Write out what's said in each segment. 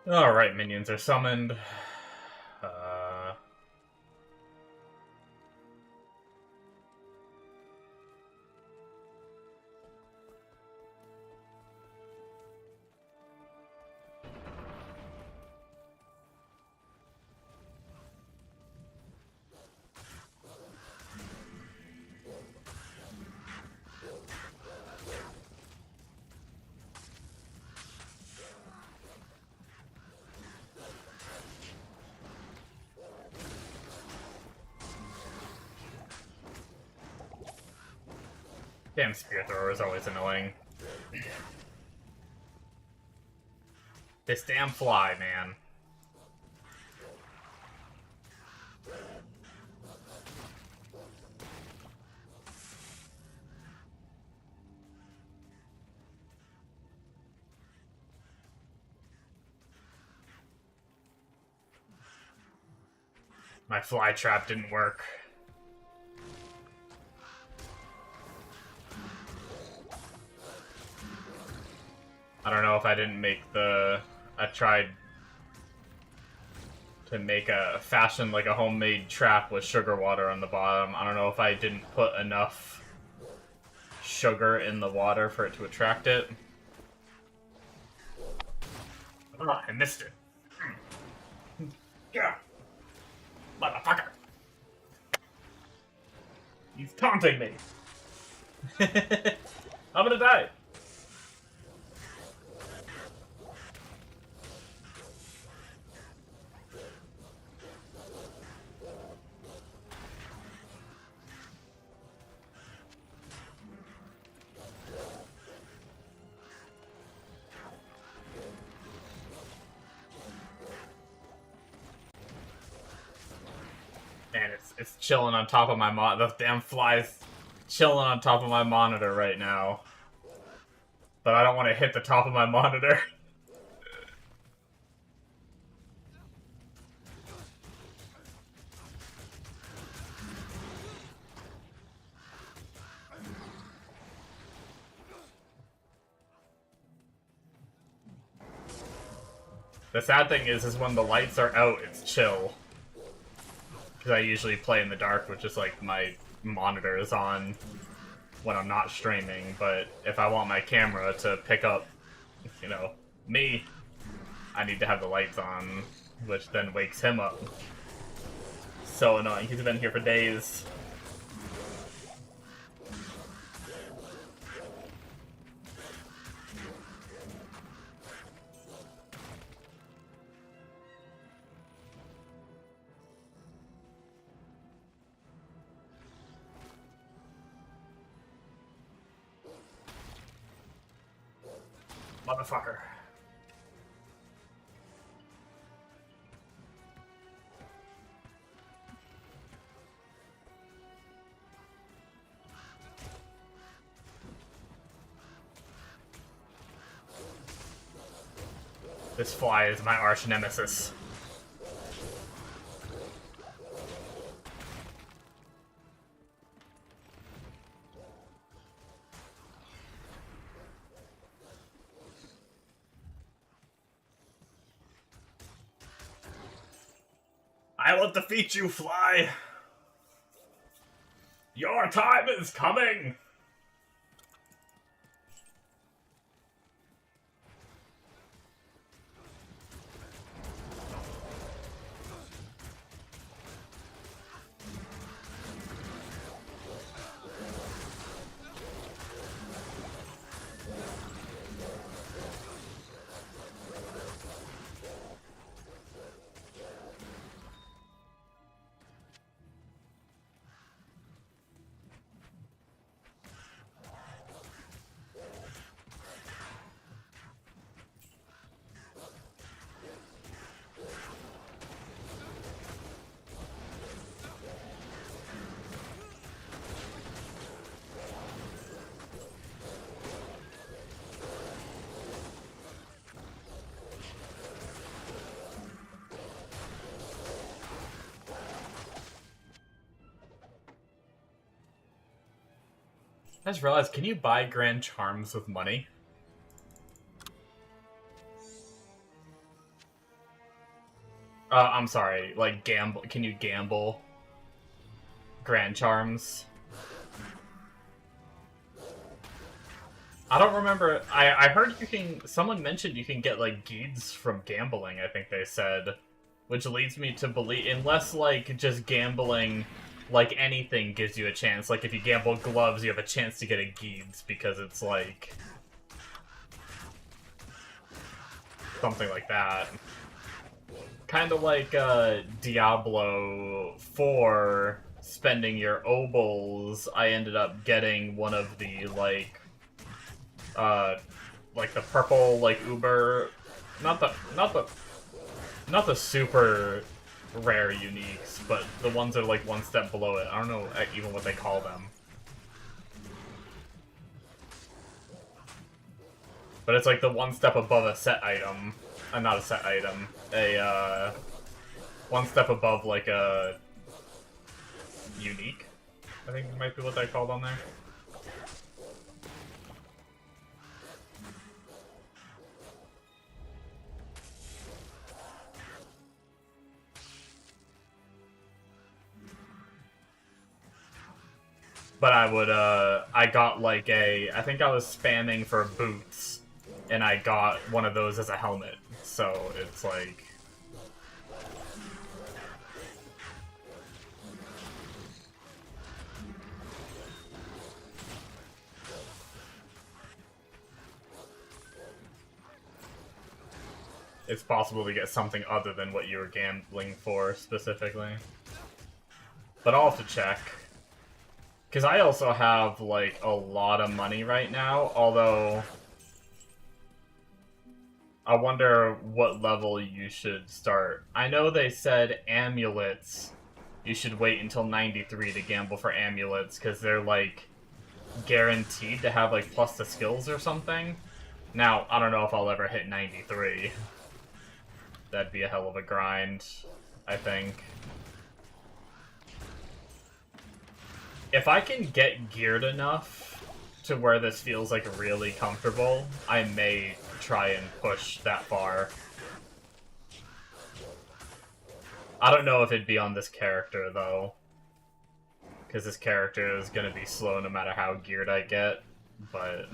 Alright, minions are summoned. Uh... Damn, spear thrower is always annoying. This damn fly, man. My fly trap didn't work. I don't know if I didn't make the... I tried to make a fashion like a homemade trap with sugar water on the bottom. I don't know if I didn't put enough sugar in the water for it to attract it. Oh, I missed it. Yeah. Motherfucker. He's taunting me. I'm gonna die. Man, it's chilling on top of my the damn fly's chilling on top of my monitor right now. But I don't want to hit the top of my monitor. The sad thing is when the lights are out, it's chill. Because I usually play in the dark with just like my monitor is on when I'm not streaming, but if I want my camera to pick up, you know, me, I need to have the lights on, which then wakes him up. So annoying, he's been here for days. Motherfucker. This fly is my arch nemesis. I will defeat you, fly! Your time is coming! I just realized, can you buy Grand Charms with money? I'm sorry, like, gamble. Can you gamble Grand Charms? I don't remember. I heard you can... Someone mentioned you can get, like, geeds from gambling, I think they said. Which leads me to believe... Unless, like, just gambling, like, anything gives you a chance. Like, if you gamble gloves, you have a chance to get a geeds, because it's, like... something like that. Kind of like, Diablo 4, spending your obols, I ended up getting one of the, like the purple, like, uber, not the super rare uniques, but the ones that are, like, one step below it. I don't know even what they call them. But it's, like, the one step above a set item. Not a set item. One step above, like, a unique, I think might be what they called on there. But I got, like, I think I was spamming for boots, and I got one of those as a helmet, so it's, like... It's possible to get something other than what you were gambling for, specifically. But I'll have to check. Because I also have, like, a lot of money right now, although... I wonder what level you should start. I know they said amulets, you should wait until 93 to gamble for amulets, because they're, like, guaranteed to have, like, plus the skills or something. Now, I don't know if I'll ever hit 93. That'd be a hell of a grind, I think. If I can get geared enough to where this feels, like, really comfortable, I may try and push that far. I don't know if it'd be on this character, though. Because this character is gonna be slow no matter how geared I get, but...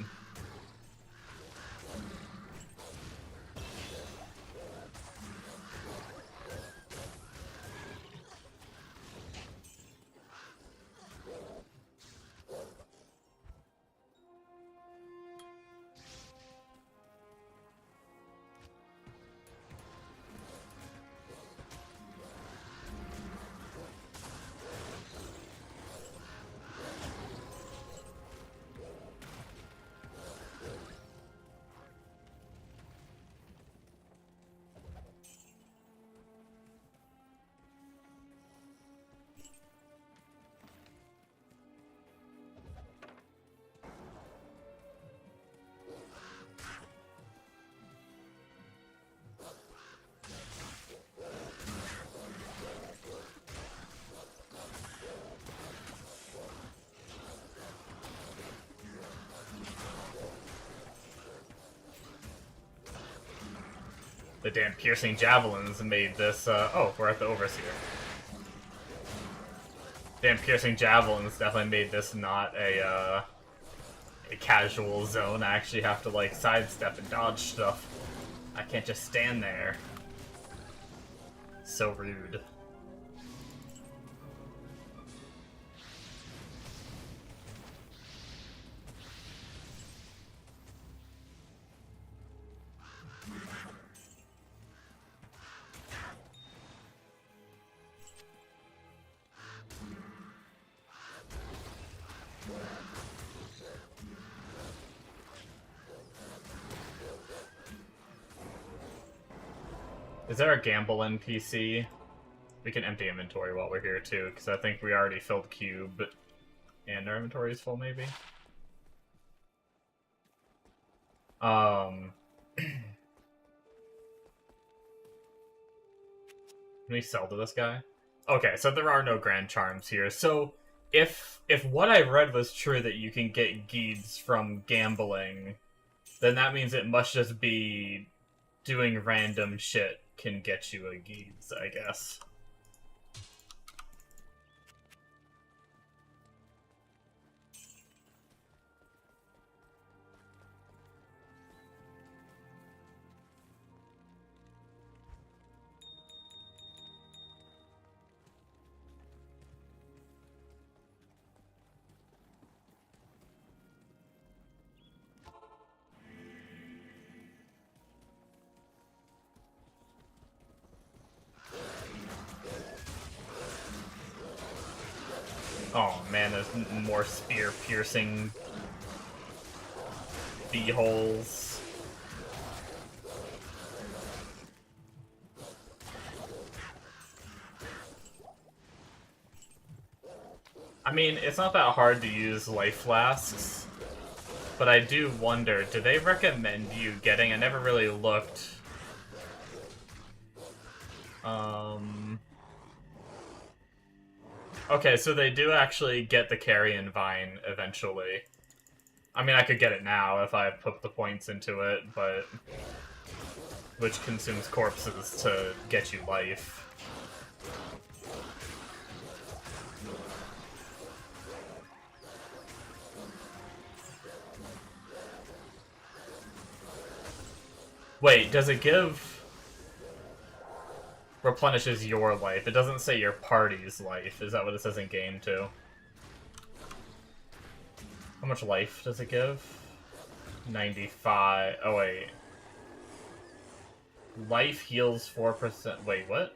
The damn piercing javelins made this, oh, we're at the Overseer. Damn piercing javelins definitely made this not a casual zone. I actually have to, like, sidestep and dodge stuff. I can't just stand there. So rude. Is there a gamble NPC? We can empty inventory while we're here too, because I think we already filled cube, and our inventory is full maybe? Can we sell to this guy? Okay, so there are no grand charms here. So if what I read was true, that you can get geeds from gambling, then that means it must just be doing random shit can get you a Geeds, I guess. Oh man, there's more spear-piercing bee-holes. I mean, it's not that hard to use life flasks, but I do wonder, do they recommend you getting... I never really looked. Okay, so they do actually get the Carrion Vine eventually. I mean, I could get it now if I put the points into it, but... which consumes corpses to get you life. Wait, does it give... replenishes your life? It doesn't say your party's life. Is that what it says in game too? How much life does it give? 95. Oh wait. Life heals 4%. Wait, what?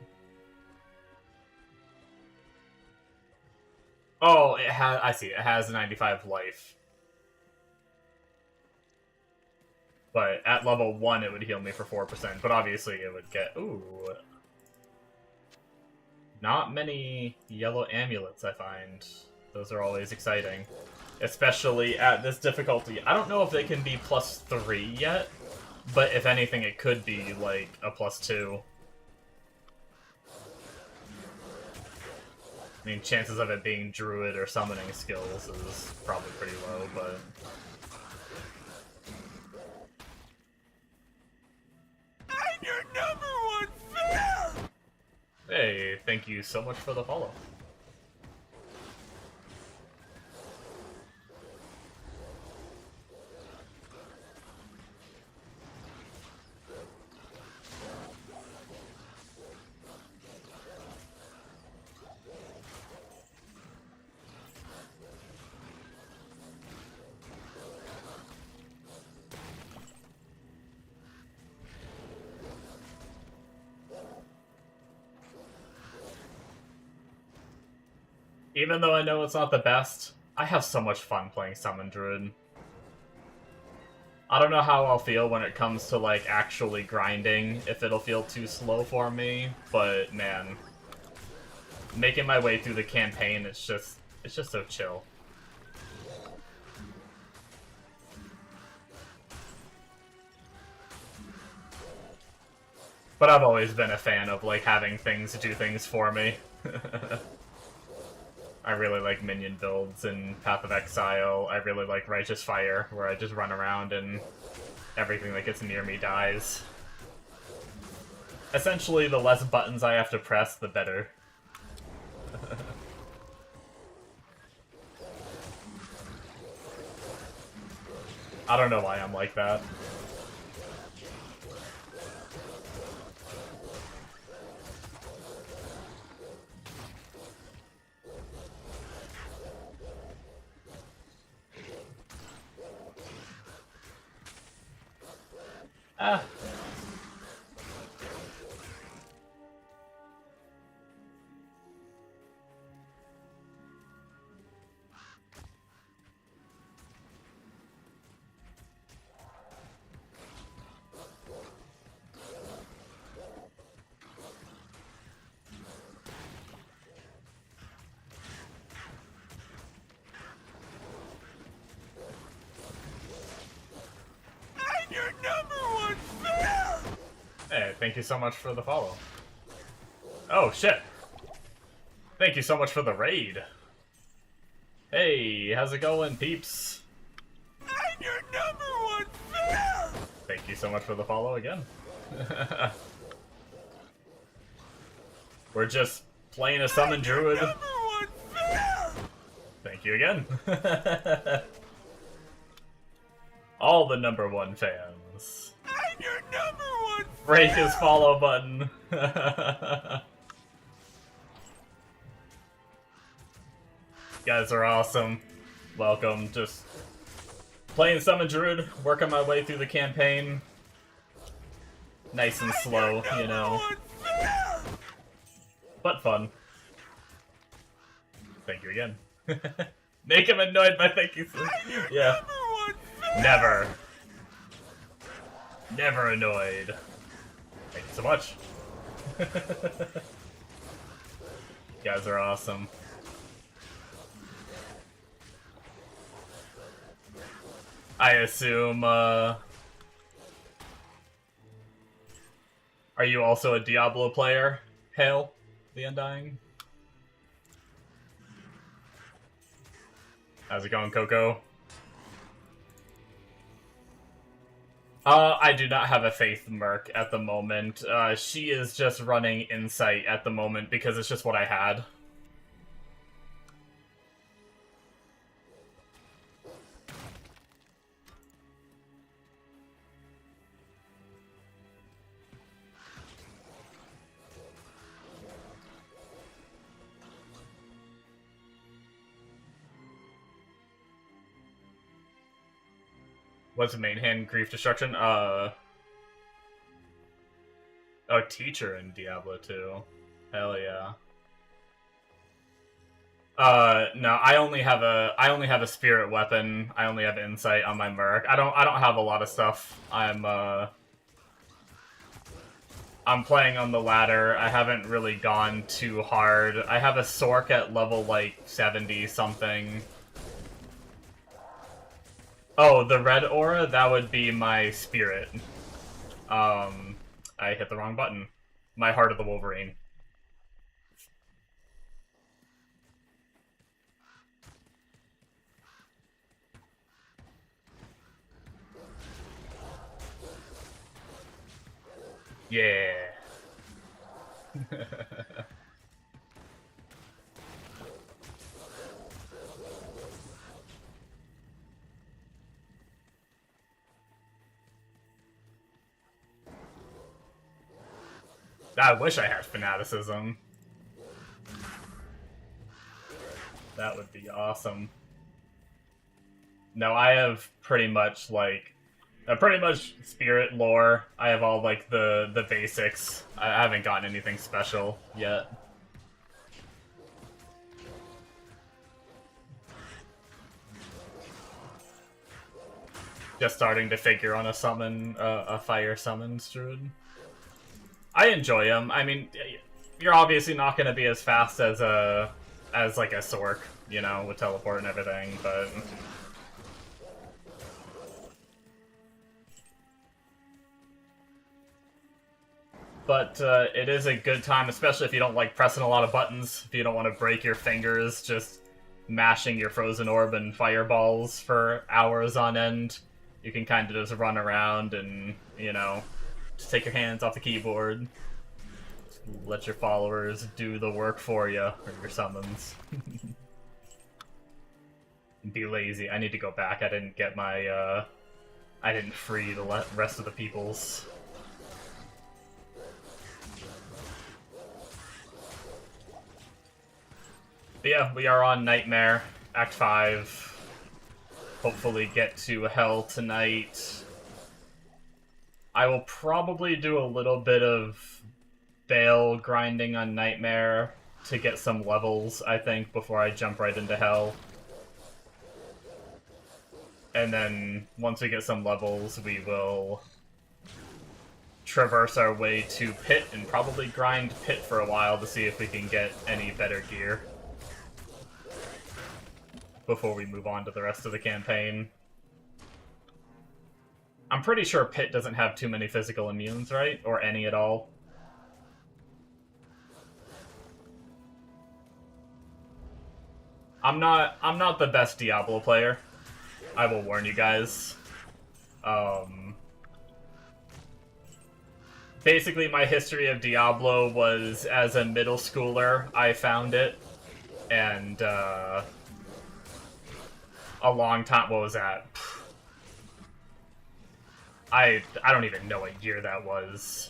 Oh, it has. I see. It has 95 life. But at level 1, it would heal me for 4%. But obviously, it would get. Ooh. Not many yellow amulets, I find. Those are always exciting. Especially at this difficulty. I don't know if they can be +3 yet, but if anything, it could be, like, a +2. I mean, chances of it being Druid or summoning skills is probably pretty low, but... I'm your #1 fan! Hey, thank you so much for the follow. Even though I know it's not the best, I have so much fun playing Summon Druid. I don't know how I'll feel when it comes to, like, actually grinding, if it'll feel too slow for me, but, man. Making my way through the campaign, it's just so chill. But I've always been a fan of, like, having things do things for me. I really like minion builds in Path of Exile. I really like Righteous Fire, where I just run around and everything that gets near me dies. Essentially, the less buttons I have to press, the better. I don't know why I'm like that. Ah. I'm your #1 fan! Hey, thank you so much for the follow. Oh, shit. Thank you so much for the raid. Hey, how's it going, peeps? I'm your #1 fan! Thank you so much for the follow again. We're just playing a summon druid. Number one fan! Thank you again. All the number one fans. I'm your number one Break his follow button. You guys are awesome. Welcome. Just playing Summon Druid, working my way through the campaign. Nice and slow, you know. But fun. Thank you again. Make him annoyed by thank you. Yeah. Never. Never annoyed. Thank you so much. You guys are awesome. I assume, are you also a Diablo player, Hail, the Undying? How's it going, Coco? I do not have a Faith Merc at the moment. She is just running Insight at the moment because it's just what I had. What's the main hand? Grief Destruction? Oh, Teacher in Diablo 2. Hell yeah. No, I only have a spirit weapon. I only have Insight on my Merc. I don't have a lot of stuff. I'm playing on the ladder. I haven't really gone too hard. I have a Sork at level like 70 something. Oh, the red aura? That would be my spirit. I hit the wrong button. My Heart of the Wolverine. Yeah. I wish I had Fanaticism. That would be awesome. No, I have pretty much, like, pretty much Spirit lore. I have all, like, the basics. I haven't gotten anything special yet. Just starting to figure on a summon, a fire summon Druid. I enjoy them. I mean, you're obviously not going to be as fast as like a Sork, you know, with teleport and everything, but it is a good time, especially if you don't like pressing a lot of buttons. If you don't want to break your fingers, just mashing your frozen orb and fireballs for hours on end. You can kind of just run around and, you know, just take your hands off the keyboard. Let your followers do the work for you, or your summons. Be lazy. I need to go back. I didn't get my, I didn't free the rest of the peoples. But yeah, we are on Nightmare, Act 5. Hopefully get to Hell tonight. I will probably do a little bit of Bale grinding on Nightmare to get some levels, I think, before I jump right into Hell. And then, once we get some levels, we will traverse our way to Pit and probably grind Pit for a while to see if we can get any better gear before we move on to the rest of the campaign. I'm pretty sure Pit doesn't have too many physical immunes, right? Or any at all. I'm not the best Diablo player. I will warn you guys. basically my history of Diablo was as a middle schooler. I found it, and a long time. What was that? I don't even know what year that was.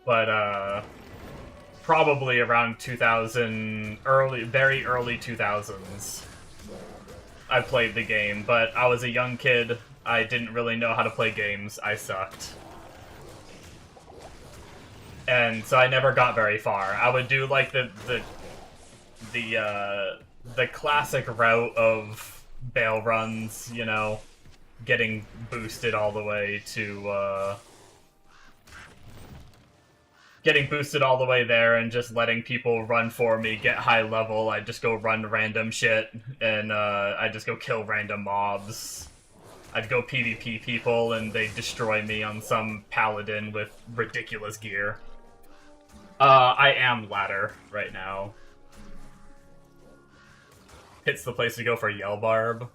But probably around 2000, very early 2000s. I played the game, but I was a young kid. I didn't really know how to play games. I sucked. And so I never got very far. I would do like the classic route of bail runs, you know, getting boosted all the way to getting boosted all the way there and just letting people run for me, get high level. I just go run random shit, and I just go kill random mobs. I'd go PvP people, and they destroy me on some paladin with ridiculous gear. I am ladder right now. Hit's the place to go for Yell Barb.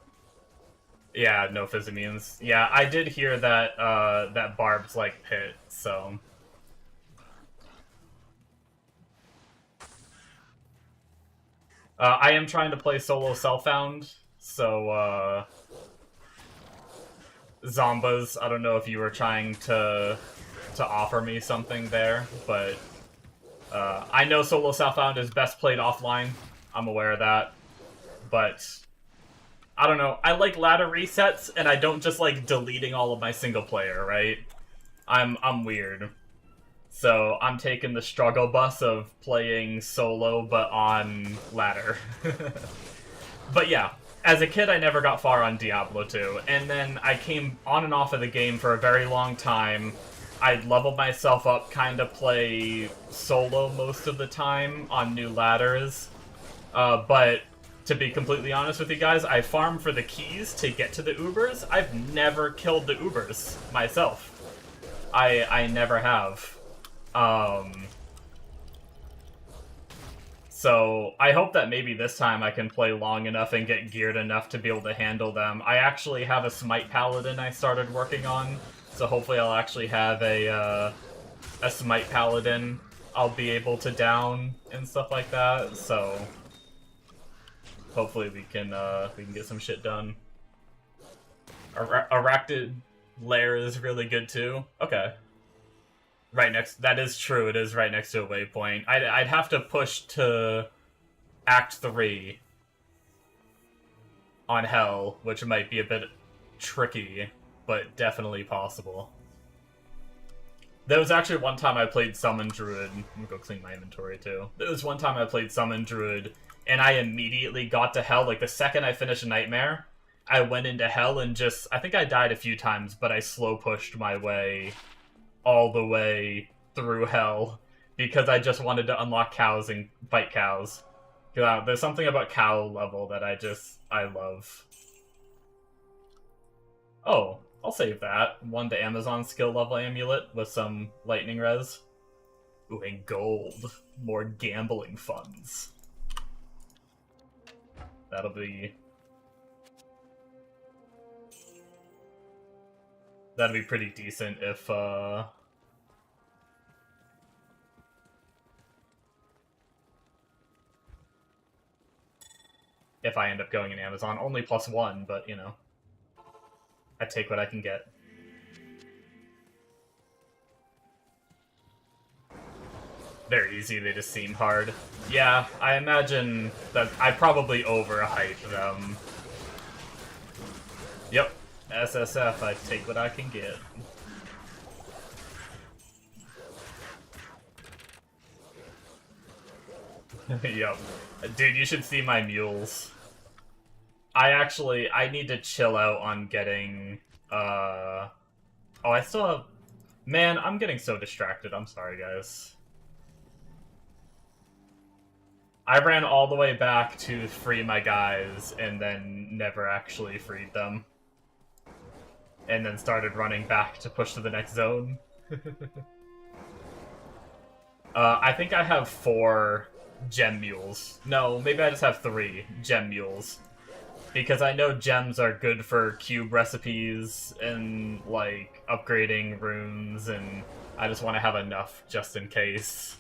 Yeah, no Physimians. Yeah, I did hear that that Barb's like Pit, so... I am trying to play solo Self-Found, so, Zombas, I don't know if you were trying to offer me something there, but, I know solo Self-Found is best played offline. I'm aware of that. But, I don't know, I like ladder resets, and I don't just like deleting all of my single player, right? I'm weird. So I'm taking the struggle bus of playing solo, but on ladder. But yeah, as a kid, I never got far on Diablo 2, and then I came on and off of the game for a very long time. I'd leveled myself up, kind of play solo most of the time on new ladders. But to be completely honest with you guys, I farm for the keys to get to the Ubers. I've never killed the Ubers myself. I never have. So I hope that maybe this time I can play long enough and get geared enough to be able to handle them. I actually have a Smite Paladin I started working on, so hopefully I'll actually have a Smite Paladin I'll be able to down and stuff like that, so hopefully we can get some shit done. Arachnid Lair is really good too. Okay. Right next, that is true, it is right next to a waypoint. I'd have to push to Act 3 on Hell, which might be a bit tricky, but definitely possible. There was actually one time I played Summon Druid. I'm gonna go clean my inventory too. There was one time I played Summon Druid, and I immediately got to Hell. Like, the second I finished a Nightmare, I went into Hell and just... I think I died a few times, but I slow pushed my way all the way through Hell because I just wanted to unlock cows and fight cows. There's something about cow level that I love. Oh, I'll save that. Won the Amazon skill level amulet with some lightning res. Ooh, and gold. More gambling funds. That'll be pretty decent if I end up going in Amazon. Only +1, but, you know. I take what I can get. They're easy, they just seem hard. Yeah, I imagine that I probably overhype them. Yep. SSF, I take what I can get. Yep. Dude, you should see my mules. I need to chill out on getting, Oh, I still have... Man, I'm getting so distracted. I'm sorry, guys. I ran all the way back to free my guys, and then never actually freed them. And then started running back to push to the next zone. I think I have 4 gem mules. No, maybe I just have 3 gem mules. Because I know gems are good for cube recipes and, like, upgrading runes, and I just want to have enough just in case.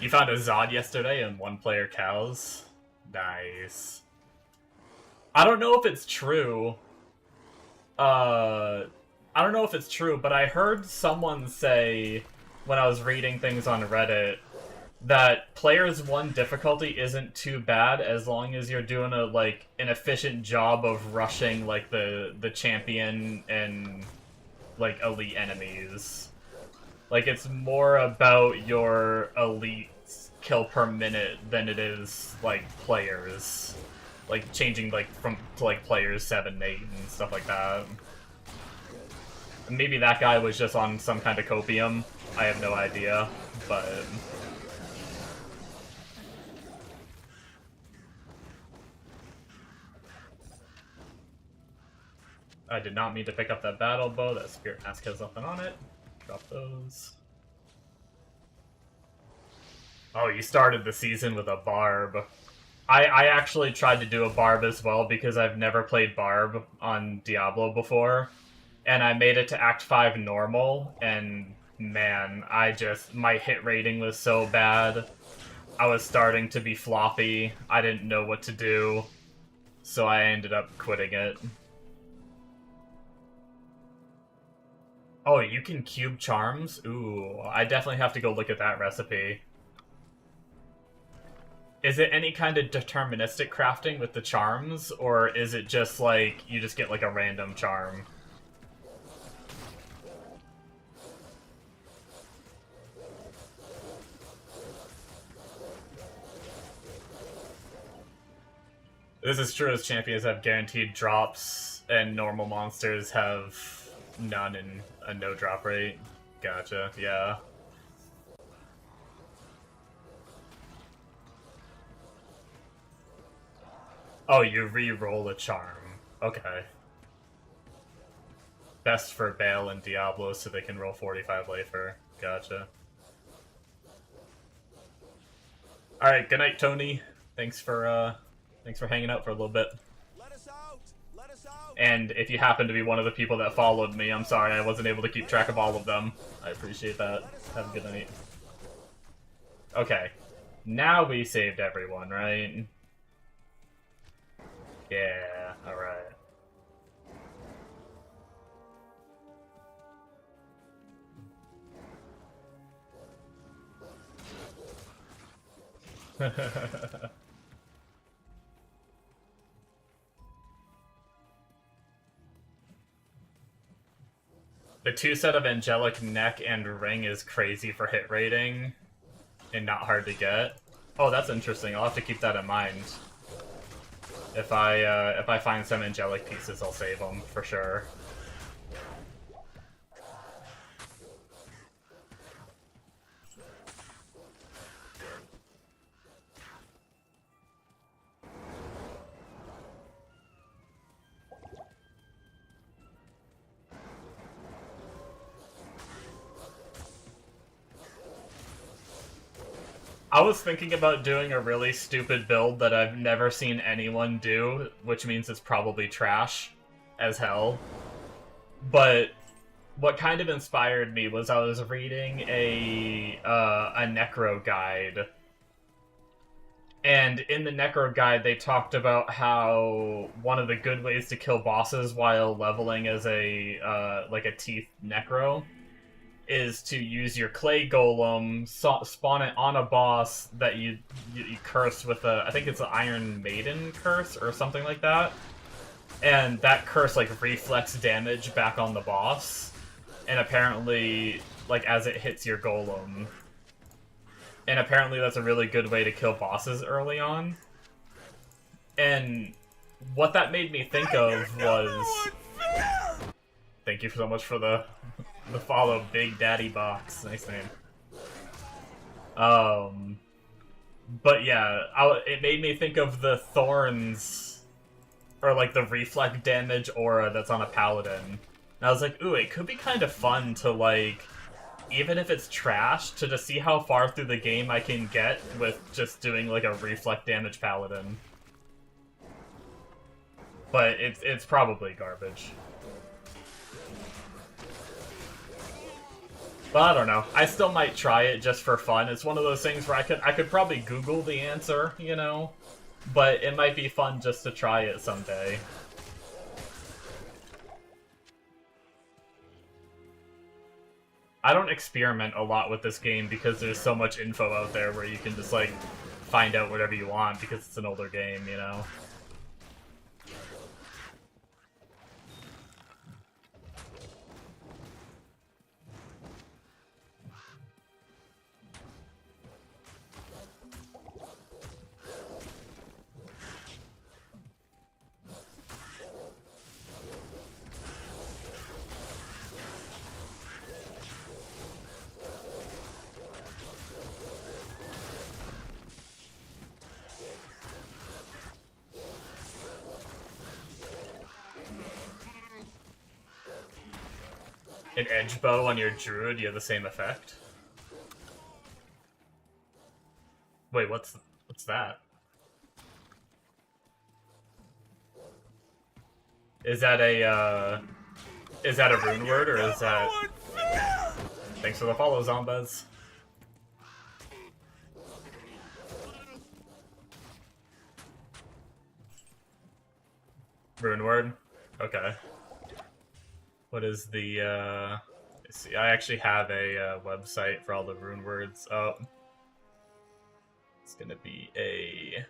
You found a Zod yesterday and one-player cows? Nice. I don't know if it's true. I don't know if it's true, but I heard someone say, when I was reading things on Reddit, that players 1 difficulty isn't too bad as long as you're doing an efficient job of rushing like the champion and like elite enemies. Like it's more about your elite kill per minute than it is like players. Like changing like from to like players 7, 8 and stuff like that. Maybe that guy was just on some kind of copium. I have no idea, but I did not mean to pick up that battle bow. That spirit mask has nothing on it. Drop those. Oh, you started the season with a barb. I actually tried to do a barb as well because I've never played barb on Diablo before. And I made it to Act 5 normal, and man, my hit rating was so bad. I was starting to be floppy. I didn't know what to do. So I ended up quitting it. Oh, you can cube charms? Ooh, I definitely have to go look at that recipe. Is it any kind of deterministic crafting with the charms, or is it just like, you just get like a random charm? This is true as champions have guaranteed drops, and normal monsters have none and a no drop rate. Gotcha, yeah. Oh, you re-roll a charm. Okay. Best for Bale and Diablo so they can roll 45 later. Gotcha. Alright, good night, Tony. Thanks for hanging out for a little bit. Let us out! Let us out! And if you happen to be one of the people that followed me, I'm sorry I wasn't able to keep track of all of them. I appreciate that. Have a good night. Okay. Now we saved everyone, right? Yeah, alright. The 2 set of Angelic Neck and Ring is crazy for hit rating and not hard to get. Oh, that's interesting. I'll have to keep that in mind. If I find some Angelic pieces, I'll save them for sure. I was thinking about doing a really stupid build that I've never seen anyone do, which means it's probably trash as hell. But what kind of inspired me was I was reading a Necro guide. And in the Necro guide, they talked about how one of the good ways to kill bosses while leveling as a Teeth Necro is to use your clay golem, spawn it on a boss that you curse with I think it's an Iron Maiden curse or something like that. And that curse like reflects damage back on the boss. And apparently, like as it hits your golem. And apparently that's a really good way to kill bosses early on. And what that made me think of was... Thank you so much for the follow, Big Daddy Box. Nice name. But yeah, it made me think of the thorns, or like the reflect damage aura that's on a paladin. And I was like, ooh, it could be kind of fun to like even if it's trash, to just see how far through the game I can get with just doing like a reflect damage paladin. But it's probably garbage. But I don't know. I still might try it just for fun. It's one of those things where I could probably Google the answer, you know? But it might be fun just to try it someday. I don't experiment a lot with this game because there's so much info out there where you can just, like, find out whatever you want because it's an older game, you know? An edge bow on your Druid, you have the same effect? Wait, what's that? Is that a rune word, or is that... Thanks for the follow, Zombas. Rune word? Okay. What is the, let's see, I actually have a website for all the rune words. Oh. It's gonna be a...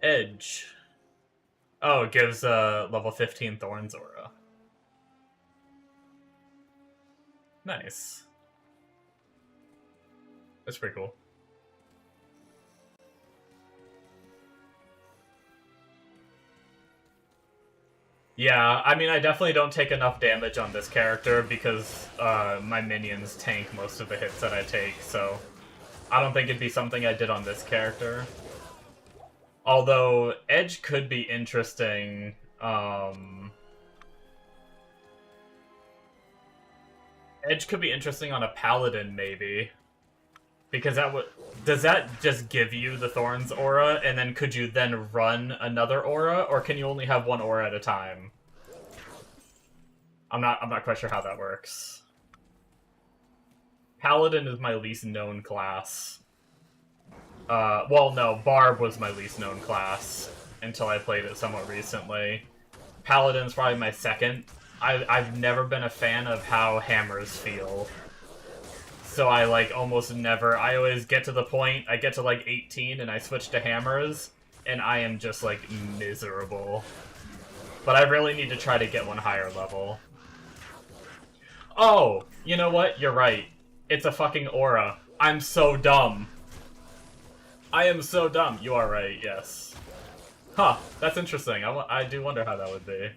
Edge. Oh, it gives level 15 Thorns aura. Nice. That's pretty cool. Yeah, I mean, I definitely don't take enough damage on this character because my minions tank most of the hits that I take, so I don't think it'd be something I did on this character. Although, Edge could be interesting. Edge could be interesting on a Paladin, maybe. Because that would... Does that just give you the Thorns aura, and then could you then run another aura, or can you only have one aura at a time? I'm not quite sure how that works. Paladin is my least known class. Well, no, Barb was my least known class until I played it somewhat recently. Paladin's probably my second. I've never been a fan of how hammers feel. So I, like, almost never... I always get to the point, I get to, like, 18 and I switch to hammers, and I am just, like, miserable. But I really need to try to get one higher level. Oh! You know what? You're right. It's a fucking aura. I'm so dumb. I am so dumb. You are right, yes. Huh, that's interesting. I do wonder how that would be.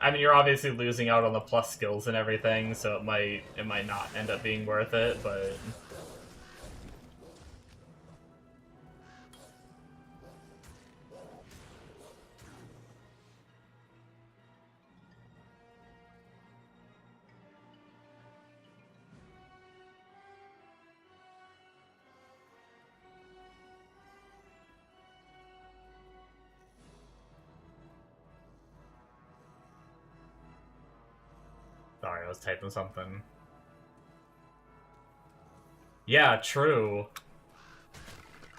I mean, you're obviously losing out on the plus skills and everything, so it might not end up being worth it, but... Sorry, I was typing something. Yeah, true.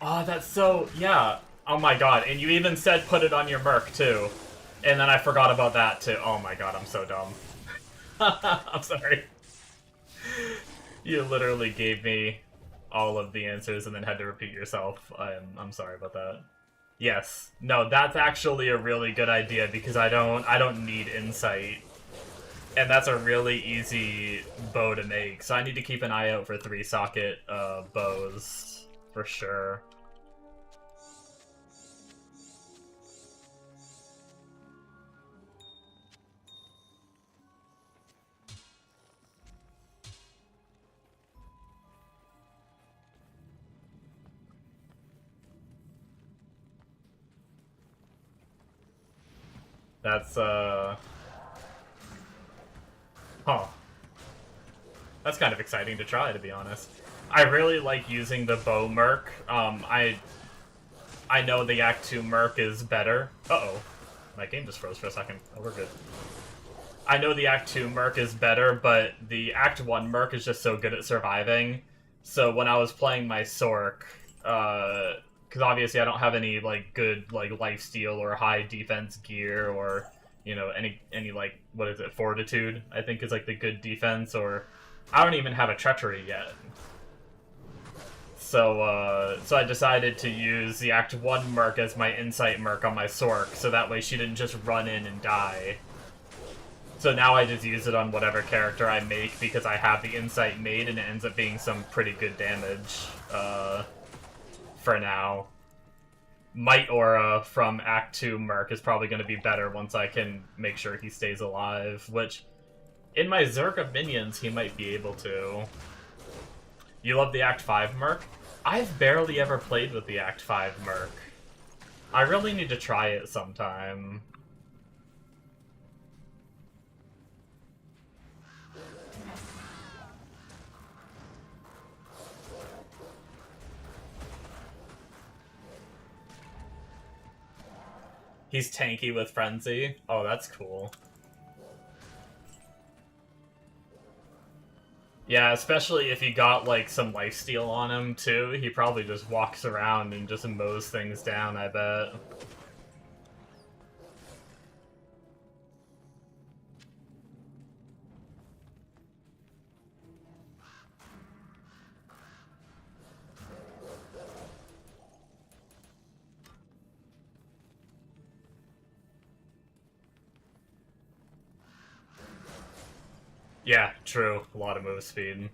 Oh, that's so... Yeah. Oh my god, and you even said put it on your Merc, too. And then I forgot about that, too. Oh my god, I'm so dumb. I'm sorry. You literally gave me all of the answers and then had to repeat yourself. I'm sorry about that. Yes. No, that's actually a really good idea because I don't need insight. And that's a really easy bow to make. So I need to keep an eye out for 3-socket bows for sure. That's, huh. That's kind of exciting to try, to be honest. I really like using the bow merc. I know the Act 2 merc is better. Uh-oh. My game just froze for a second. Oh, we're good. I know the Act 2 merc is better, but the Act 1 merc is just so good at surviving. So when I was playing my Sork, because obviously I don't have any, like, good, like, lifesteal or high defense gear or, you know, any like, what is it, fortitude, I think is, like, the good defense, or I don't even have a treachery yet. So, so I decided to use the Act 1 merc as my insight merc on my Sork, so that way she didn't just run in and die. So now I just use it on whatever character I make because I have the insight made and it ends up being some pretty good damage, for now. Might Aura from Act 2 merc is probably going to be better once I can make sure he stays alive, which, in my Zerg of minions, he might be able to. You love the Act 5 merc? I've barely ever played with the Act 5 merc. I really need to try it sometime. He's tanky with Frenzy? Oh, that's cool. Yeah, especially if you got, like, some lifesteal on him, too. He probably just walks around and just mows things down, I bet. Yeah, true. A lot of move speed.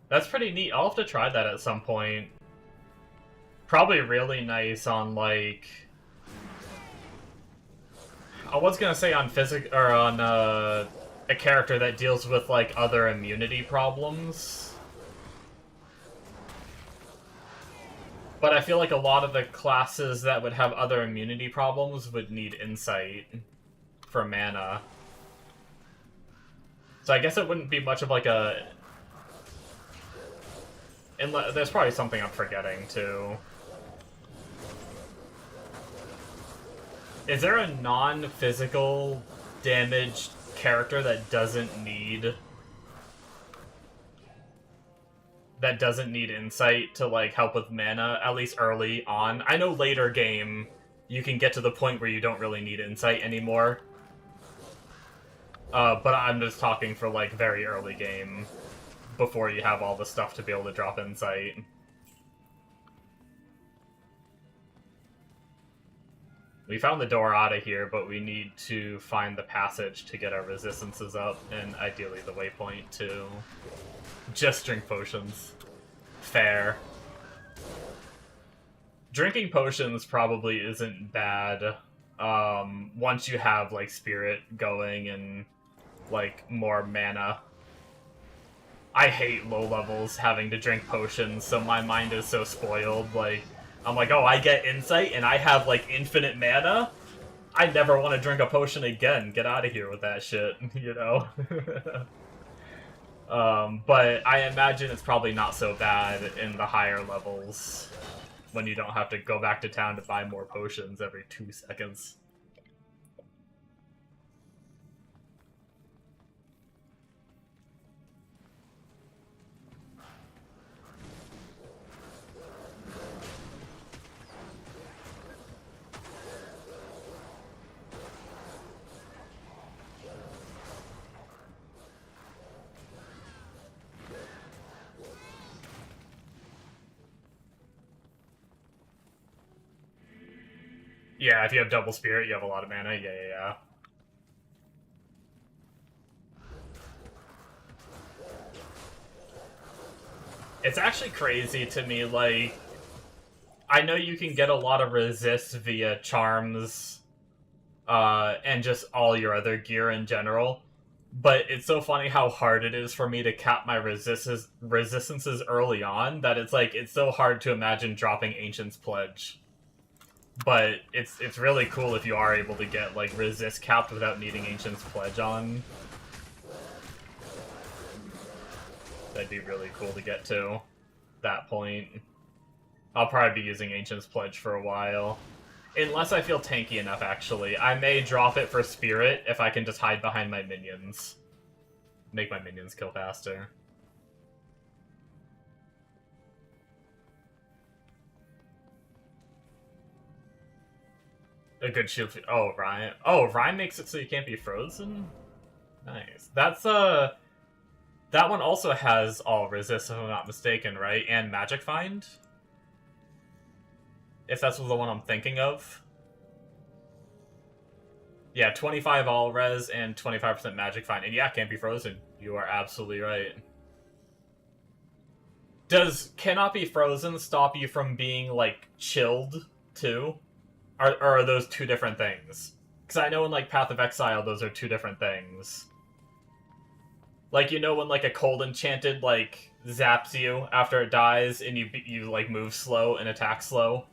That's pretty neat. I'll have to try that at some point. Probably really nice on, like... I was gonna say on or on, a character that deals with, like, other immunity problems. But I feel like a lot of the classes that would have other immunity problems would need insight for mana. So I guess it wouldn't be much of like a... There's probably something I'm forgetting, too. Is there a non-physical damaged character that doesn't need... that doesn't need insight to, like, help with mana, at least early on? I know later game, you can get to the point where you don't really need insight anymore. But I'm just talking for, like, very early game, before you have all the stuff to be able to drop insight. We found the door out of here, but we need to find the passage to get our resistances up, and ideally the waypoint, too. Just drink potions. Fair. Drinking potions probably isn't bad, once you have, like, spirit going and... like, more mana. I hate low levels having to drink potions, so my mind is so spoiled. Like, I'm like, oh, I get insight and I have, like, infinite mana? I never want to drink a potion again. Get out of here with that shit, you know? But I imagine it's probably not so bad in the higher levels when you don't have to go back to town to buy more potions every 2 seconds. Yeah, if you have double spirit, you have a lot of mana. Yeah. It's actually crazy to me, like... I know you can get a lot of resists via charms, and just all your other gear in general, but it's so funny how hard it is for me to cap my resistances early on, that it's like, it's so hard to imagine dropping Ancient's Pledge. But it's really cool if you are able to get like resist capped without needing Ancient's Pledge on. That'd be really cool to get to that point. I'll probably be using Ancient's Pledge for a while. Unless I feel tanky enough, actually. I may drop it for Spirit if I can just hide behind my minions. Make my minions kill faster. A good shield. Oh, Ryan. Oh, Ryan makes it so you can't be frozen? Nice. That's, that one also has all resist, if I'm not mistaken, right? And Magic Find? If that's the one I'm thinking of. Yeah, 25 all res and 25% magic find. And yeah, can't be frozen. You are absolutely right. Does cannot be frozen stop you from being, like, chilled, too? Or are those two different things? Because I know in, like, Path of Exile, those are two different things. Like, you know when, like, a cold enchanted, like, zaps you after it dies, and you like, move slow and attack slow?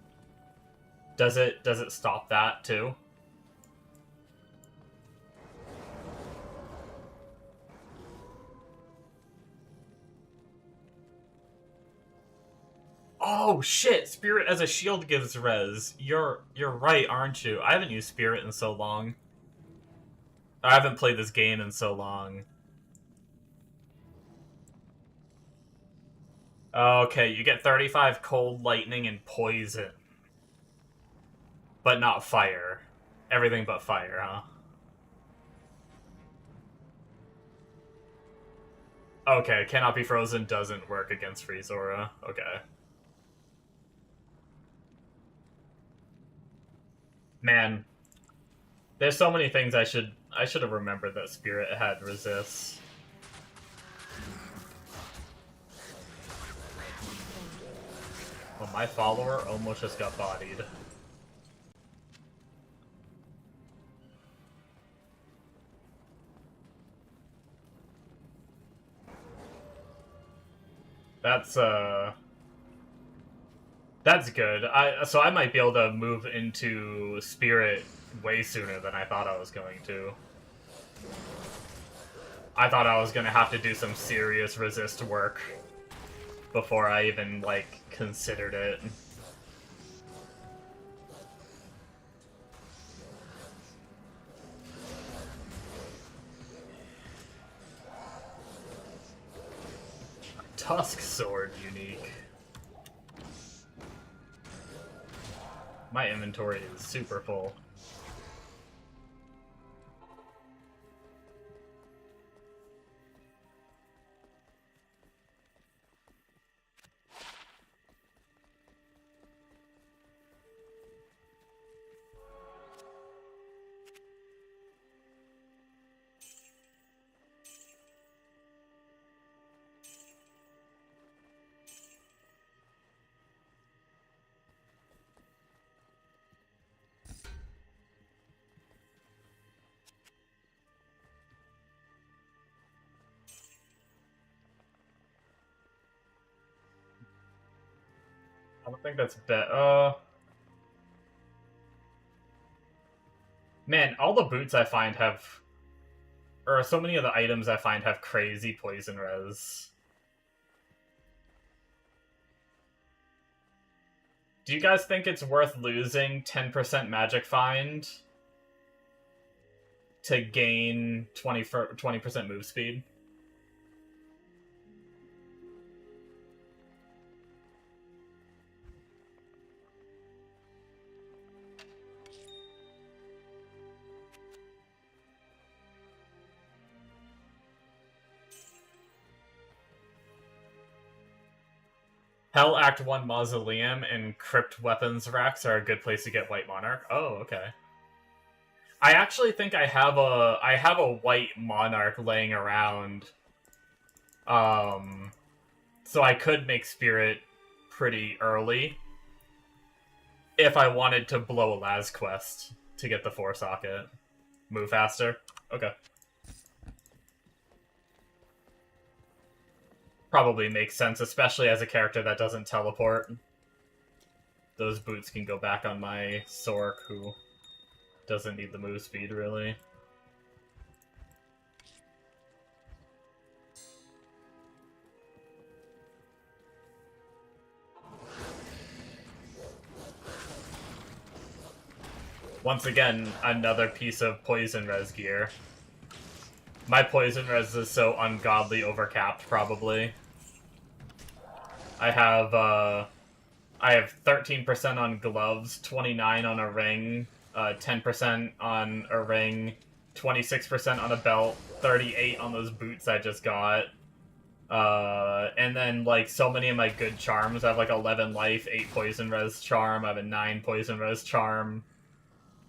Does it stop that, too? Oh shit! Spirit as a shield gives res. You're right, aren't you? I haven't used Spirit in so long. I haven't played this game in so long. Okay, you get 35 cold, lightning, and poison. But not fire. Everything but fire, huh? Okay, cannot be frozen doesn't work against Freeze Aura. Okay. Man, there's so many things I should have remembered that Spirit had resists. Well, my follower almost just got bodied. That's good. So I might be able to move into Spirit way sooner than I thought I was going to. I thought I was gonna have to do some serious resist work before I even, like, considered it. Tusk Sword unique. My inventory is super full. I don't think that's man, all the boots I find have... Or so many of the items I find have crazy poison res. Do you guys think it's worth losing 10% magic find to gain 20% move speed? Hell Act 1 Mausoleum and Crypt Weapons racks are a good place to get White Monarch. Oh, okay. I actually think I have a White Monarch laying around. So I could make Spirit pretty early if I wanted to blow a Laz quest to get the 4-socket. Move faster? Okay. Probably makes sense, especially as a character that doesn't teleport. those boots can go back on my Sork, who doesn't need the move speed, really. Once again, another piece of poison res gear. My poison res is so ungodly overcapped, probably. I have 13% on gloves, 29 on a ring, 10% on a ring, 26% on a belt, 38 on those boots I just got. And then, like, so many of my good charms. I have, like, 11 life, 8 poison res charm, I have a 9 poison res charm.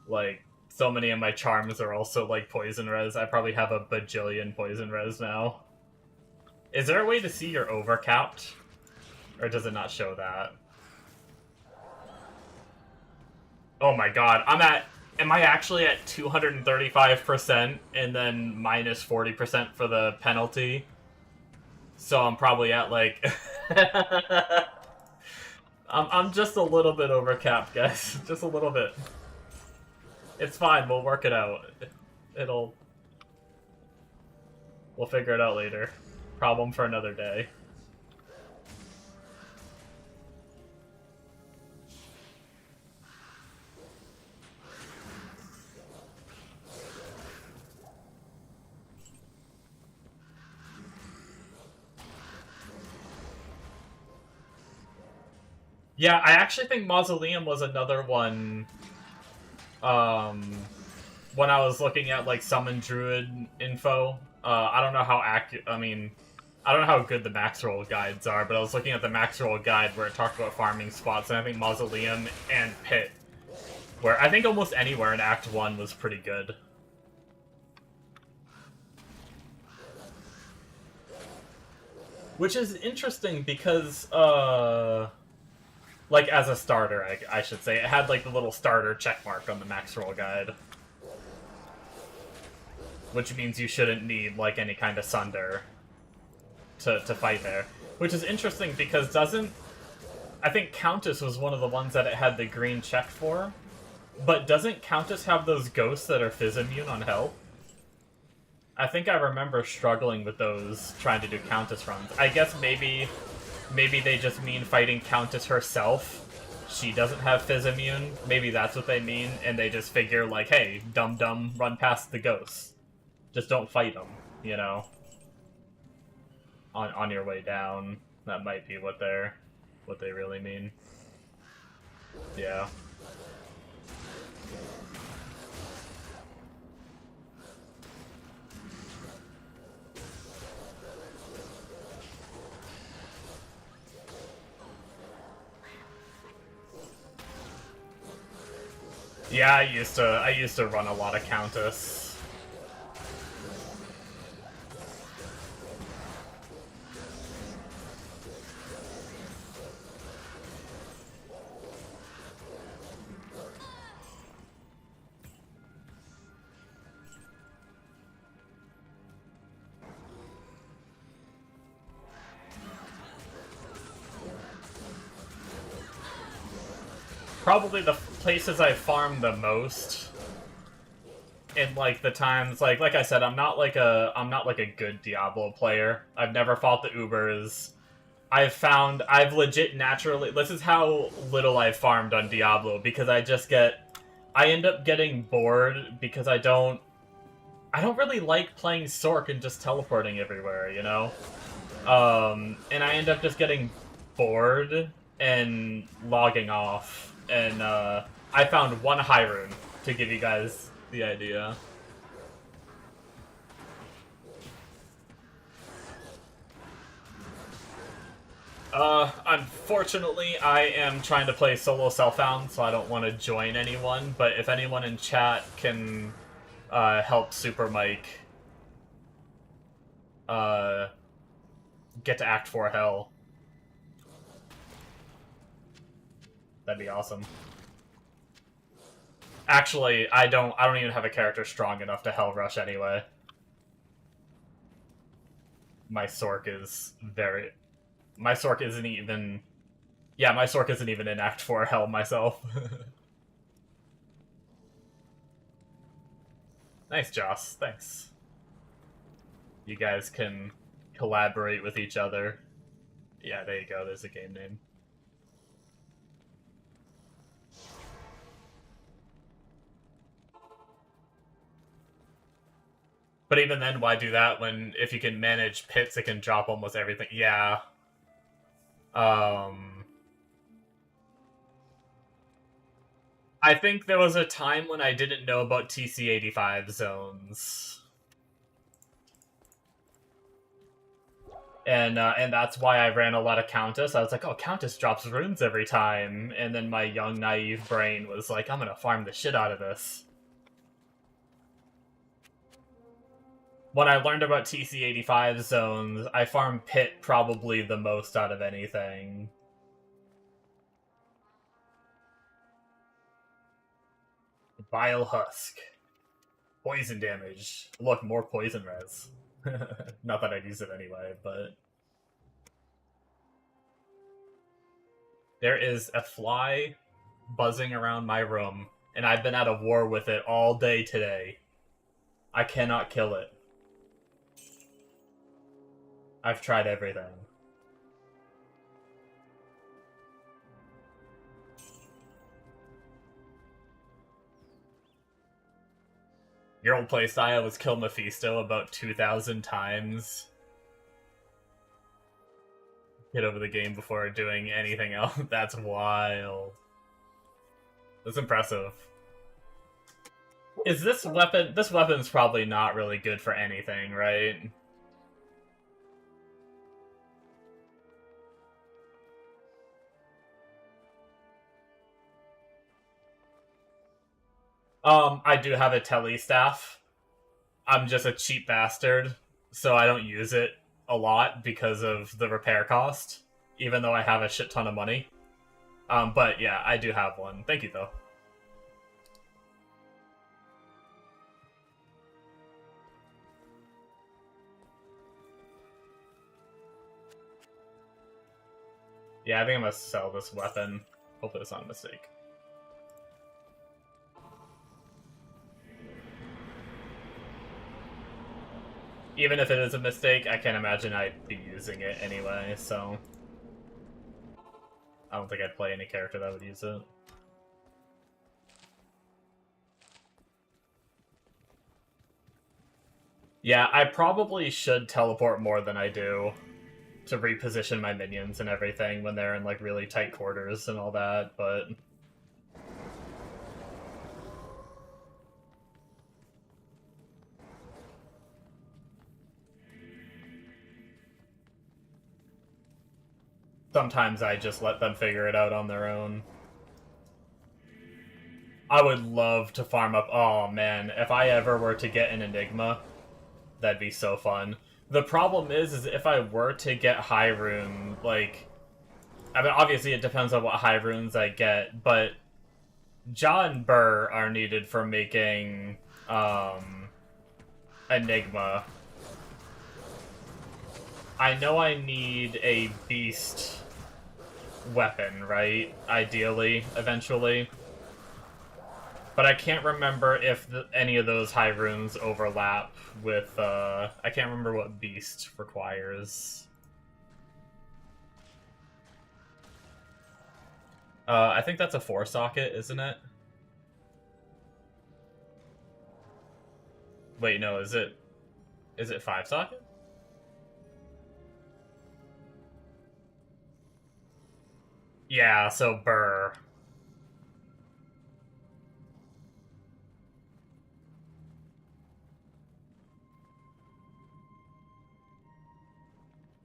Like, so many of my charms are also, like, poison res. I probably have a bajillion poison res now. Is there a way to see you're overcapped? Or does it not show that? Oh my god, am I actually at 235% and then minus 40% for the penalty? So I'm probably at, like... I'm just a little bit overcapped, guys. Just a little bit. It's fine, we'll work it out. We'll figure it out later. Problem for another day. Yeah, I actually think Mausoleum was another one, when I was looking at, like, Summon Druid info. I don't know how accurate, I don't know how good the max roll guides are, but I was looking at the max roll guide where it talked about farming spots, and I think Mausoleum and Pit, where I think almost anywhere in Act 1 was pretty good. Which is interesting because, like, as a starter, I should say. It had, like, the little starter checkmark on the max roll guide. Which means you shouldn't need, like, any kind of Sunder to fight there. Which is interesting because I think Countess was one of the ones that it had the green check for. But doesn't Countess have those ghosts that are Fizz immune on health? I think I remember struggling with those, trying to do Countess runs. I guess maybe they just mean fighting Countess herself. She doesn't have Fizz immune. Maybe that's what they mean, and they just figure, like, hey, dum-dum, run past the ghosts. Just don't fight them, you know? On your way down. That might be what they really mean. Yeah. Yeah, I used to run a lot of Countess. Probably the places I farmed the most in, like, the times, like I said, I'm not like a good Diablo player. I've never fought the Ubers. I've legit naturally, this is how little I've farmed on Diablo, because I end up getting bored because I don't really like playing Sork and just teleporting everywhere, you know? And I end up just getting bored and logging off. And, I found one high rune to give you guys the idea. Unfortunately, I am trying to play solo Self-Found, so I don't want to join anyone, but if anyone in chat can, help Super Mike, get to Act 4 Hell, that'd be awesome. Actually, I don't even have a character strong enough to Hell Rush anyway. My Sork isn't even... Yeah, my Sork isn't even in Act 4 hell myself. Nice, Joss. Thanks. You guys can collaborate with each other. Yeah, there you go. There's a game name. But even then, why do that when if you can manage pits, it can drop almost everything? Yeah. I think there was a time when I didn't know about TC85 zones. And that's why I ran a lot of Countess. I was like, oh, Countess drops runes every time. And then my young, naive brain was like, I'm gonna farm the shit out of this. When I learned about TC85 zones, I farmed Pit probably the most out of anything. Vile Husk. Poison damage. Look, more poison res. Not that I'd use it anyway, but... There is a fly buzzing around my room, and I've been at a war with it all day today. I cannot kill it. I've tried everything. Your old playstyle was kill Mephisto about 2,000 times. Get over the game before doing anything else. That's wild. That's impressive. Is this weapon... This weapon's probably not really good for anything, right? I do have a tele staff. I'm just a cheap bastard, so I don't use it a lot because of the repair cost, even though I have a shit ton of money. But yeah, I do have one. Thank you, though. Yeah, I think I'm gonna sell this weapon. Hopefully it's not a mistake. Even if it is a mistake, I can't imagine I'd be using it anyway, so... I don't think I'd play any character that would use it. Yeah, I probably should teleport more than I do to reposition my minions and everything when they're in, like, really tight quarters and all that, but... Sometimes I just let them figure it out on their own. I would love to farm up... Oh, man. If I ever were to get an Enigma, that'd be so fun. The problem is if I were to get high rune, like... I mean, obviously it depends on what high runes I get, but... Jaw and Burr are needed for making... Enigma. I know I need a beast weapon, right? Ideally, eventually. But I can't remember if any of those high runes overlap with, I can't remember what beast requires. I think that's a 4-socket, isn't it? Wait, no, is it 5-socket? Yeah, so Burr.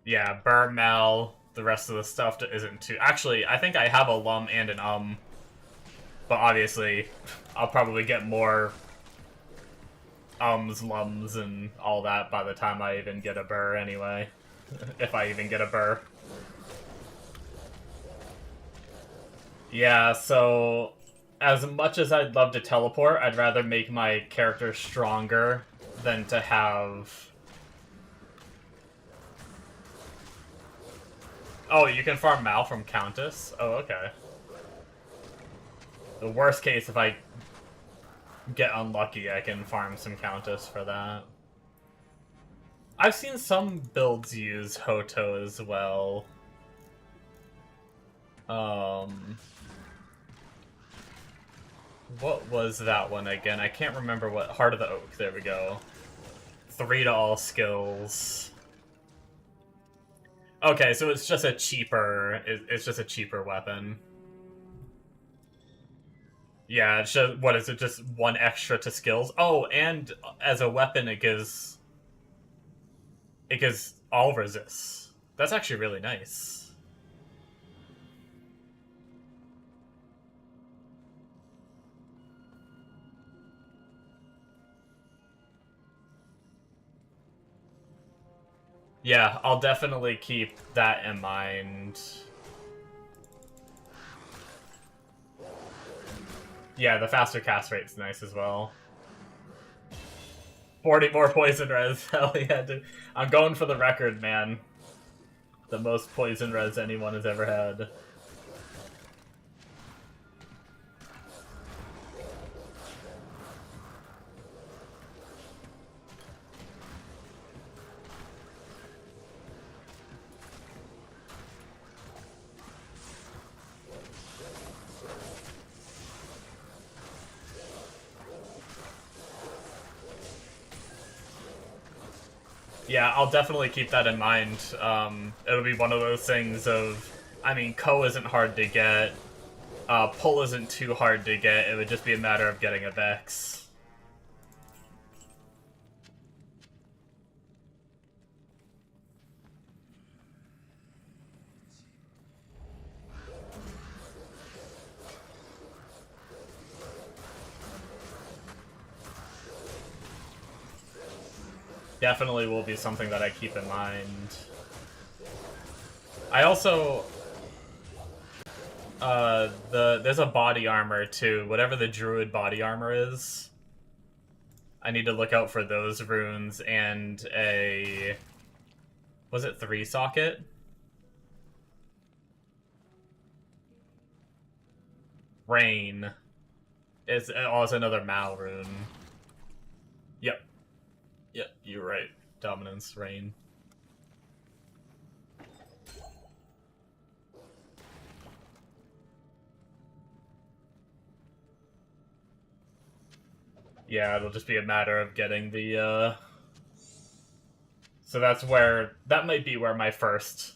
Yeah, Burr, Mel, the rest of the stuff isn't too... Actually, I think I have a lum and an but obviously, I'll probably get more lums, and all that by the time I even get a Burr anyway. If I even get a Burr. Yeah, so as much as I'd love to teleport, I'd rather make my character stronger than to have... Oh, you can farm Mal from Countess? Oh, okay. The worst case, if I get unlucky, I can farm some Countess for that. I've seen some builds use Hoto as well. What was that one again? I can't remember what... Heart of the Oak, there we go. 3 to all skills. Okay, so it's just a cheaper... It's just a cheaper weapon. Yeah, it's just... What is it? Just 1 extra to skills? Oh, and as a weapon, it gives... It gives all resists. That's actually really nice. Yeah, I'll definitely keep that in mind. Yeah, the faster cast rate's nice as well. 40 more poison res. Hell yeah, dude. I'm going for the record, man. The most poison res anyone has ever had. Yeah, I'll definitely keep that in mind. It'll be one of those things of... I mean, Ko isn't hard to get. Pull isn't too hard to get. It would just be a matter of getting a Vex. Definitely will be something that I keep in mind. I also... there's a body armor too. Whatever the Druid body armor is, I need to look out for those runes and a... Was it 3 socket? Rain. It's another Mal rune. Yep. Yep, you're right. Dominance, Rain. Yeah, it'll just be a matter of getting the, So that's where... That might be where my first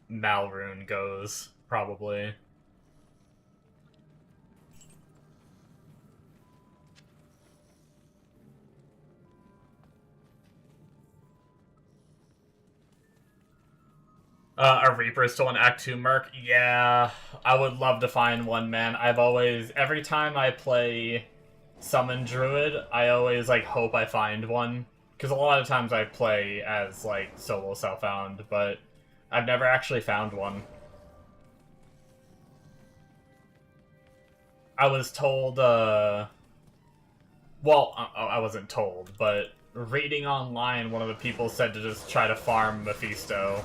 Mal rune goes, probably. A Reaper still an Act 2 Merc? Yeah, I would love to find one, man. I've always... Every time I play Summon Druid, I always, like, hope I find one. Because a lot of times I play as, like, solo self-found, but I've never actually found one. I was told, Well, I wasn't told, but reading online, one of the people said to just try to farm Mephisto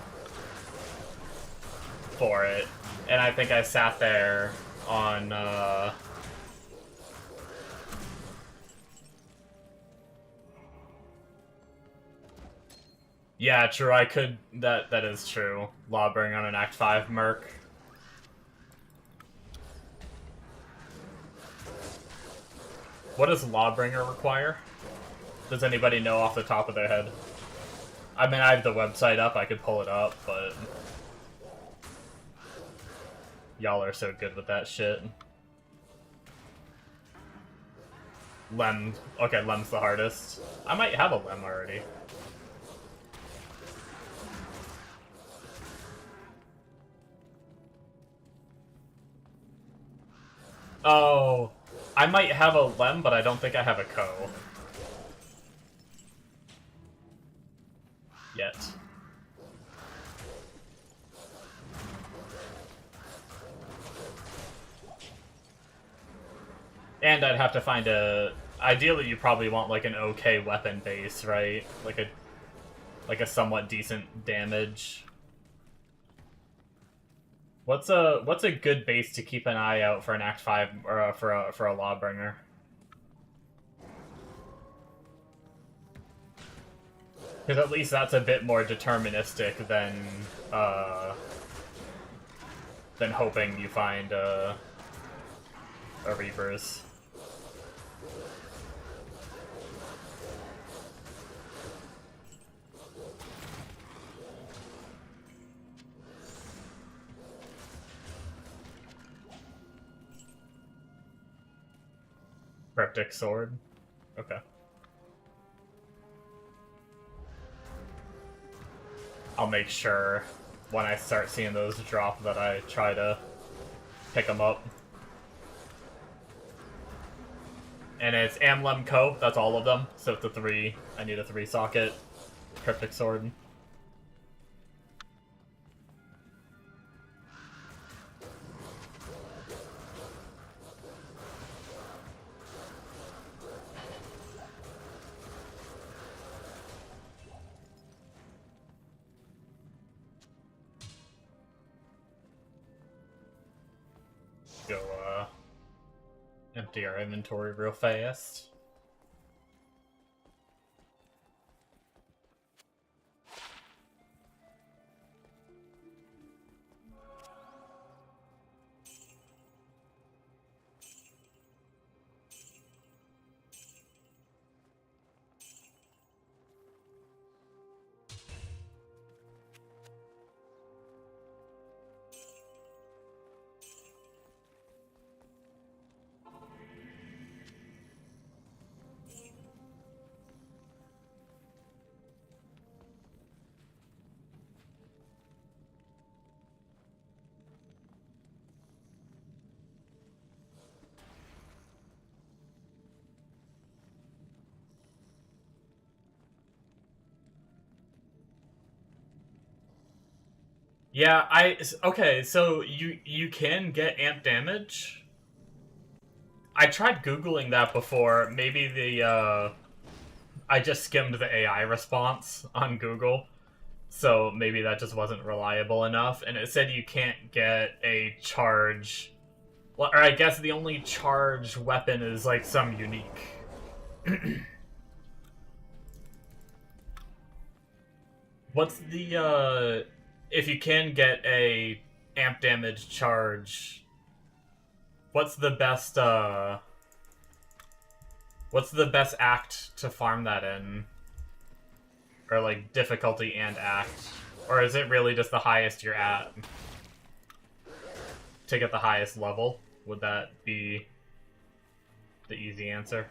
for it, and I think I sat there on yeah, true, I could... That is true. Lawbringer on an Act 5 Merc. What does Lawbringer require? Does anybody know off the top of their head? I mean, I have the website up, I could pull it up, but... Y'all are so good with that shit. Lem. Okay, Lem's the hardest. I might have a Lem already. Oh, I might have a Lem, but I don't think I have a Ko. Yet. And I'd have to find a... Ideally, you probably want, like, an okay weapon base, right? Like a somewhat decent damage. What's a good base to keep an eye out for an Act 5 or for a Lawbringer? Because at least that's a bit more deterministic than hoping you find a Reapers. Cryptic Sword? Okay. I'll make sure when I start seeing those drop that I try to pick them up. And it's Amlem Cope, that's all of them. So it's a 3. I need a 3 socket Cryptic Sword. Go, empty our inventory real fast. Yeah, okay, so you can get amp damage. I tried Googling that before. Maybe I just skimmed the AI response on Google, so maybe that just wasn't reliable enough. And it said you can't get a charge, well, or I guess the only charge weapon is like some unique. What's the if you can get a amp damage charge, what's the best act to farm that in? Or like difficulty and act? Or is it really just the highest you're at to get the highest level? Would that be the easy answer?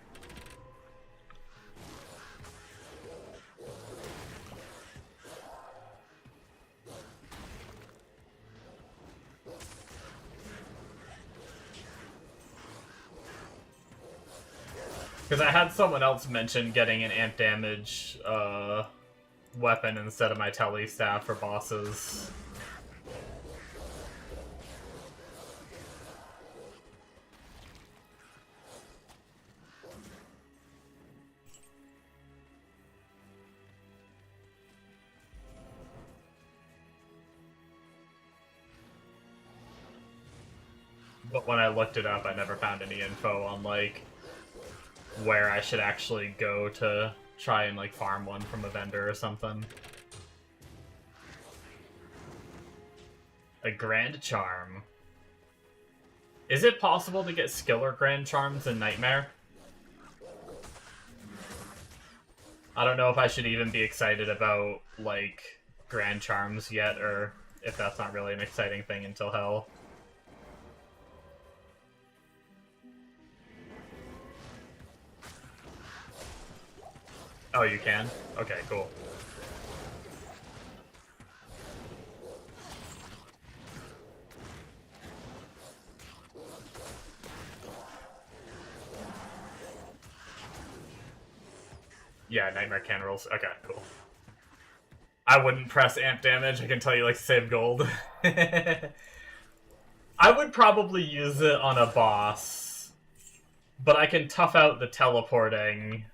Because I had someone else mention getting an amp damage weapon instead of my tele staff for bosses. But when I looked it up, I never found any info on, like, where I should actually go to try and, like, farm one from a vendor or something. A Grand Charm. Is it possible to get Skiller Grand Charms in Nightmare? I don't know if I should even be excited about, like, Grand Charms yet, or if that's not really an exciting thing until Hell. Oh, you can? Okay, cool. Yeah, Nightmare can rolls. Okay, cool. I wouldn't press amp damage, I can tell you, like, save gold. I would probably use it on a boss, but I can tough out the teleporting.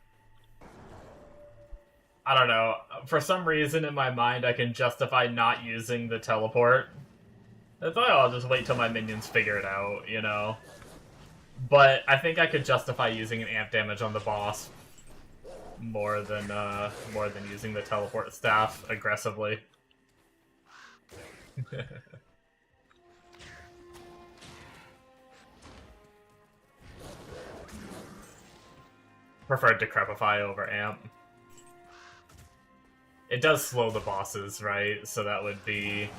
I don't know. For some reason in my mind, I can justify not using the teleport. I thought I'll just wait till my minions figure it out, you know? But I think I could justify using an amp damage on the boss more than using the teleport staff aggressively. Preferred Decrepify over amp. It does slow the bosses, right? So that would be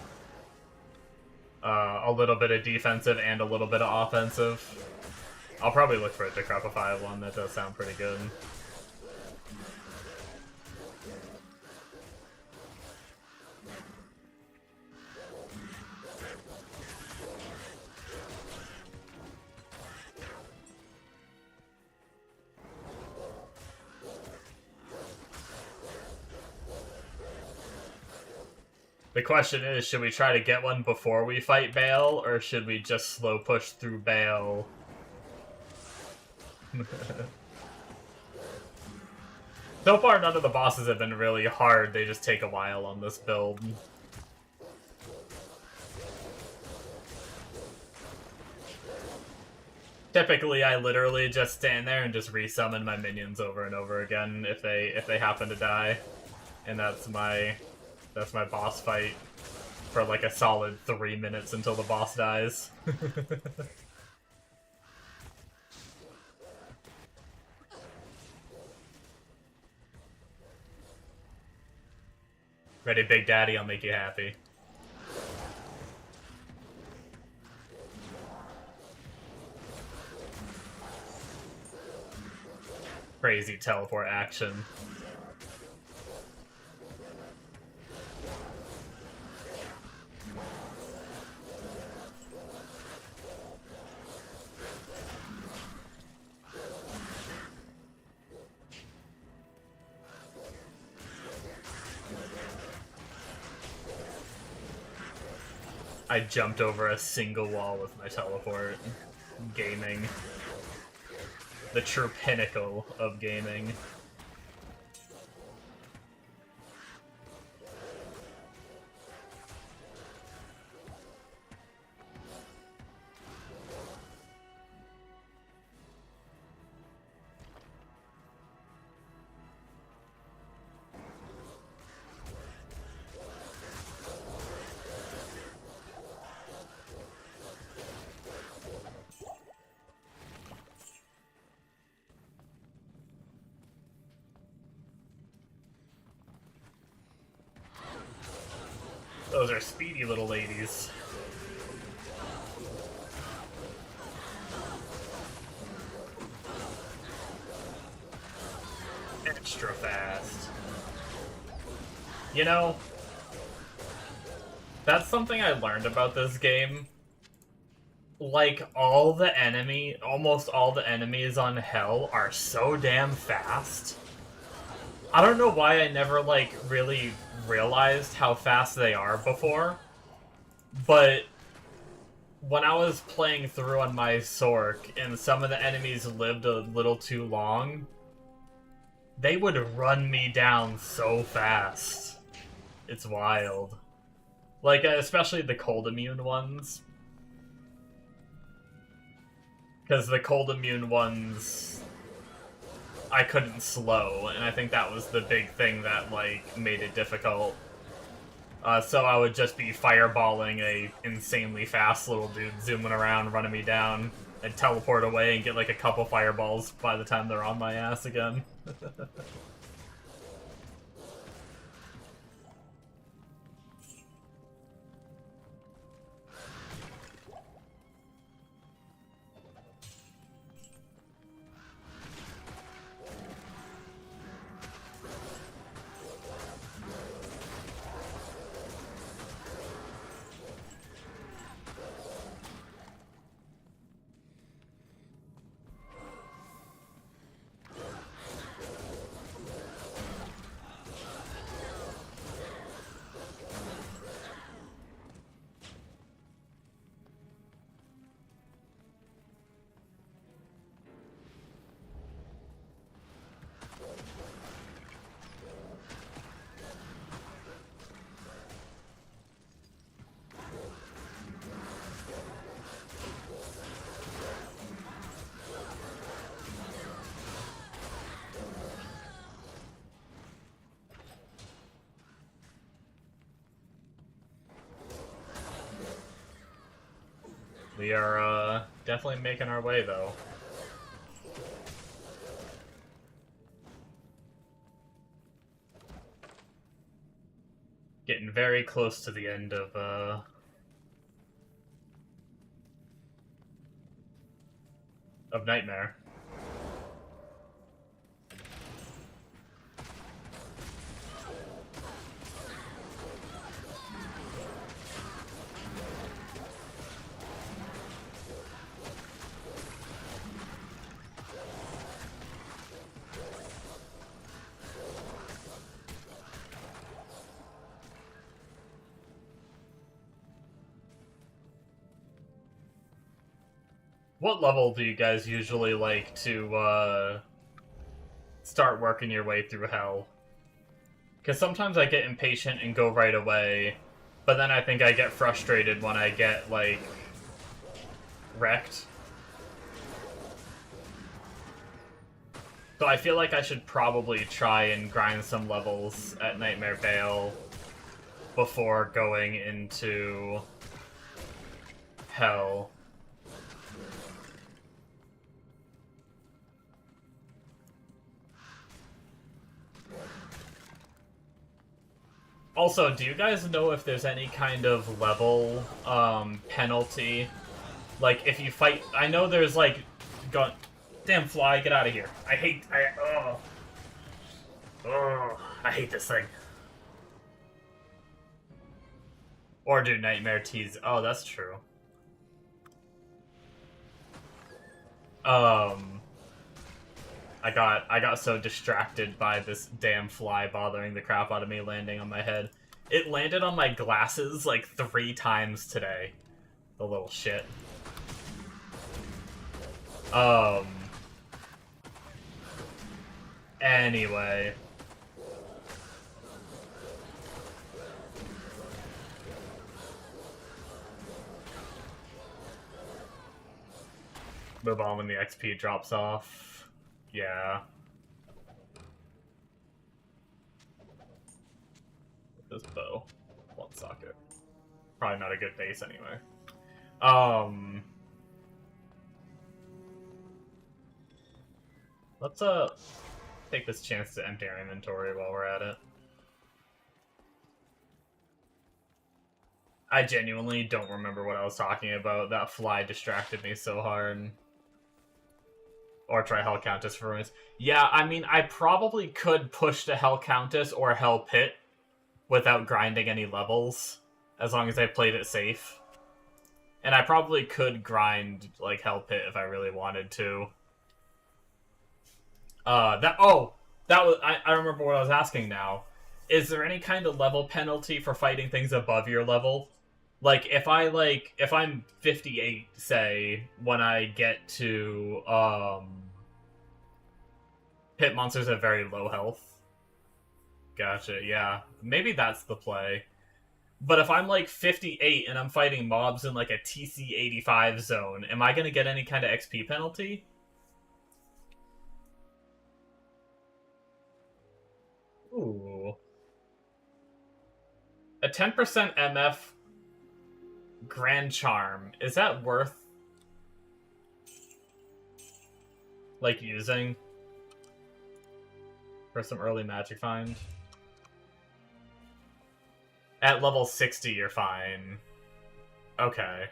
a little bit of defensive and a little bit of offensive. I'll probably look for a Decrepify one. That does sound pretty good. The question is, should we try to get one before we fight Bale, or should we just slow push through Bale? So far, none of the bosses have been really hard, they just take a while on this build. Typically, I literally just stand there and just resummon my minions over and over again if they happen to die. And that's my boss fight for like a solid 3 minutes until the boss dies. Ready, Big Daddy? I'll make you happy. Crazy teleport action. I jumped over a single wall with my teleport. Gaming. The true pinnacle of gaming. Those are speedy little ladies. Extra fast. You know, that's something I learned about this game. Like, almost all the enemies on Hell are so damn fast. I don't know why I never, like, really realized how fast they are before, but when I was playing through on my Sork and some of the enemies lived a little too long, they would run me down so fast. It's wild. Like, especially the cold immune ones. Because the cold immune ones I couldn't slow, and I think that was the big thing that, like, made it difficult. So I would just be fireballing a insanely fast little dude zooming around, running me down. I'd teleport away and get, like, a couple fireballs by the time they're on my ass again. We are definitely making our way, though. Getting very close to the end of Nightmare. What level do you guys usually like to start working your way through hell? Because sometimes I get impatient and go right away, but then I think I get frustrated when I get, like, wrecked. So I feel like I should probably try and grind some levels at Nightmare Vale before going into hell. Also, do you guys know if there's any kind of level penalty? Like, if you fight... I know there's, like... Damn fly, get out of here. I hate... I hate this thing. Or do Nightmare tease... Oh, that's true. I got so distracted by this damn fly bothering the crap out of me landing on my head. It landed on my glasses like 3 times today. The little shit. Anyway. Move on when the XP drops off. Yeah. This bow. One socket. Probably not a good base anyway. Let's take this chance to empty our inventory while we're at it. I genuinely don't remember what I was talking about. That fly distracted me so hard. Or try Hell Countess for ruins. Yeah, I mean, I probably could push to Hell Countess or Hell Pit without grinding any levels, as long as I played it safe. And I probably could grind, like, Hell Pit if I really wanted to. I remember what I was asking now. Is there any kind of level penalty for fighting things above your level? Like, if I'm 58, say, when I get to, pit monsters at very low health. Gotcha, yeah. Maybe that's the play. But if I'm, like, 58 and I'm fighting mobs in, like, a TC 85 zone, am I gonna get any kind of XP penalty? Ooh. A 10% MF Grand Charm. Is that worth, like, using for some early magic find? At level 60, you're fine. Okay.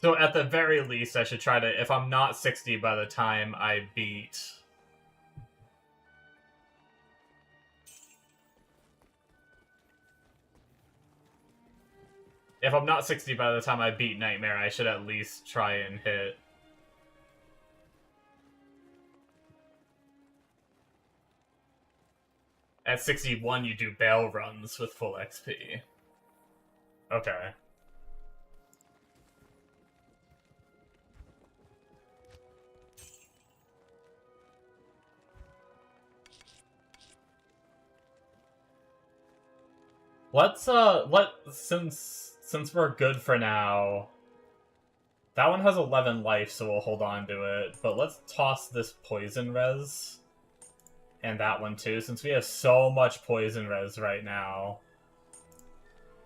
So at the very least, I should try to... If I'm not 60 by the time I beat... If I'm not 60 by the time I beat Nightmare, I should at least try and hit... At 61, you do bail runs with full XP. Okay. Let's, since we're good for now... That one has 11 life, so we'll hold on to it. But let's toss this poison res. And that one too, since we have so much poison res right now.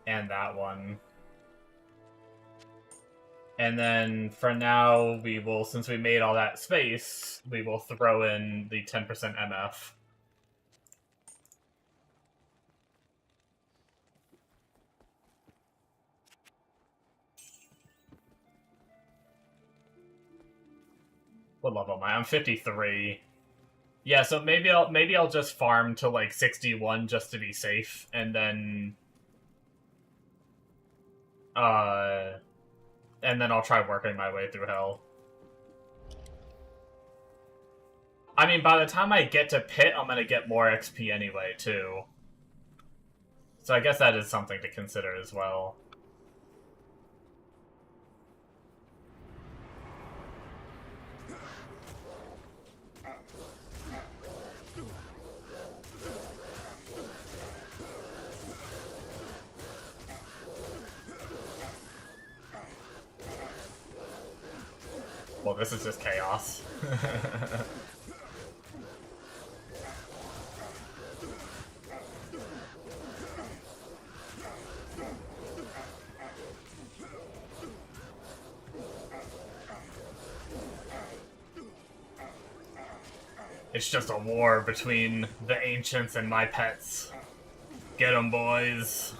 And that one. And then for now, we will, since we made all that space, we will throw in the 10% MF. What level am I? I'm 53. Yeah, so maybe I'll just farm to like 61 just to be safe, and then I'll try working my way through hell. I mean, by the time I get to pit, I'm gonna get more XP anyway, too. So I guess that is something to consider as well. Well, this is just chaos. It's just a war between the ancients and my pets. Get 'em, boys.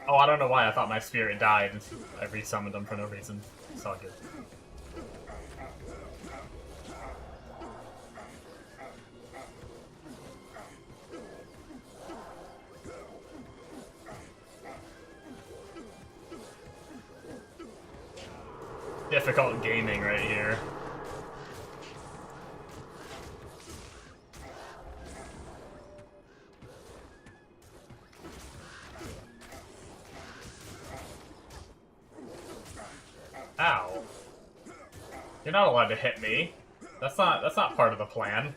Oh, I don't know why I thought my spirit died. I resummoned them for no reason. It's all good. Difficult gaming right here. Ow. You're not allowed to hit me. That's not part of the plan.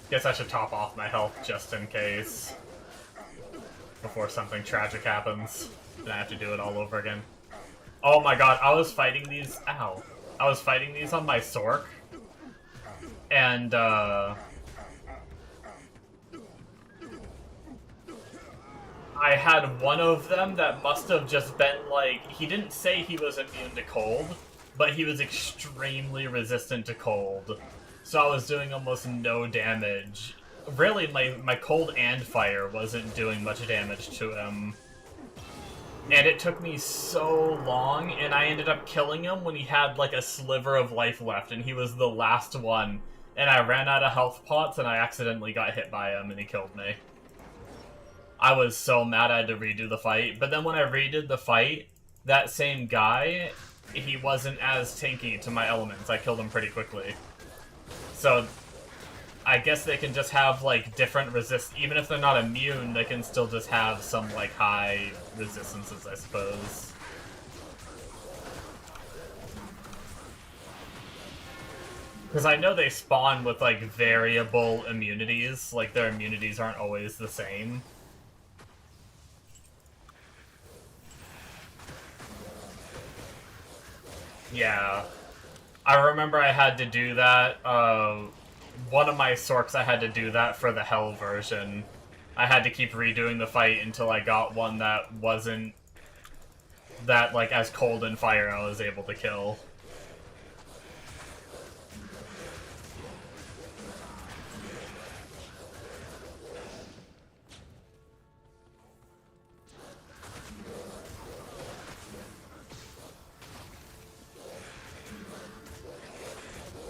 Guess I should top off my health just in case. Before something tragic happens. Then I have to do it all over again. Oh my god, I was fighting these... Ow. I was fighting these on my Sork. And, I had one of them that must have just been, like... He didn't say he was immune to cold, but he was extremely resistant to cold. So I was doing almost no damage. Really, my cold and fire wasn't doing much damage to him. And it took me so long, and I ended up killing him when he had like a sliver of life left, and he was the last one. And I ran out of health pots, and I accidentally got hit by him, and he killed me. I was so mad I had to redo the fight. But then when I redid the fight, that same guy, he wasn't as tanky to my elements. I killed him pretty quickly. So, I guess they can just have, like, different even if they're not immune, they can still just have some, like, high resistances, I suppose. Because I know they spawn with, like, variable immunities. Like, their immunities aren't always the same. Yeah. I remember I had to do that, one of my Sorks I had to do that for the Hell version. I had to keep redoing the fight until I got one that wasn't that, like, as cold and fire I was able to kill.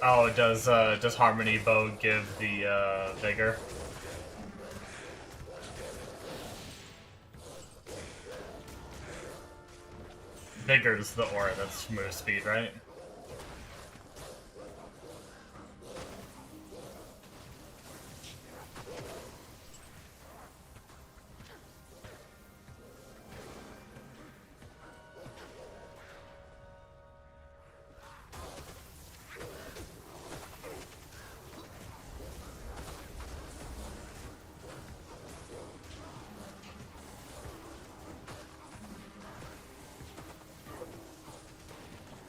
Oh, does Harmony Bow give the, vigor? Vigor's the aura that's move speed, right?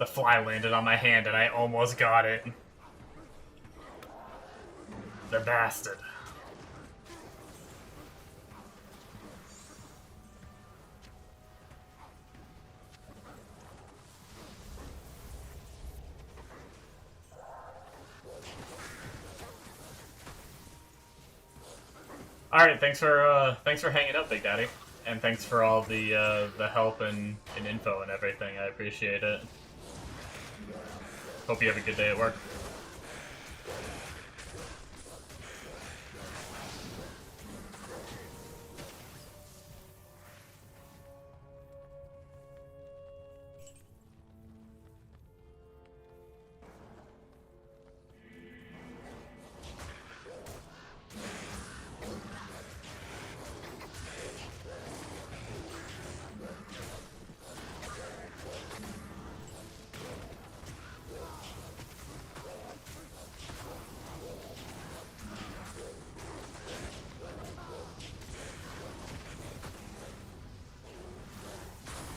The fly landed on my hand and I almost got it. The bastard. Alright, thanks for hanging up, Big Daddy. And thanks for all the help and info and everything. I appreciate it. Hope you have a good day at work.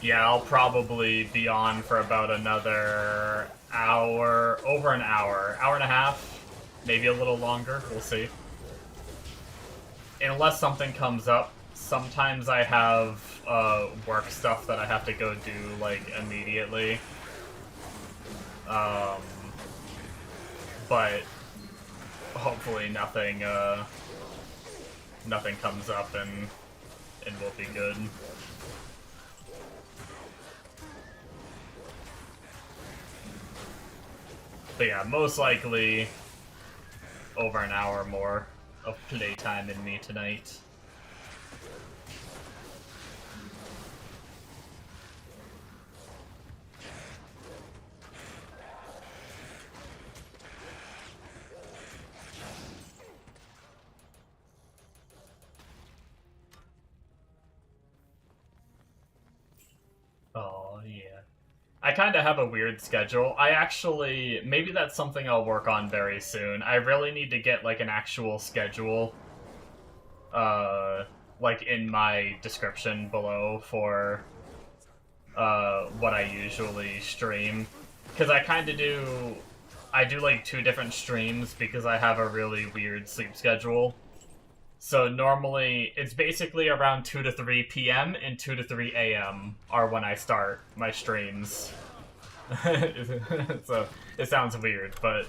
Yeah, I'll probably be on for about another hour, over an hour and a half, maybe a little longer, we'll see. Unless something comes up, sometimes I have work stuff that I have to go do, like, immediately. But hopefully nothing comes up and we'll be good. But yeah, most likely over an hour more of playtime in me tonight. Oh, yeah. I kind of have a weird schedule. I actually... Maybe that's something I'll work on very soon. I really need to get, like, an actual schedule, like, in my description below for, what I usually stream. Because I kind of do... I do, like, 2 different streams because I have a really weird sleep schedule. So normally, it's basically around 2 to 3 p.m. and 2 to 3 a.m. are when I start my streams. So, it sounds weird, but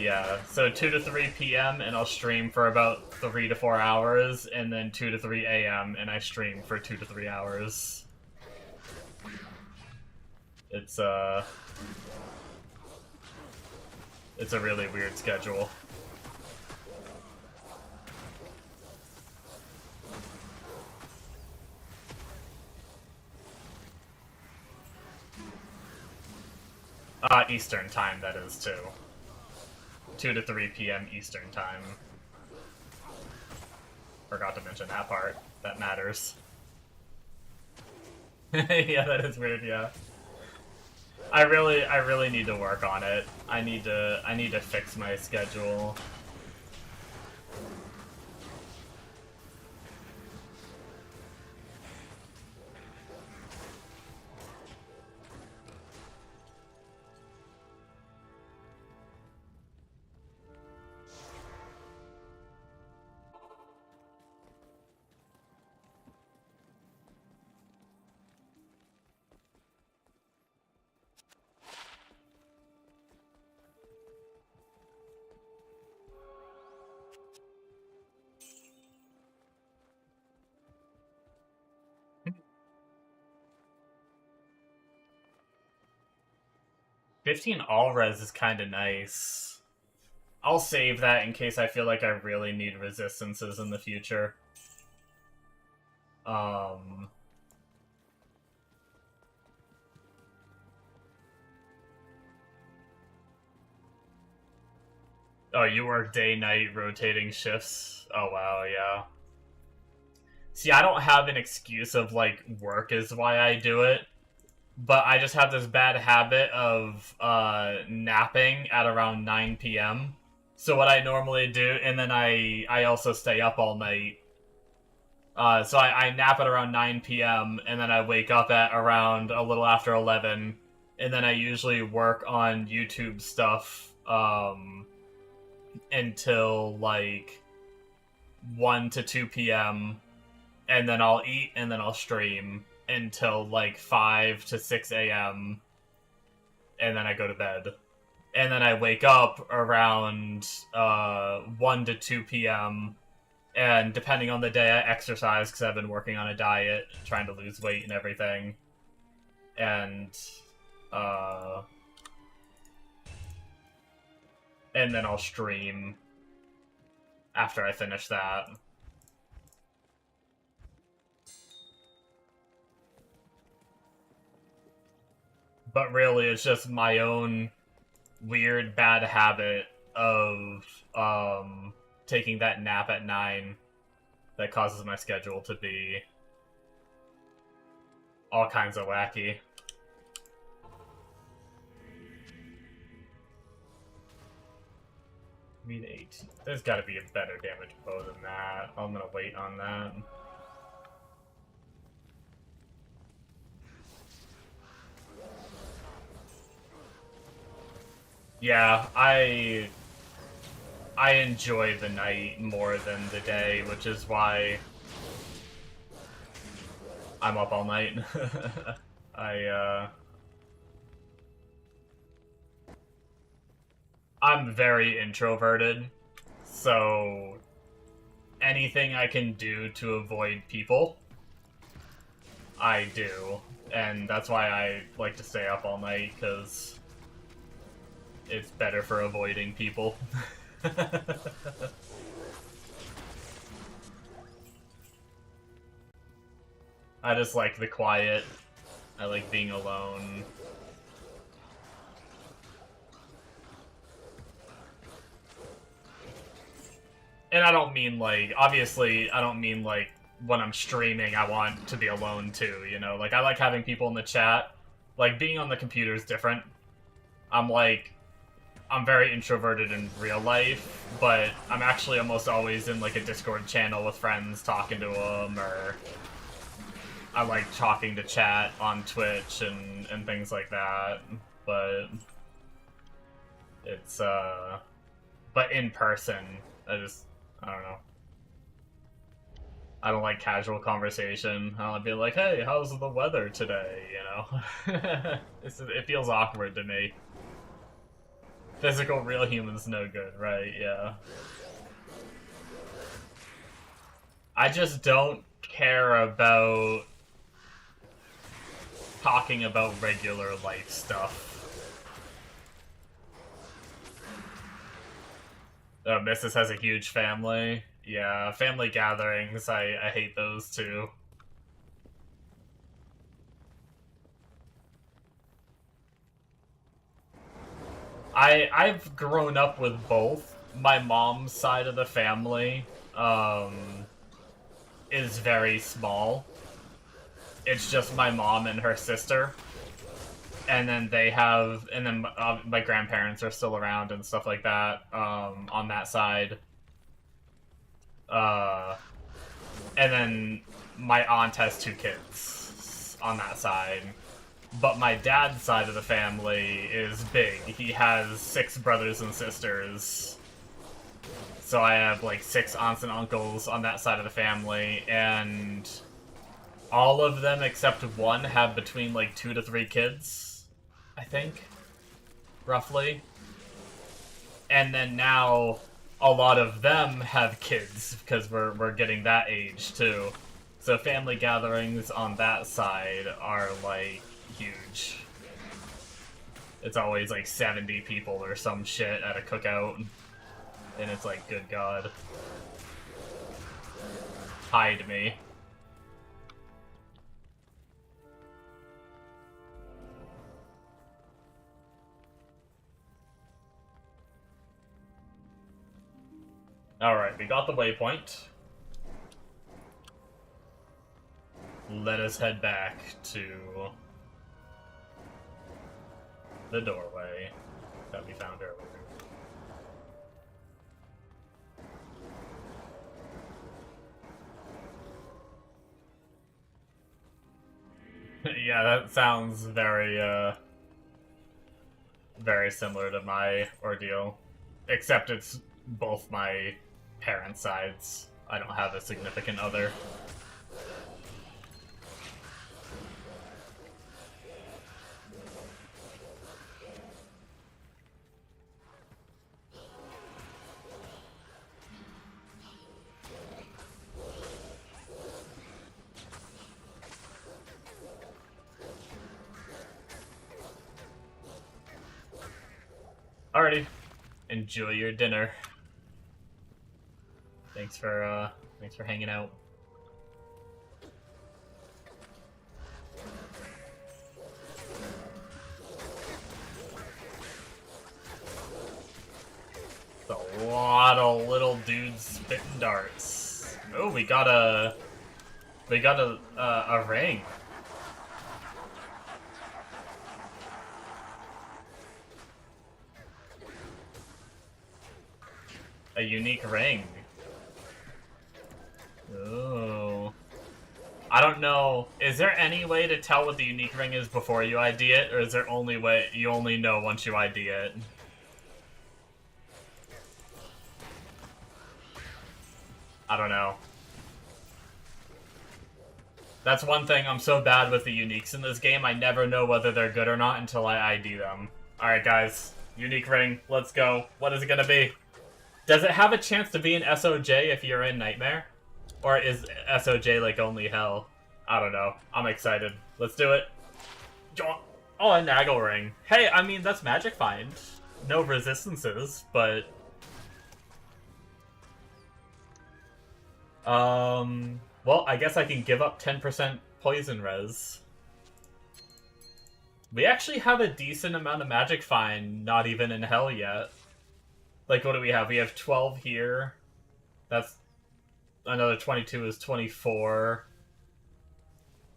yeah. So 2 to 3 p.m. and I'll stream for about 3 to 4 hours, and then 2 to 3 a.m. and I stream for 2 to 3 hours. It's a really weird schedule. Eastern time, that is, too. 2 to 3 p.m. Eastern time. Forgot to mention that part. That matters. Yeah, that is weird, yeah. I really need to work on it. I need to fix my schedule. "15 all-res is kinda nice. I'll save that in case I feel like I really need resistances in the future. Oh, you work day-night rotating shifts? Oh wow, yeah. See, I don't have an excuse of, like, work is why I do it. But I just have this bad habit of napping at around 9 p.m. So what I normally do, and then I also stay up all night. So I nap at around 9 p.m. and then I wake up at around a little after 11, and then I usually work on YouTube stuff until like 1 to 2 p.m. and then I'll eat and then I'll stream until like 5 to 6 a.m. and then I go to bed. And then I wake up around 1 to 2 p.m. and depending on the day I exercise because I've been working on a diet, trying to lose weight and everything. And then I'll stream after I finish that. But really, it's just my own weird bad habit of taking that nap at 9 that causes my schedule to be all kinds of wacky. Mean 18. There's gotta be a better damage bow than that. I'm gonna wait on that. Yeah, I enjoy the night more than the day, which is why I'm up all night. I'm very introverted, so anything I can do to avoid people, I do. And that's why I like to stay up all night, because it's better for avoiding people. I just like the quiet. I like being alone. And I don't mean, like, obviously, I don't mean, like, when I'm streaming, I want to be alone, too, you know? Like, I like having people in the chat. Like, being on the computer is different. I'm very introverted in real life, but I'm actually almost always in, like, a Discord channel with friends talking to them, or I like talking to chat on Twitch and things like that, but it's, but in person, I don't know. I don't like casual conversation. I'll be like, hey, how's the weather today, you know? It feels awkward to me. Physical, real humans no good, right? Yeah. I just don't care about talking about regular life stuff. Oh, Mrs. has a huge family. Yeah, family gatherings, I hate those too. I've grown up with both. My mom's side of the family is very small. It's just my mom and her sister. And then my grandparents are still around and stuff like that on that side. And then my aunt has 2 kids on that side. But my dad's side of the family is big. He has 6 brothers and sisters. So I have like 6 aunts and uncles on that side of the family, and all of them except one have between like 2 to 3 kids, I think, roughly. And then now a lot of them have kids because we're getting that age too. So family gatherings on that side are like huge. It's always like 70 people or some shit at a cookout. And it's like, good God. Hide me. Alright, we got the waypoint. Let us head back to the doorway that we found earlier. Yeah, that sounds very, very similar to my ordeal, except it's both my parents' sides. I don't have a significant other. Alrighty. Enjoy your dinner. Thanks for hanging out. It's a lot of little dudes spitting darts. Oh, we got a ring. A unique ring. Oh. I don't know. Is there any way to tell what the unique ring is before you ID it, or is there only way you only know once you ID it? I don't know. That's one thing, I'm so bad with the uniques in this game, I never know whether they're good or not until I ID them. Alright guys, unique ring, let's go. What is it gonna be? Does it have a chance to be an SOJ if you're in Nightmare? Or is SOJ like only Hell? I don't know. I'm excited. Let's do it. Oh, a Naggle ring. Hey, I mean, that's Magic Find. No resistances, but... well, I guess I can give up 10% poison res. We actually have a decent amount of Magic Find, not even in Hell yet. Like, what do we have? We have 12 here. That's... Another 22 is 24.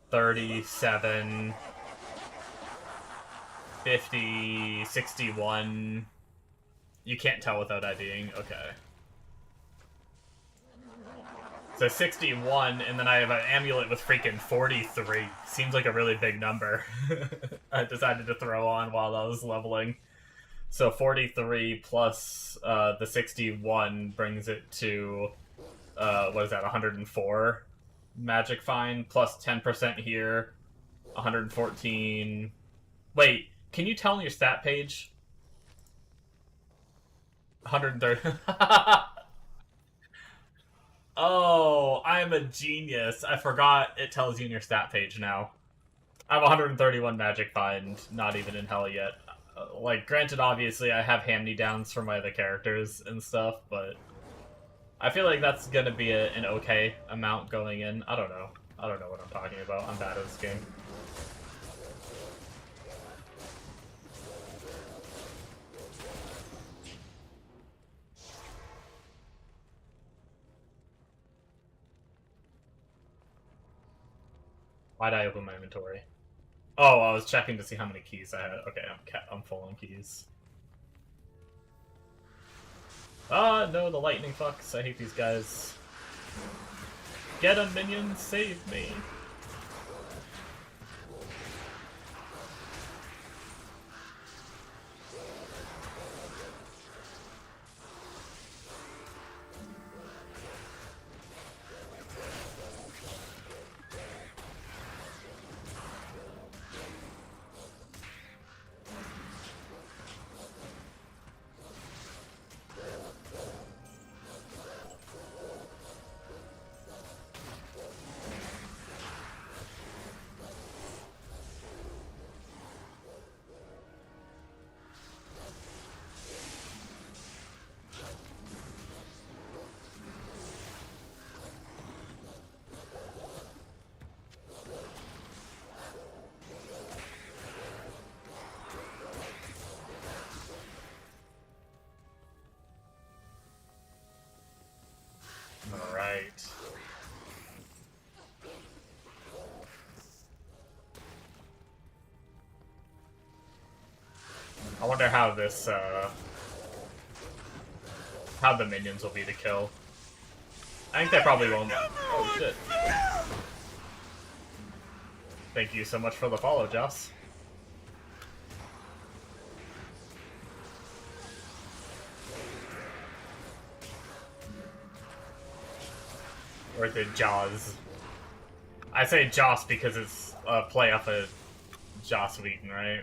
37. 50. 61. You can't tell without IDing. Okay. So 61, and then I have an amulet with freaking 43. Seems like a really big number. I decided to throw on while I was leveling. So 43 plus the 61 brings it to, what is that, 104 Magic Find, plus 10% here, 114. Wait, can you tell on your stat page? 130. Oh, I'm a genius. I forgot it tells you in your stat page now. I have 131 Magic Find, not even in Hell yet. Like, granted, obviously, I have hand-me-downs for my other characters and stuff, but I feel like that's gonna be an okay amount going in. I don't know. I don't know what I'm talking about. I'm bad at this game. Why'd I open my inventory? Oh, I was checking to see how many keys I had. Okay, I'm full on keys. Ah, no, the lightning fucks. I hate these guys. Get a minion, save me. Alright. I wonder how this, how the minions will be to kill. I think they probably won't. Oh, shit. Thank you so much for the follow, Joss. Or the Jaws. I say Joss because it's a play off of Joss Whedon, right?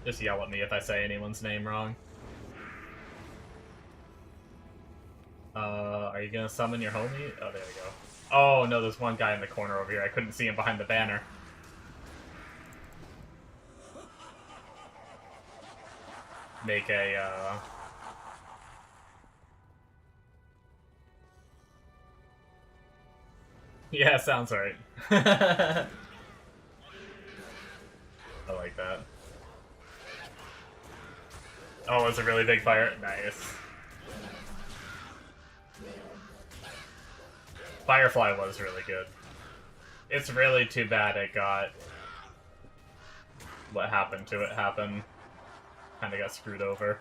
Just yell at me if I say anyone's name wrong. Are you gonna summon your homie? Oh, there we go. Oh, no, there's one guy in the corner over here. I couldn't see him behind the banner. Make a, Yeah, sounds right. I like that. Oh, it's a really big fire? Nice. Firefly was really good. It's really too bad it got... what happened to it happen. Kinda got screwed over.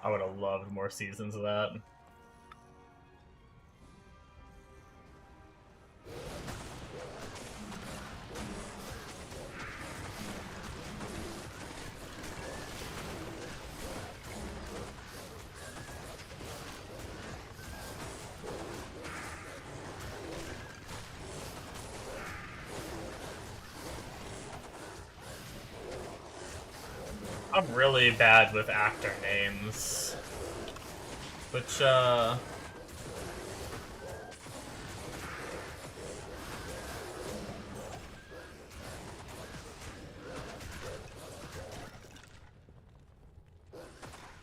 I would have loved more seasons of that. I'm really bad with actor names. Which,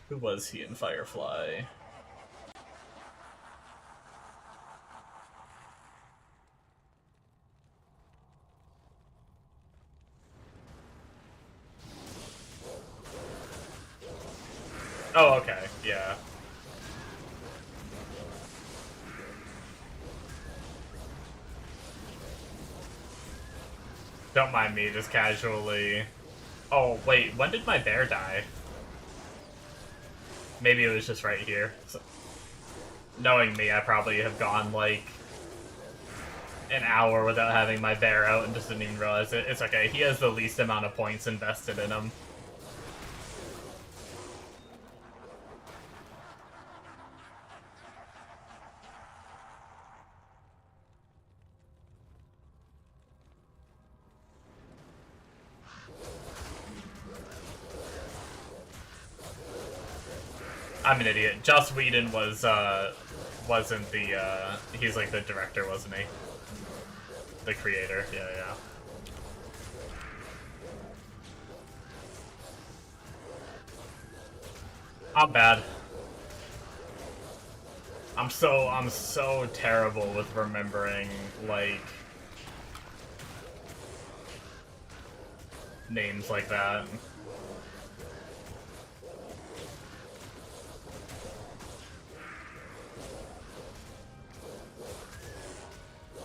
who was he in Firefly? Oh, okay, yeah. Don't mind me, just casually... Oh, wait, when did my bear die? Maybe it was just right here. So, knowing me, I probably have gone, like, an hour without having my bear out and just didn't even realize it. It's okay, he has the least amount of points invested in him. I'm an idiot. Joss Whedon wasn't the, he's like the director, wasn't he? The creator, yeah. I'm bad. I'm so terrible with remembering, like, names like that.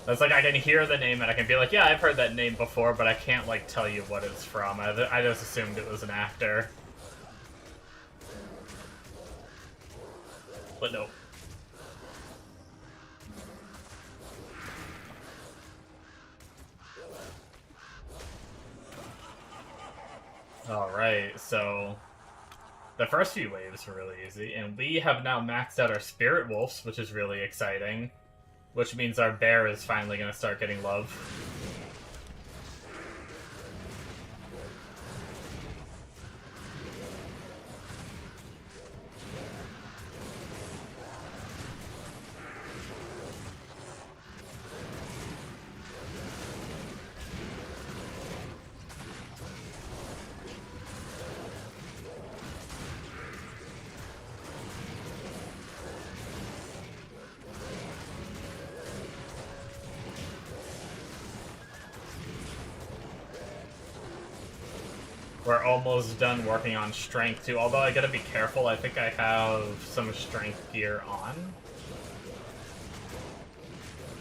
It's like I can hear the name and I can be like, yeah, I've heard that name before, but I can't, like, tell you what it's from. I just assumed it was an actor. But no. Alright, so... the first few waves were really easy, and we have now maxed out our Spirit Wolves, which is really exciting. Which means our bear is finally going to start getting love. We're almost done working on strength too, although I gotta be careful. I think I have some strength gear on.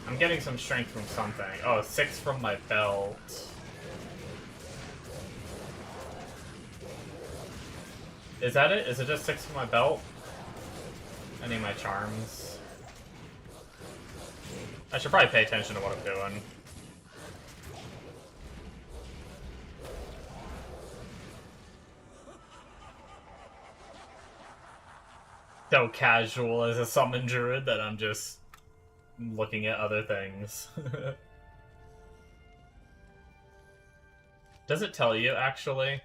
I'm getting some strength from something. Oh, 6 from my belt. Is that it? Is it just 6 from my belt? Any of my charms? I should probably pay attention to what I'm doing. so casual as a summon druid that I'm just looking at other things. Does it tell you, actually?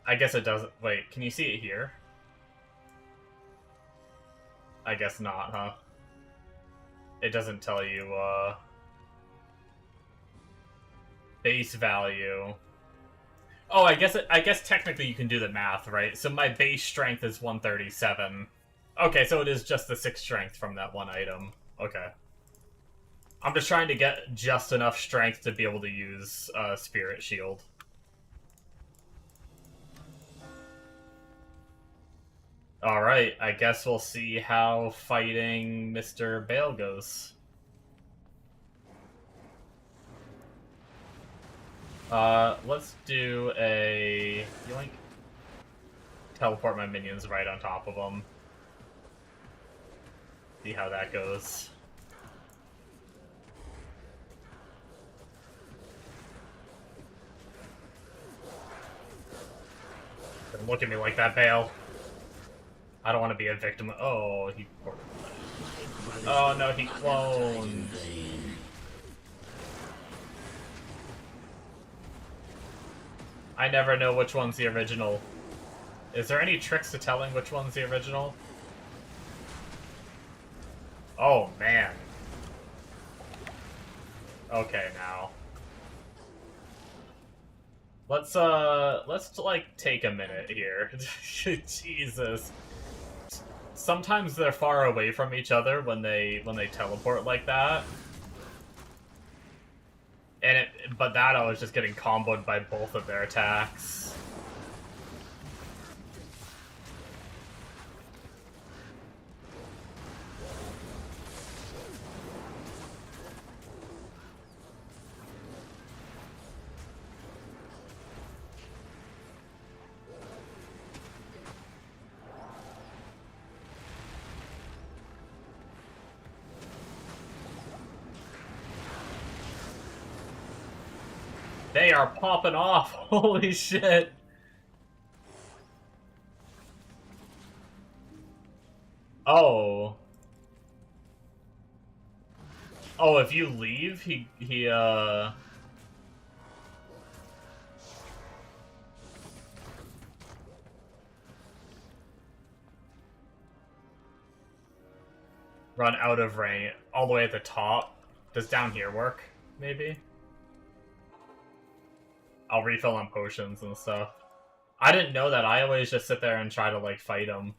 I guess it doesn't. Wait, can you see it here? I guess not, huh? It doesn't tell you, base value. Oh, I guess technically you can do the math, right? So my base strength is 137. Okay, so it is just the 6 strength from that one item. Okay. I'm just trying to get just enough strength to be able to use Spirit Shield. Alright, I guess we'll see how fighting Mr. Bale goes. Let's do a... yoink. Teleport my minions right on top of them. See how that goes. Don't look at me like that, Bale. I don't want to be a victim. Oh, he... Oh no, he cloned. I never know which one's the original. Is there any tricks to telling which one's the original? Oh, man. Okay, now. Let's like, take a minute here. Jesus. Sometimes they're far away from each other when they teleport like that. But that I was just getting comboed by both of their attacks. They are popping off! Holy shit! Oh. Oh, if you leave, he run out of range all the way at the top. Does down here work, maybe? I'll refill on potions and stuff. I didn't know that. I always just sit there and try to, like, fight him.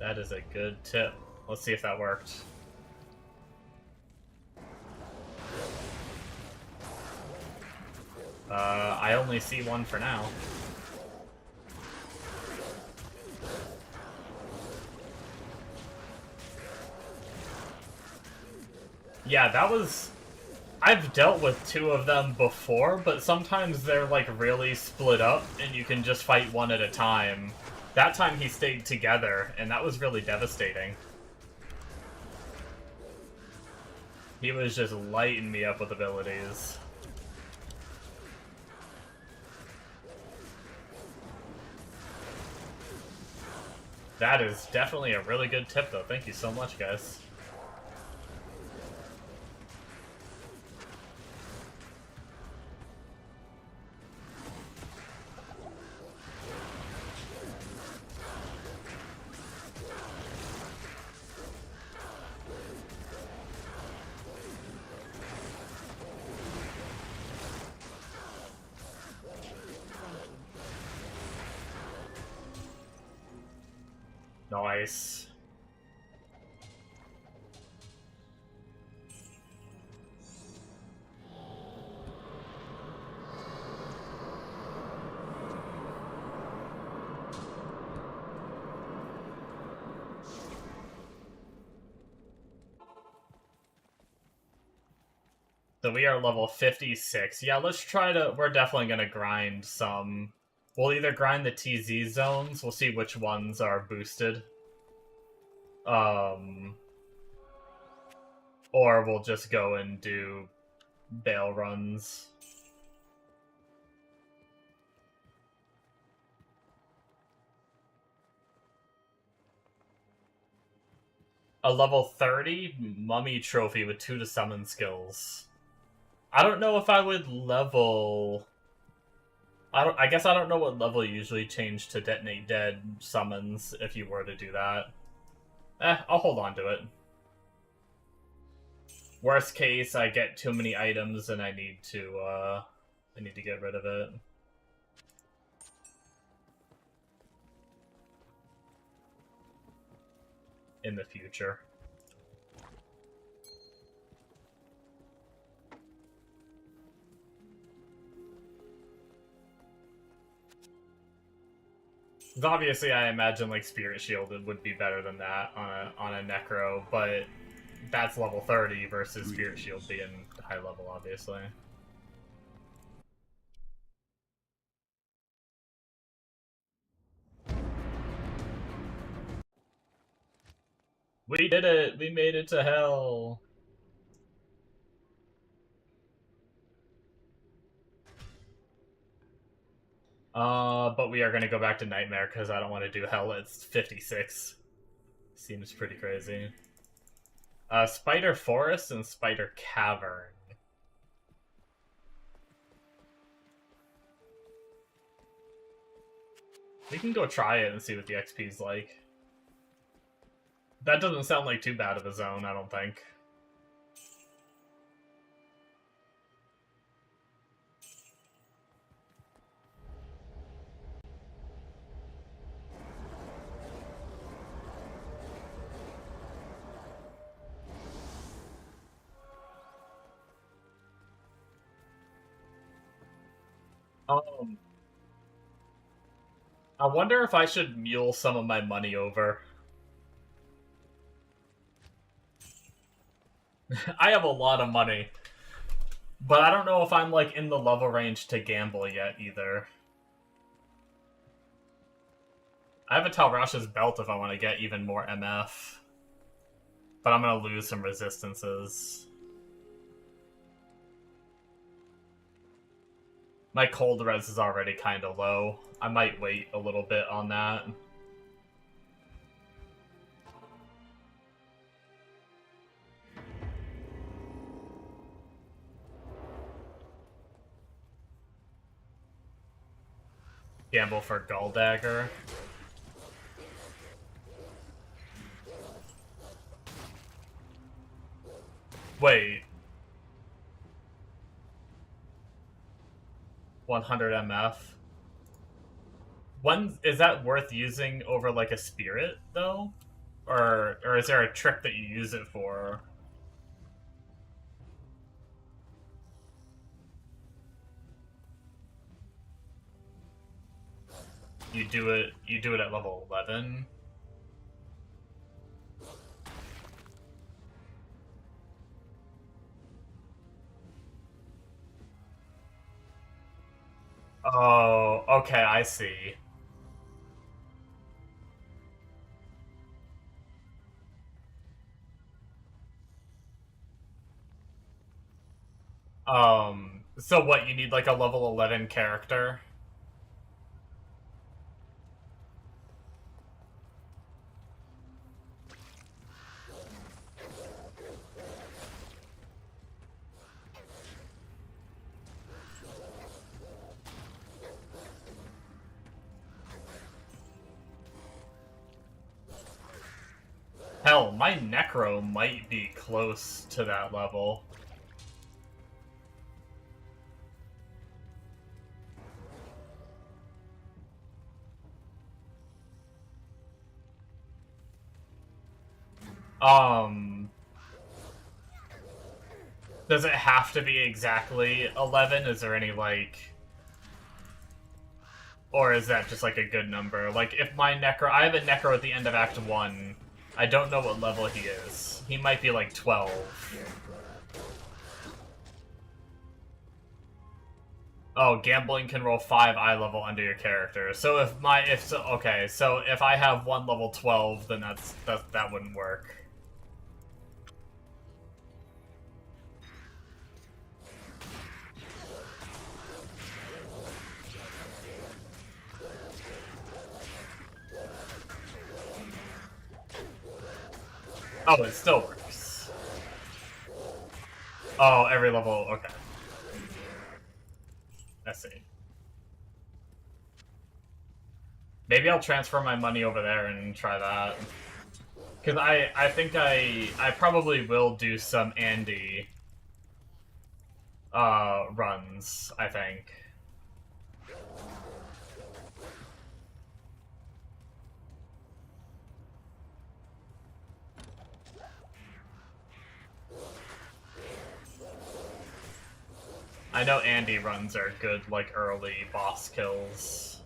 That is a good tip. Let's see if that worked. I only see one for now. Yeah, that was... I've dealt with 2 of them before, but sometimes they're, like, really split up, and you can just fight one at a time. That time he stayed together, and that was really devastating. He was just lighting me up with abilities. That is definitely a really good tip, though. Thank you so much, guys. Nice. So we are level 56. Yeah, let's try to... We're definitely going to grind some... We'll either grind the TZ zones. We'll see which ones are boosted. Or we'll just go and do bail runs. A level 30 mummy trophy with 2 to summon skills. I don't know if I would level... I guess I don't know what level you usually change to detonate dead summons if you were to do that. I'll hold on to it. Worst case, I get too many items and I need to get rid of it. In the future. Obviously, I imagine like Spirit Shielded would be better than that on a Necro, but that's level 30 versus Spirit Shield being high level, obviously. We did it! We made it to hell! But we are gonna go back to Nightmare because I don't want to do hell. It's 56. Seems pretty crazy. Spider Forest and Spider Cavern. We can go try it and see what the XP's like. That doesn't sound like too bad of a zone, I don't think. I wonder if I should mule some of my money over. I have a lot of money. But I don't know if I'm, like, in the level range to gamble yet, either. I have a Talrash's belt if I want to get even more MF. But I'm gonna lose some resistances. My cold res is already kind of low. I might wait a little bit on that. Gamble for Gull Dagger. Wait. 100 MF. When is that worth using over like a spirit though? Or is there a trick that you use it for? You do it at level 11? Oh, okay, I see. So what, you need like a level 11 character? Hell, my Necro might be close to that level. Does it have to be exactly 11? Is there any, like... Or is that just, like, a good number? Like, if my Necro... I have a Necro at the end of Act 1. I don't know what level he is. He might be, like, 12. Oh, gambling can roll 5 eye level under your character. So if I have one level 12, then that wouldn't work. Oh, it still works. Oh, every level, okay. I see. Maybe I'll transfer my money over there and try that. Because I think I probably will do some Andy runs, I think. I know Andy runs are good, like, early boss kills.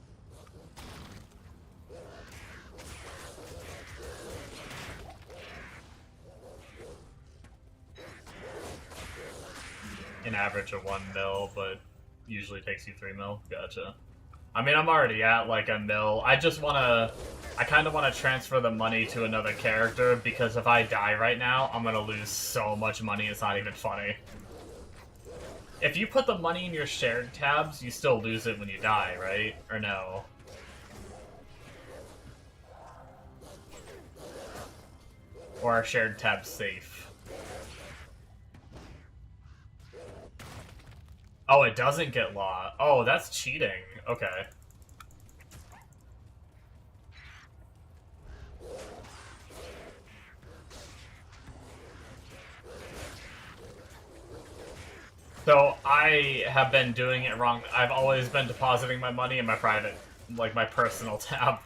An average of 1 mil, but usually takes you 3 mil. Gotcha. I mean, I'm already at, like, a mil. I just wanna... I kind of want to transfer the money to another character, because if I die right now, I'm gonna lose so much money, it's not even funny. If you put the money in your shared tabs, you still lose it when you die, right? Or no? Or are shared tabs safe? Oh, it doesn't get lost. Oh, that's cheating. Okay. So, I have been doing it wrong. I've always been depositing my money in my private, like my personal tab.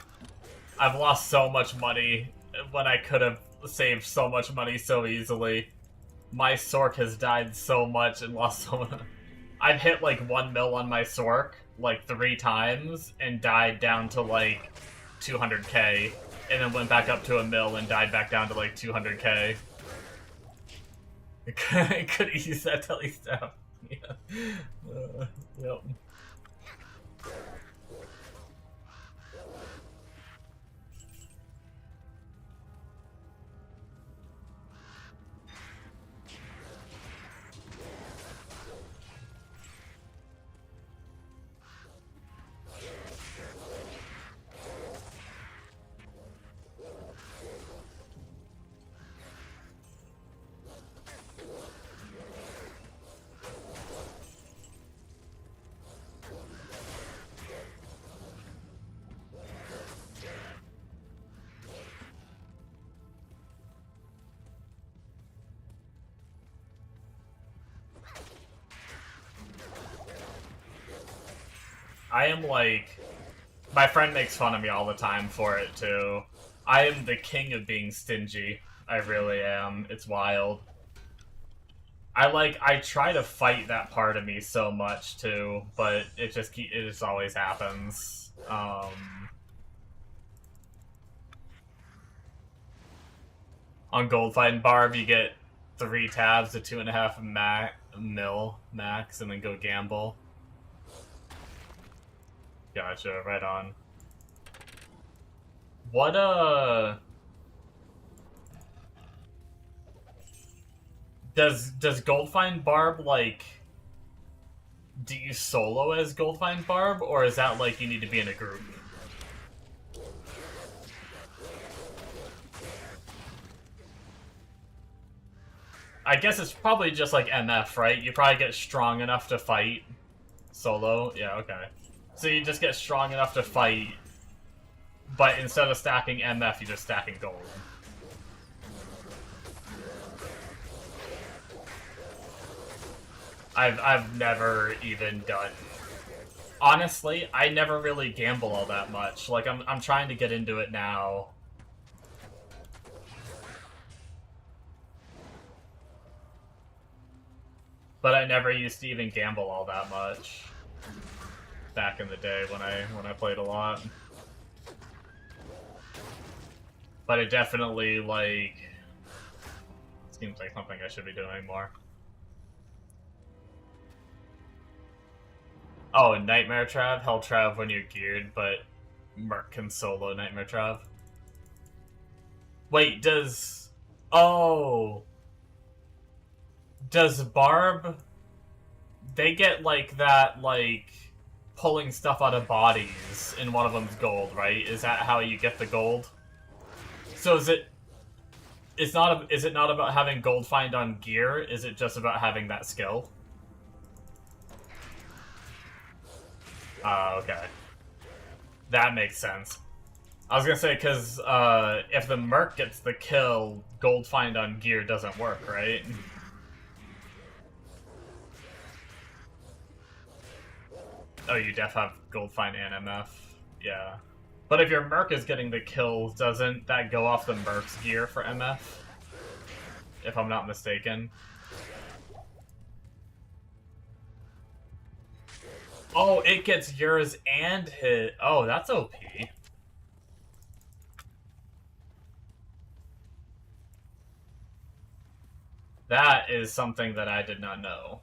I've lost so much money when I could have saved so much money so easily. My Sork has died so much and lost so much. I've hit like 1 mil on my Sork like 3 times and died down to like 200k, and then went back up to 1 mil and died back down to like 200k. I could use that telly staff. Yeah. Yep. I am like... My friend makes fun of me all the time for it, too. I am the king of being stingy. I really am. It's wild. I try to fight that part of me so much, too, but it just always happens. On Goldfight and Barb, you get 3 tabs to 2.5 mil max, and then go gamble. Gotcha, right on. What, Does Goldfind Barb, like... Do you solo as Goldfind Barb, or is that, like, you need to be in a group? I guess it's probably just like MF, right? You probably get strong enough to fight solo. Yeah, okay. So you just get strong enough to fight, but instead of stacking MF, you're just stacking gold. I've never even done... Honestly, I never really gamble all that much. Like, I'm trying to get into it now. But I never used to even gamble all that much back in the day when I played a lot. But it definitely, like, seems like something I should be doing more. Oh, Nightmare Trav? Hell Trav when you're geared, but Merc can solo Nightmare Trav. Wait, does... Oh... Does Barb... They get, like, that, like, pulling stuff out of bodies, and one of them's gold, right? Is that how you get the gold? So is it... It's not. Is it not about having gold find on gear? Is it just about having that skill? Okay. That makes sense. I was gonna say, because if the Merc gets the kill, gold find on gear doesn't work, right? Oh, you def have gold find and MF. Yeah. But if your Merc is getting the kill, doesn't that go off the Merc's gear for MF? If I'm not mistaken. Oh, it gets yours and hit. Oh, that's OP. That is something that I did not know.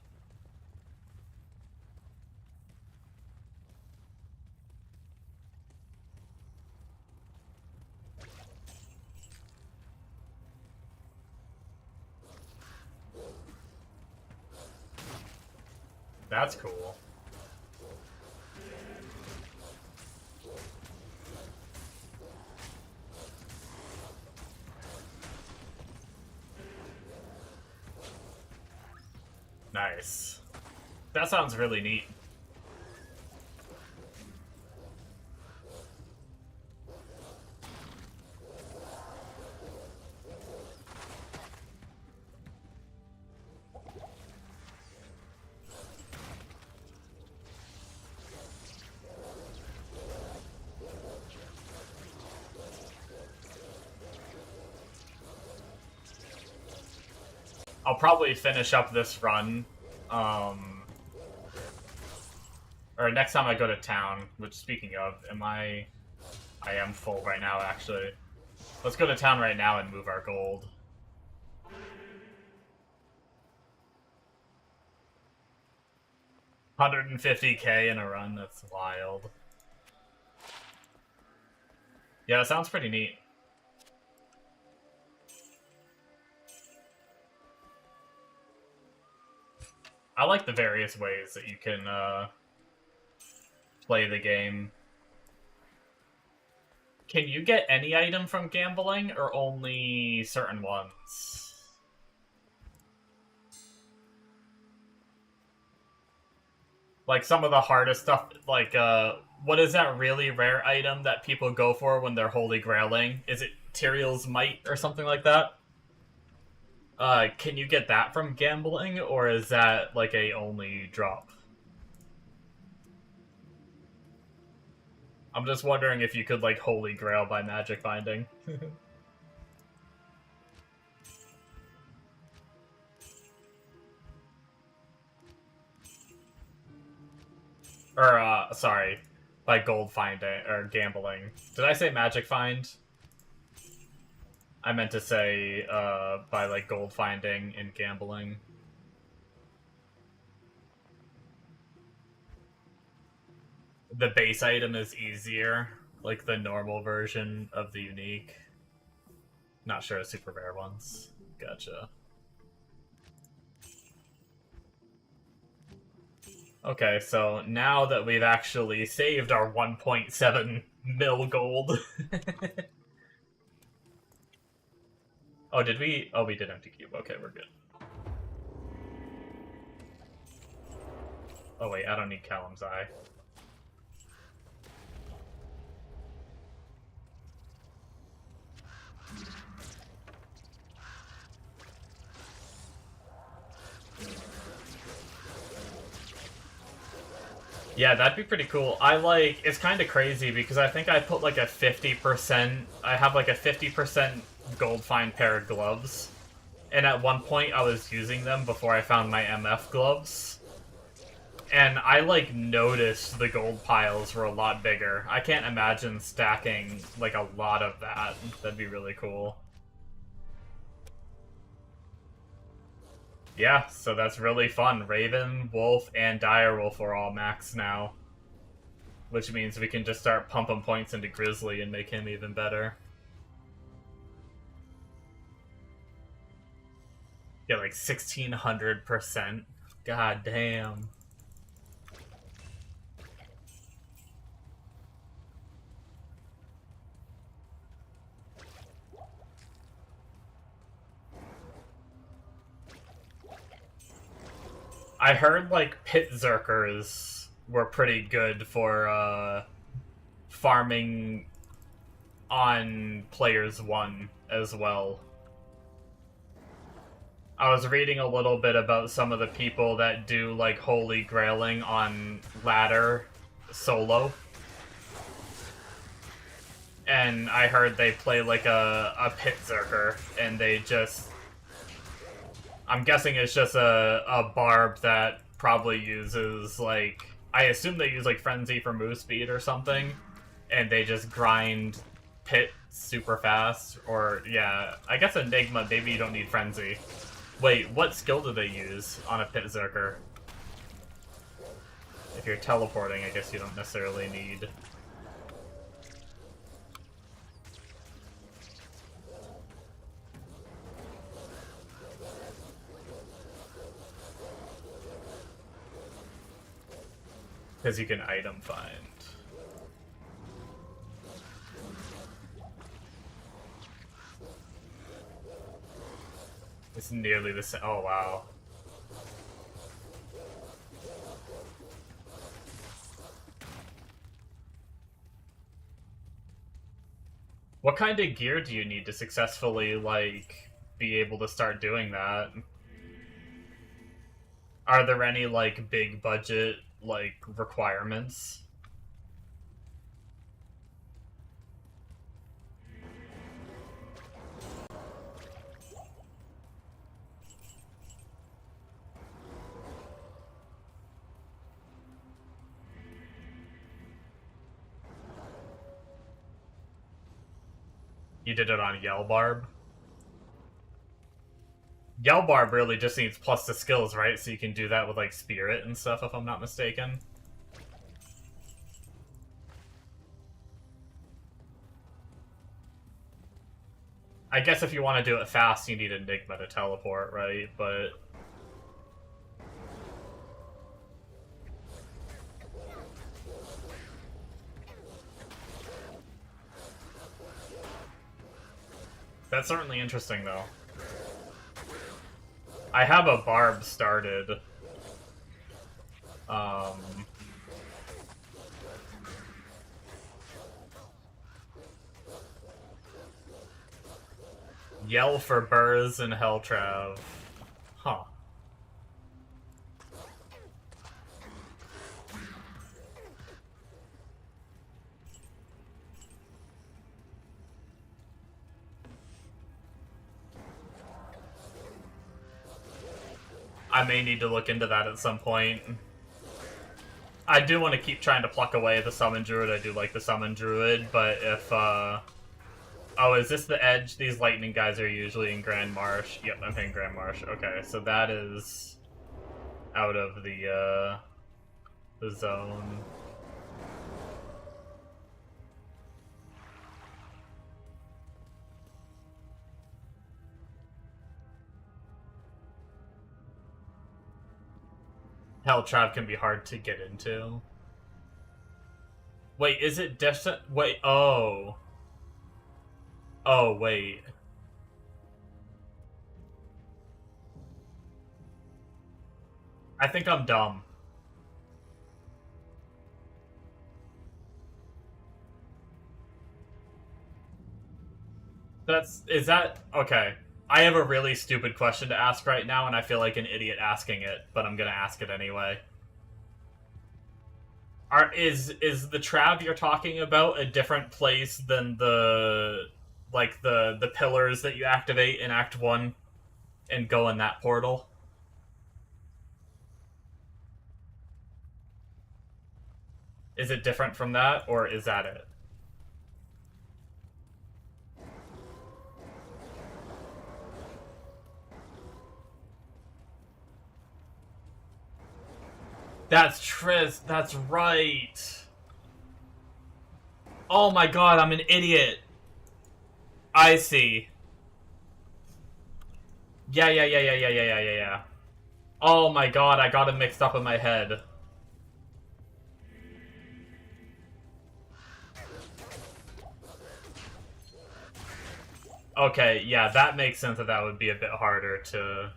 That's cool. Nice. That sounds really neat. I'll probably finish up this run, or next time I go to town, which, speaking of, I am full right now, actually. Let's go to town right now and move our gold. $150K in a run, that's wild. Yeah, that sounds pretty neat. I like the various ways that you can play the game. Can you get any item from gambling, or only certain ones? Like, some of the hardest stuff, like, what is that really rare item that people go for when they're Holy Grailing? Is it Tyrael's Might, or something like that? Can you get that from gambling, or is that, like, a only drop? I'm just wondering if you could, like, Holy Grail by magic finding. Or, sorry, by gold finding, or gambling. Did I say magic find? I meant to say, by, like, gold finding and gambling. The base item is easier, like the normal version of the unique. Not sure of super rare ones. Gotcha. Okay, so now that we've actually saved our 1.7 mil gold. Oh, did we? Oh, we did empty cube. Okay, we're good. Oh wait, I don't need Callum's Eye. Yeah, that'd be pretty cool. It's kind of crazy because I think I put like a 50%, I have like a 50% gold find pair of gloves. And at one point I was using them before I found my MF gloves. And I like noticed the gold piles were a lot bigger. I can't imagine stacking like a lot of that. That'd be really cool. Yeah, so that's really fun. Raven, Wolf, and Direwolf are all max now. Which means we can just start pumping points into Grizzly and make him even better. Get like 1600%. God damn. I heard, like, pit zerkers were pretty good for, farming on players 1 as well. I was reading a little bit about some of the people that do, like, holy grailing on ladder solo. And I heard they play, like, a pit zerker, and they just... I'm guessing it's just a barb that probably uses, like... I assume they use, like, Frenzy for move speed or something, and they just grind pit super fast, or, yeah, I guess Enigma, maybe you don't need Frenzy. Wait, what skill do they use on a pit zerker? If you're teleporting, I guess you don't necessarily need... Because you can item find. It's nearly the same. Oh, wow. What kind of gear do you need to successfully, like, be able to start doing that? Are there any, like, big budget, like, requirements? You did it on Yellbarb? Yellbarb really just needs plus the skills, right? So you can do that with, like, Spirit and stuff, if I'm not mistaken. I guess if you want to do it fast, you need Enigma to teleport, right? But... That's certainly interesting, though. I have a barb started. Yell for Burrs and Helltrav. Huh. I may need to look into that at some point. I do want to keep trying to pluck away the Summon Druid. I do like the Summon Druid, but if, Oh, is this the edge? These lightning guys are usually in Grand Marsh. Yep, I'm in Grand Marsh. Okay, so that is out of the zone. Helltrap can be hard to get into. Wait, is it wait, oh. Oh, wait. I think I'm dumb. Is that... Okay. I have a really stupid question to ask right now, and I feel like an idiot asking it, but I'm gonna ask it anyway. Is the Trav you're talking about a different place than the... like, the pillars that you activate in Act 1 and go in that portal? Is it different from that, or is that it? That's Triss, that's right! Oh my god, I'm an idiot! I see. Yeah. Oh my god, I got it mixed up in my head. Okay, yeah, that makes sense that would be a bit harder to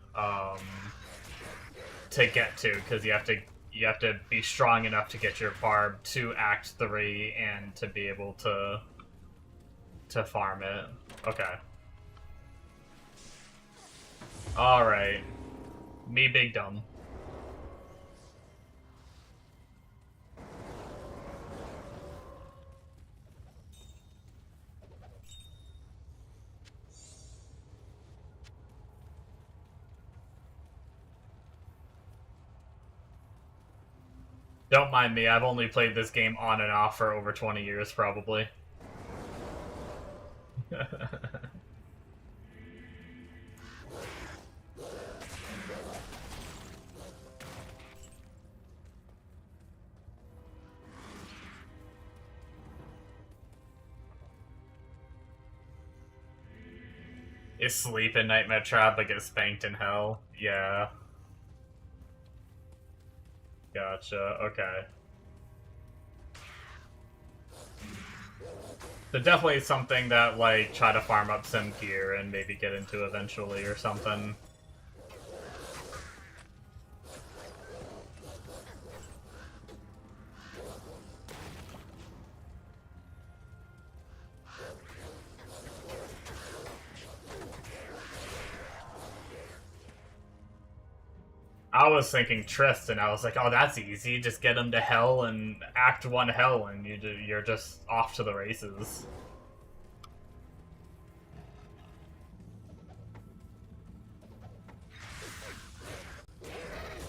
to get to, because you have to be strong enough to get your barb to Act 3 and to be able to farm it. Okay. Alright. Me big dumb. Don't mind me, I've only played this game on and off for over 20 years, probably. You sleep in Nightmare Trap but get spanked in hell? Yeah. Gotcha, okay. So definitely something that, like, try to farm up some gear and maybe get into eventually or something. I was thinking Tristan. I was like, oh, that's easy. Just get him to hell and Act 1 hell, and you're just off to the races.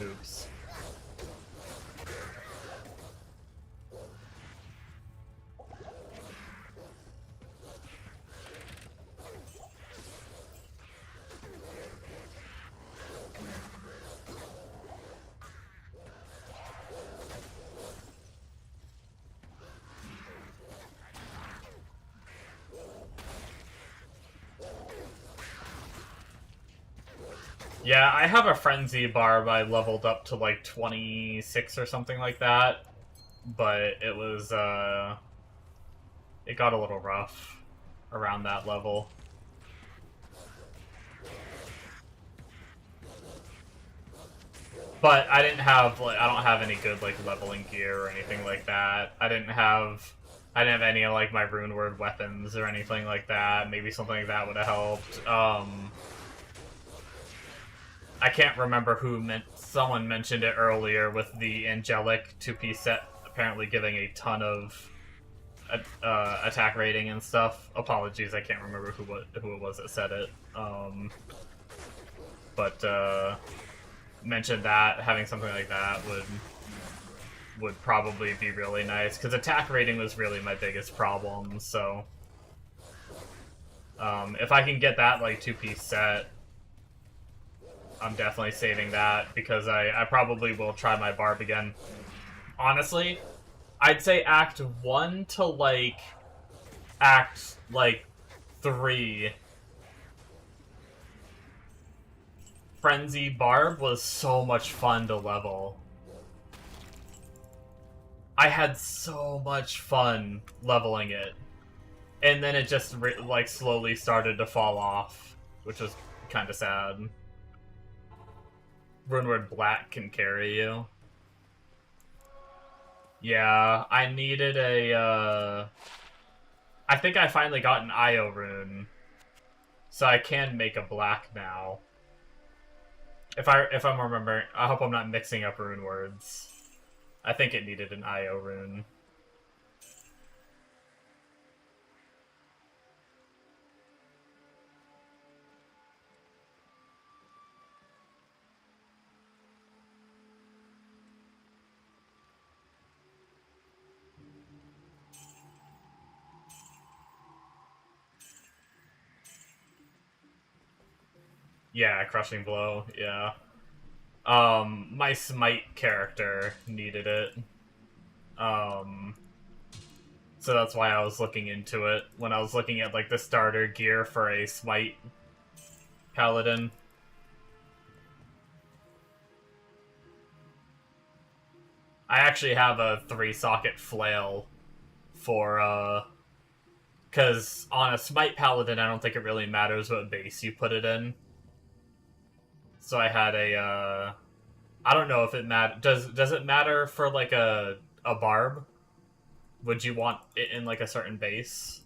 Oops. Yeah, I have a Frenzy barb I leveled up to like 26 or something like that, but it was, it got a little rough around that level. But I didn't have, like, I don't have any good, like, leveling gear or anything like that. I didn't have any of, like, my rune word weapons or anything like that. Maybe something like that would have helped. I can't remember who someone mentioned it earlier with the angelic 2-piece set apparently giving a ton of attack rating and stuff. Apologies, I can't remember who it was that said it. But mentioned that having something like that would probably be really nice, because attack rating was really my biggest problem. So if I can get that like 2-piece set, I'm definitely saving that, because I probably will try my barb again. Honestly, I'd say Act 1 to, like, Act, like, 3. Frenzy barb was so much fun to level. I had so much fun leveling it. And then it just, like, slowly started to fall off, which was kind of sad. Runeward Black can carry you. Yeah, I needed a, I think I finally got an Io rune. So I can make a black now. If I'm remembering, I hope I'm not mixing up rune words. I think it needed an Io rune. Yeah, Crushing Blow, yeah. My Smite character needed it. So that's why I was looking into it when I was looking at, like, the starter gear for a Smite Paladin. I actually have a 3-socket flail for, because on a Smite Paladin, I don't think it really matters what base you put it in. So I had a I don't know if it does it matter for like a barb? Would you want it in like a certain base?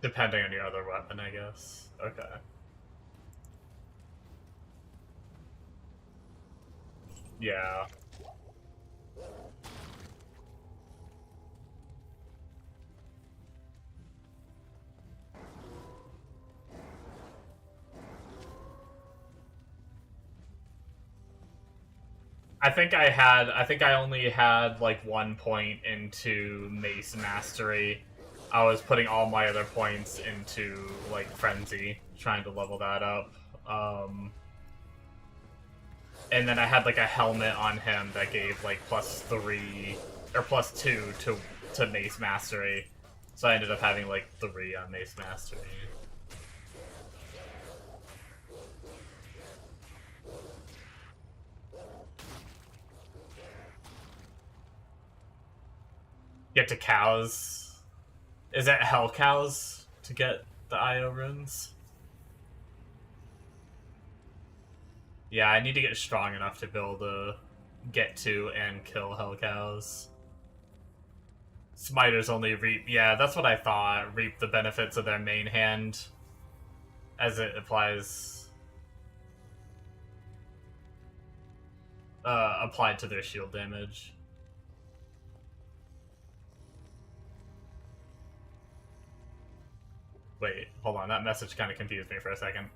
Depending on your other weapon, I guess. Okay. Yeah. I think I only had like 1 point into Mace Mastery. I was putting all my other points into like Frenzy, trying to level that up. And then I had like a helmet on him that gave like +3 or +2 to Mace Mastery. So I ended up having like 3 on Mace Mastery. Get to cows. Is that hell cows to get the IO runes? Yeah, I need to get strong enough to be able to get to and kill hell cows. Smiters only reap. Yeah, that's what I thought. Reap the benefits of their main hand as it applies. Applied to their shield damage. Wait, hold on. That message kind of confused me for a second.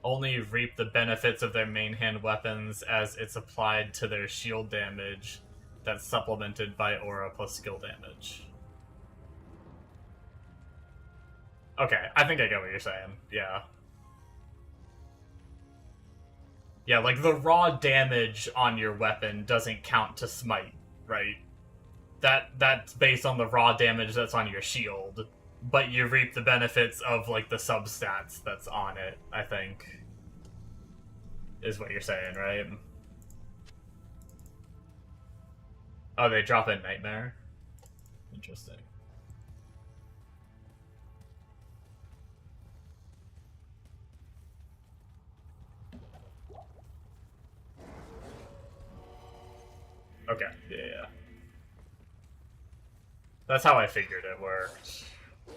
Only reap the benefits of their main hand weapons as it's applied to their shield damage that's supplemented by aura plus skill damage. Okay, I think I get what you're saying. Yeah. Yeah, like the raw damage on your weapon doesn't count to smite, right? That's based on the raw damage that's on your shield, but you reap the benefits of like the substats that's on it, I think. Is what you're saying, right? Oh, they drop in Nightmare? Interesting. Okay, yeah. That's how I figured it worked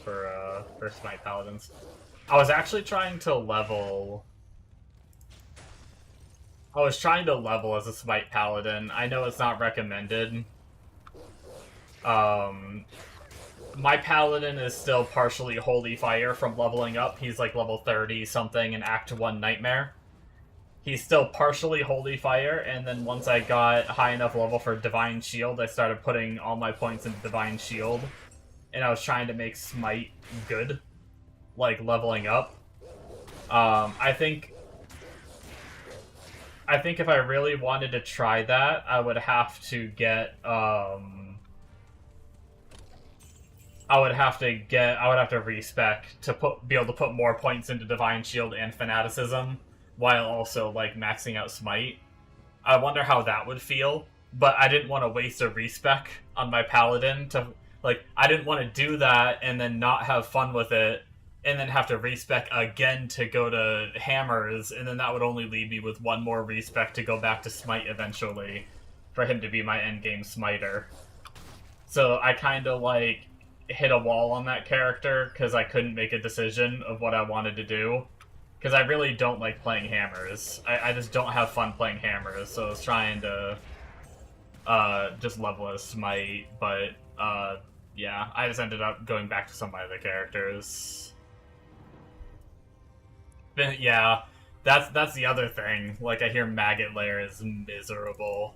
for Smite Paladins. I was actually trying to level... I was trying to level as a Smite Paladin. I know it's not recommended. My Paladin is still partially Holy Fire from leveling up. He's like level 30 something in Act 1 Nightmare. He's still partially Holy Fire, and then once I got high enough level for Divine Shield, I started putting all my points into Divine Shield. And I was trying to make Smite good, like leveling up. I think if I really wanted to try that, I would have to get I would have to respec to be able to put more points into Divine Shield and Fanaticism while also like maxing out Smite. I wonder how that would feel, but I didn't want to waste a respec on my Paladin to I didn't want to do that and then not have fun with it and then have to respec again to go to Hammers, and then that would only leave me with one more respec to go back to Smite eventually for him to be my endgame Smiter. So I kind of like hit a wall on that character because I couldn't make a decision of what I wanted to do. Because I really don't like playing Hammers. I just don't have fun playing Hammers, so I was trying to just level as Smite, but yeah, I just ended up going back to some of my other characters. But yeah, that's the other thing. Like, I hear Maggot Lair is miserable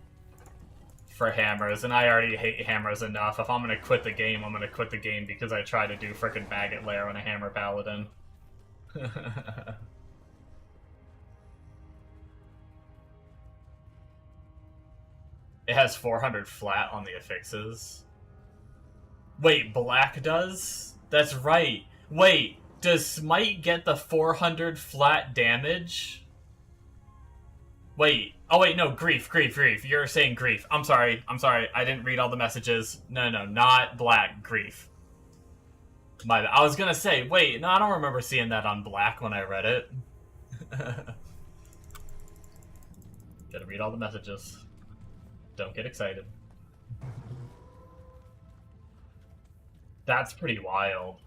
for Hammers, and I already hate Hammers enough. If I'm gonna quit the game, I'm gonna quit the game because I tried to do frickin' Maggot Lair on a Hammer Paladin. It has 400 flat on the affixes. Wait, black does? That's right. Wait, does Smite get the 400 flat damage? Wait. Oh, wait, no. Grief. You're saying grief. I'm sorry. I didn't read all the messages. No, not black. Grief. My bad. I was gonna say, wait, no, I don't remember seeing that on black when I read it. Gotta read all the messages. Don't get excited. That's pretty wild.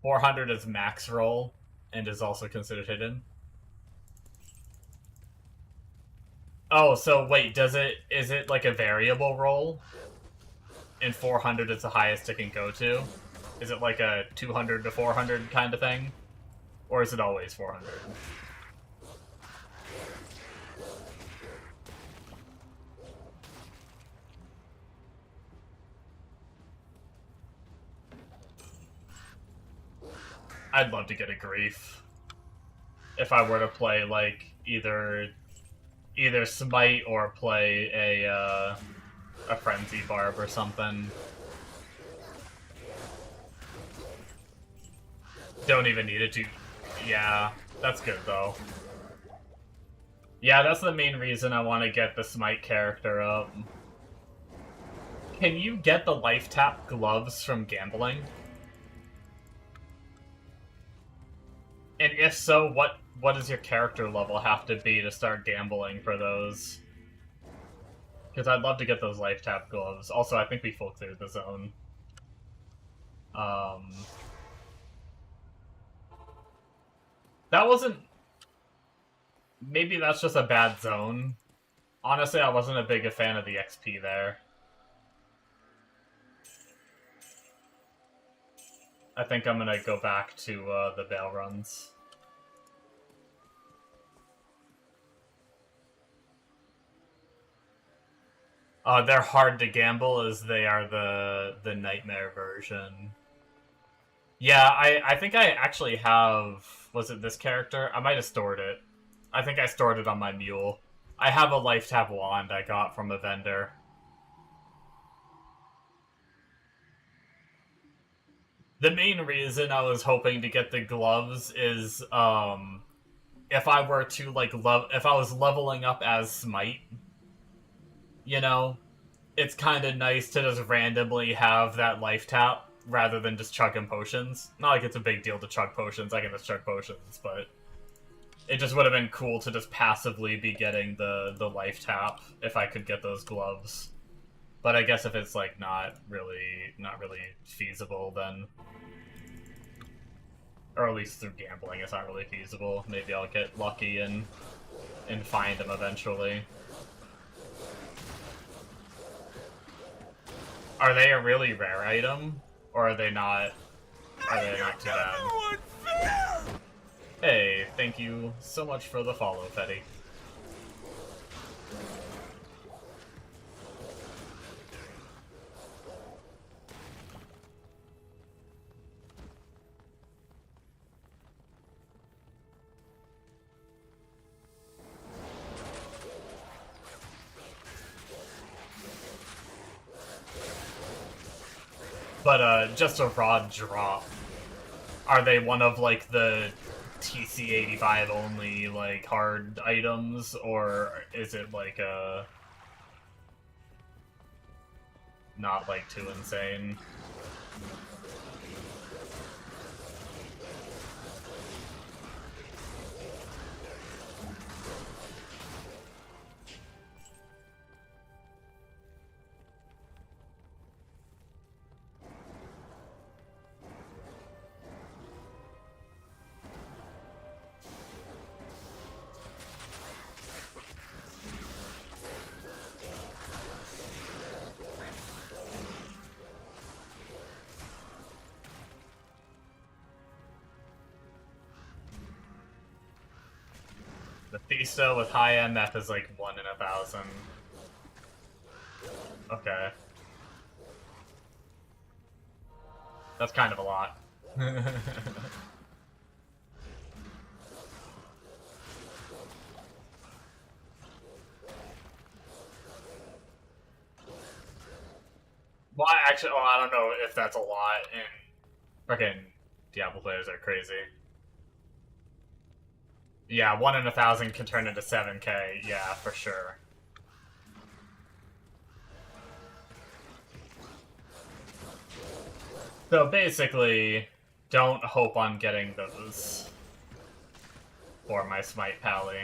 $400 is max roll and is also considered hidden. Oh, so wait, is it like a variable roll? And 400 is the highest it can go to? Is it like a 200 to 400 kind of thing? Or is it always 400? I'd love to get a grief. If I were to play like either Smite or play a Frenzy Barb or something. Don't even need it to. Yeah, that's good though. Yeah, that's the main reason I want to get the Smite character up. Can you get the life tap gloves from gambling? And if so, what does your character level have to be to start gambling for those? Because I'd love to get those life tap gloves. Also, I think we full cleared the zone. That wasn't... Maybe that's just a bad zone. Honestly, I wasn't a big fan of the XP there. I think I'm gonna go back to the bail runs. They're hard to gamble as they are the nightmare version. Yeah, I think I actually have... Was it this character? I might have stored it. I think I stored it on my mule. I have a life tap wand I got from a vendor. The main reason I was hoping to get the gloves is, if I were to, like, if I was leveling up as Smite, you know, it's kind of nice to just randomly have that life tap rather than just chugging potions. Not like it's a big deal to chug potions, I can just chug potions, but it just would have been cool to just passively be getting the life tap if I could get those gloves. But I guess if it's like not really feasible, then, or at least through gambling, it's not really feasible. Maybe I'll get lucky and find them eventually. Are they a really rare item, or are they not? Are they not too bad? Hey, thank you so much for the follow, Fetty. But, just a raw drop. Are they one of, like, the TC85 only, like, hard items? Or is it, like, not, like, too insane? The Fisto with high MF is like 1 in 1,000. Okay. That's kind of a lot. Well, actually, oh, I don't know if that's a lot, and freaking Diablo players are crazy. Yeah, 1 in 1,000 can turn into 7k, yeah, for sure. So basically, don't hope on getting those for my Smite Pally.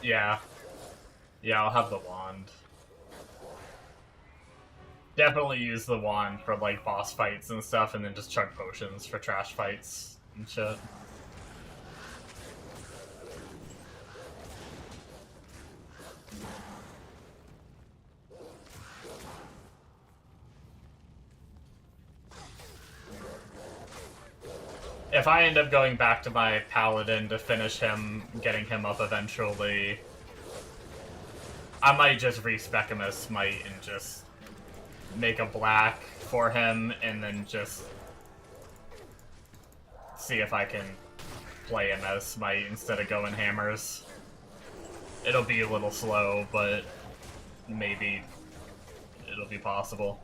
Yeah. Yeah, I'll have the wand. Definitely use the wand for, like, boss fights and stuff, and then just chug potions for trash fights and shit. If I end up going back to my paladin to finish him, getting him up eventually, I might just respec him as Smite and just make a black for him, and then just see if I can play him as Smite instead of going hammers. It'll be a little slow, but maybe it'll be possible.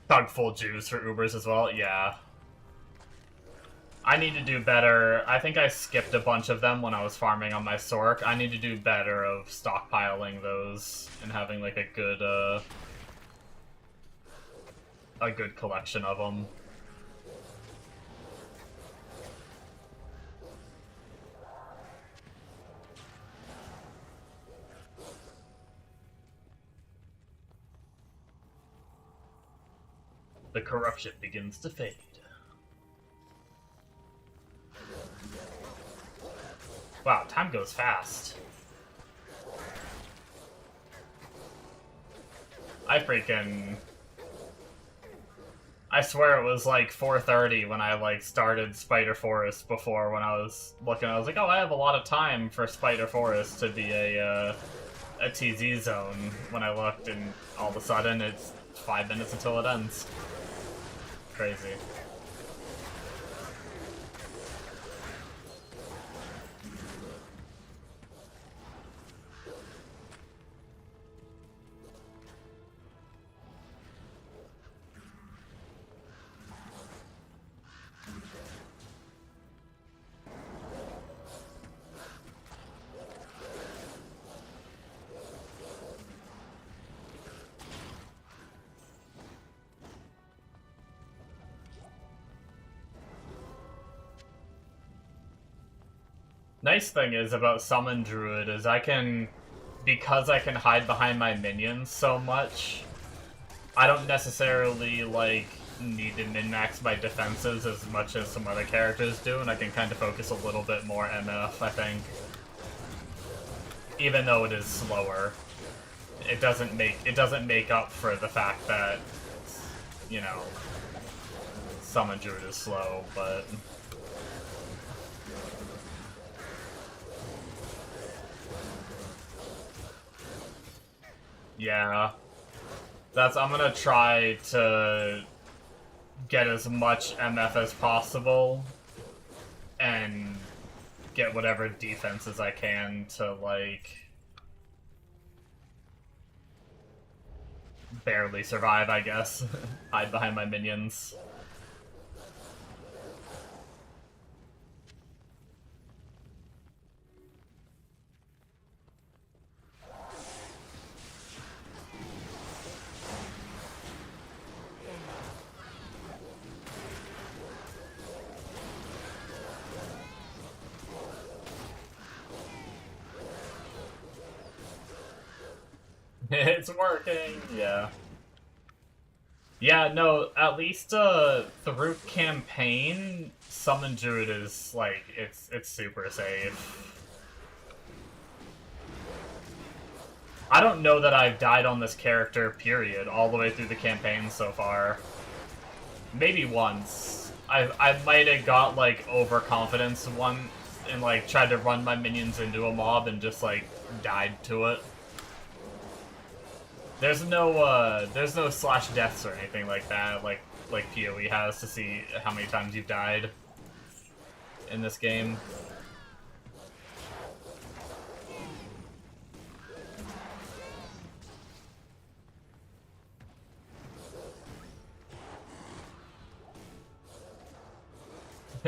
Dog full juice for Ubers as well, yeah. I need to do better. I think I skipped a bunch of them when I was farming on my Sork. I need to do better of stockpiling those and having like a good collection of them. The corruption begins to fade. Wow, time goes fast. I swear it was like 4:30 when I like started Spider Forest before. When I was looking, I was like, oh, I have a lot of time for Spider Forest to be a TZ zone. When I looked, and all of a sudden it's 5 minutes until it ends. Crazy. Nice thing is about Summon Druid is because I can hide behind my minions so much, I don't necessarily, like, need to min-max my defenses as much as some other characters do, and I can kind of focus a little bit more MF, I think. Even though it is slower. It doesn't make up for the fact that, you know, Summon Druid is slow, but... Yeah. I'm gonna try to get as much MF as possible and get whatever defenses I can to, like, barely survive, I guess. Hide behind my minions. It's working! Yeah. Yeah, no, at least through campaign, Summon Druid is, like, it's super safe. I don't know that I've died on this character, period, all the way through the campaign so far. Maybe once. I might have got, like, overconfidence one and, like, tried to run my minions into a mob and just, like, died to it. There's no slash deaths or anything like that, like PoE has to see how many times you've died in this game.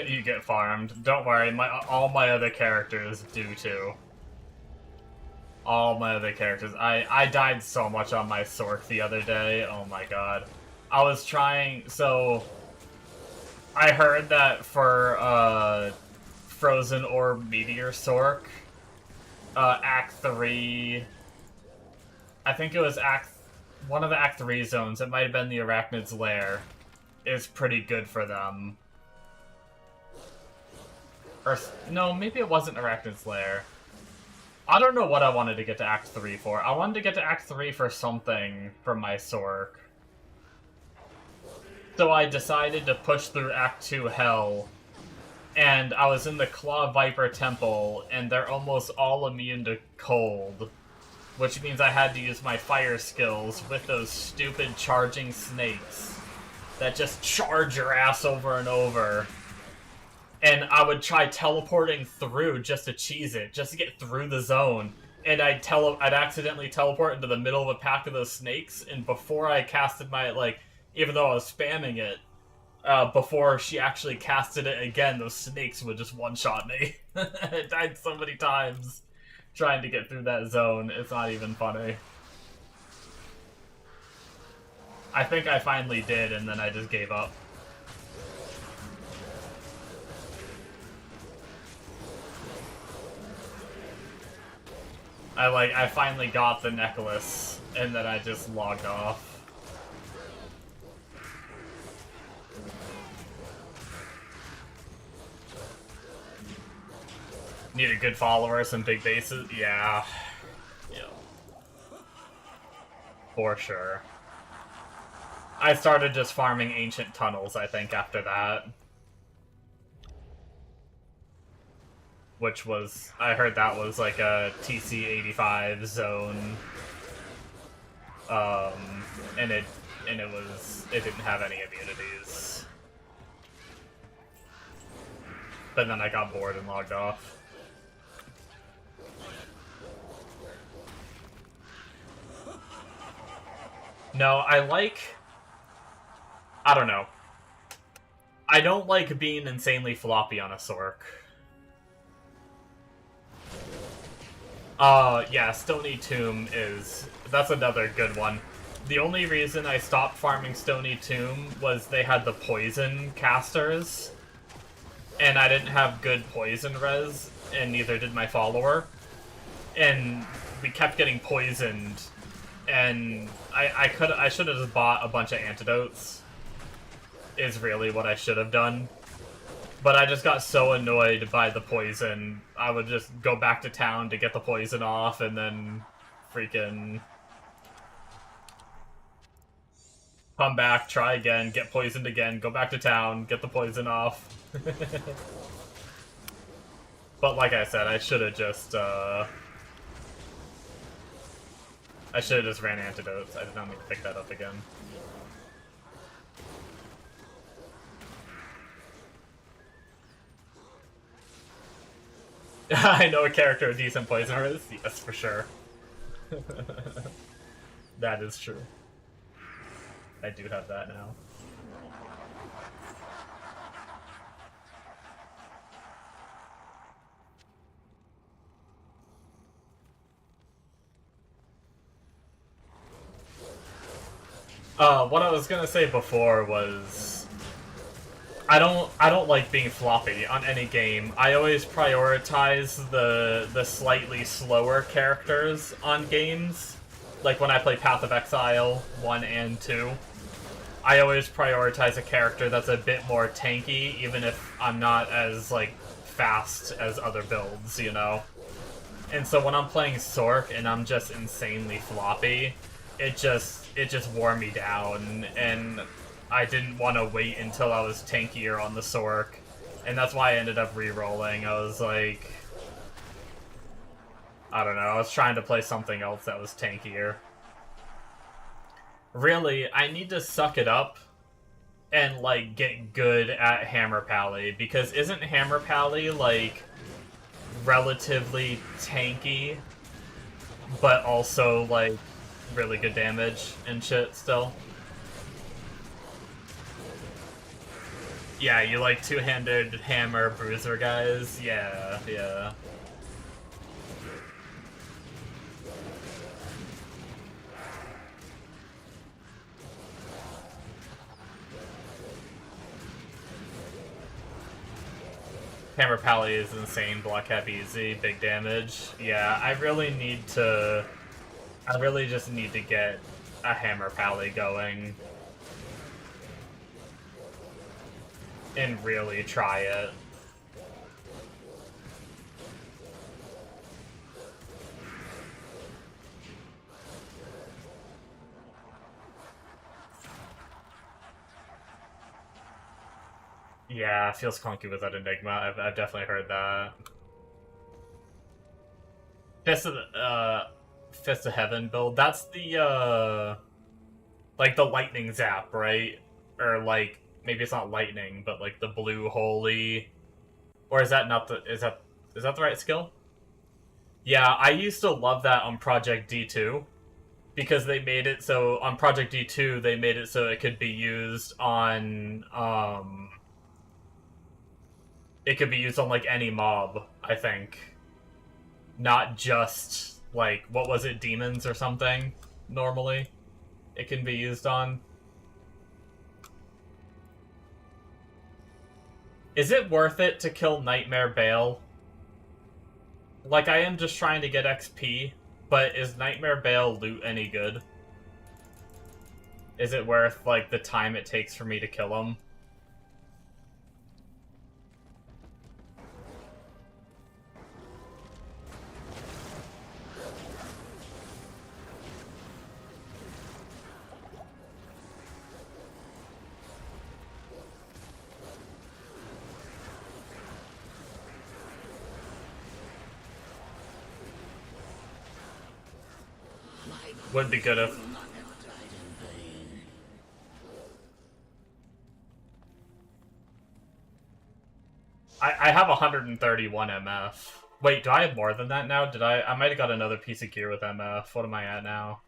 You get farmed. Don't worry, all my other characters do too. All my other characters. I died so much on my Sork the other day. Oh my god. I was trying... So... I heard that for, Frozen Orb Meteor Sork, Act 3... I think it was one of the Act 3 zones, it might have been the Arachnid's Lair, is pretty good for them. Or... No, maybe it wasn't Arachnid's Lair. I don't know what I wanted to get to Act 3 for. I wanted to get to Act 3 for something from my Sork. So I decided to push through Act 2 Hell, and I was in the Claw Viper Temple, and they're almost all immune to cold, which means I had to use my fire skills with those stupid charging snakes that just charge your ass over and over. And I would try teleporting through just to cheese it, just to get through the zone. And I'd accidentally teleport into the middle of a pack of those snakes, and before I casted my, like, even though I was spamming it, before she actually casted it again, those snakes would just one-shot me. I died so many times trying to get through that zone, it's not even funny. I think I finally did, and then I just gave up. I finally got the necklace, and then I just logged off. Need a good follower, some big bases? Yeah. Yeah. For sure. I started just farming ancient tunnels, I think, after that. Which was, I heard that was like a TC-85 zone. And it didn't have any immunities. But then I got bored and logged off. No, I don't know. I don't like being insanely floppy on a Sork. Yeah, Stony Tomb that's another good one. The only reason I stopped farming Stony Tomb was they had the poison casters, and I didn't have good poison res, and neither did my follower. And we kept getting poisoned, and I should have just bought a bunch of antidotes, is really what I should have done. But I just got so annoyed by the poison, I would just go back to town to get the poison off, and then freaking come back, try again, get poisoned again, go back to town, get the poison off. But like I said, I should have just ran antidotes. I did not mean to pick that up again. I know a character with decent poison is. Yes, for sure. That is true. I do have that now. What I was gonna say before was I don't like being floppy on any game. I always prioritize the slightly slower characters on games, like when I play Path of Exile 1 and 2, I always prioritize a character that's a bit more tanky, even if I'm not as, like, fast as other builds, you know? And so when I'm playing Sork and I'm just insanely floppy, it just wore me down, and I didn't want to wait until I was tankier on the Sork, and that's why I ended up re-rolling. I was like, I don't know, I was trying to play something else that was tankier. Really, I need to suck it up and, like, get good at Hammer Pally, because isn't Hammer Pally, like, relatively tanky, but also, like, really good damage and shit still? Yeah, you like two-handed hammer bruiser guys? Yeah, yeah. Hammer Pally is insane, block cap easy, big damage. Yeah, I really just need to get a Hammer Pally going. And really try it. Yeah, it feels clunky with that Enigma. I've definitely heard that. Fist of Heaven build. That's the like the lightning zap, right? Or like maybe it's not lightning, but like the blue holy. Or is that not the is that the right skill? Yeah, I used to love that on Project D2 because they made it so on Project D2 they made it so it could be used on it could be used on, like, any mob, I think. Not just, like, what was it, demons or something, normally? It can be used on. Is it worth it to kill Nightmare Bale? Like, I am just trying to get XP, but is Nightmare Bale loot any good? Is it worth, like, the time it takes for me to kill him? Would be good if... I have 131 MF. Wait, do I have more than that now? I might have got another piece of gear with MF. What am I at now?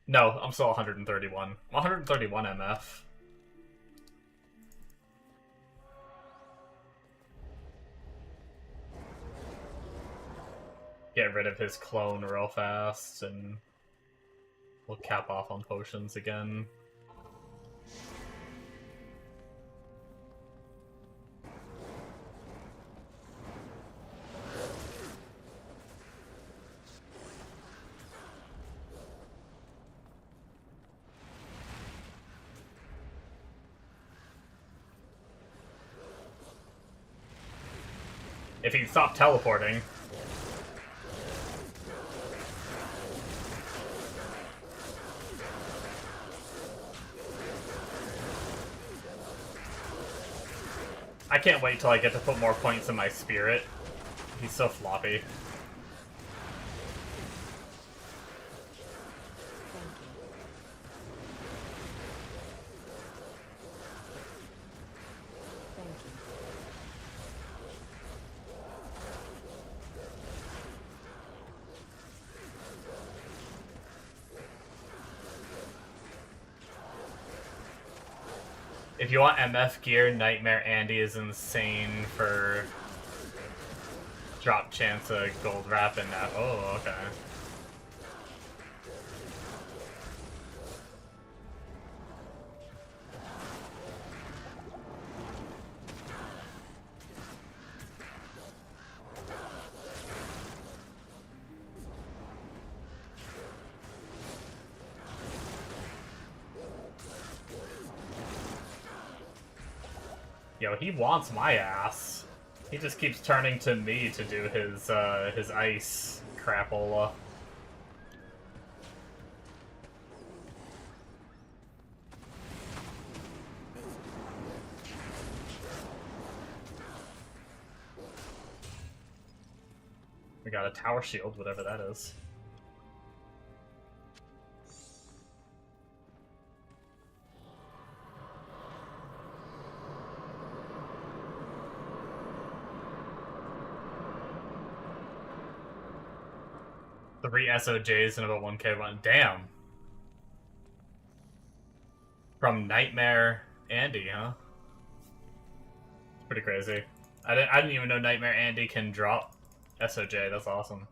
No, I'm still 131. 131 MF. Get rid of his clone real fast, and we'll cap off on potions again. If he'd stop teleporting. I can't wait till I get to put more points in my spirit. He's so floppy. If you want MF gear, Nightmare Andy is insane for drop chance of gold wrap and that. Oh, okay. Yo, he wants my ass. He just keeps turning to me to do his ice crapola. We got a tower shield, whatever that is. Three SOJs and about 1k run. Damn. From Nightmare Andy, huh? It's pretty crazy. I didn't even know Nightmare Andy can drop SOJ. That's awesome.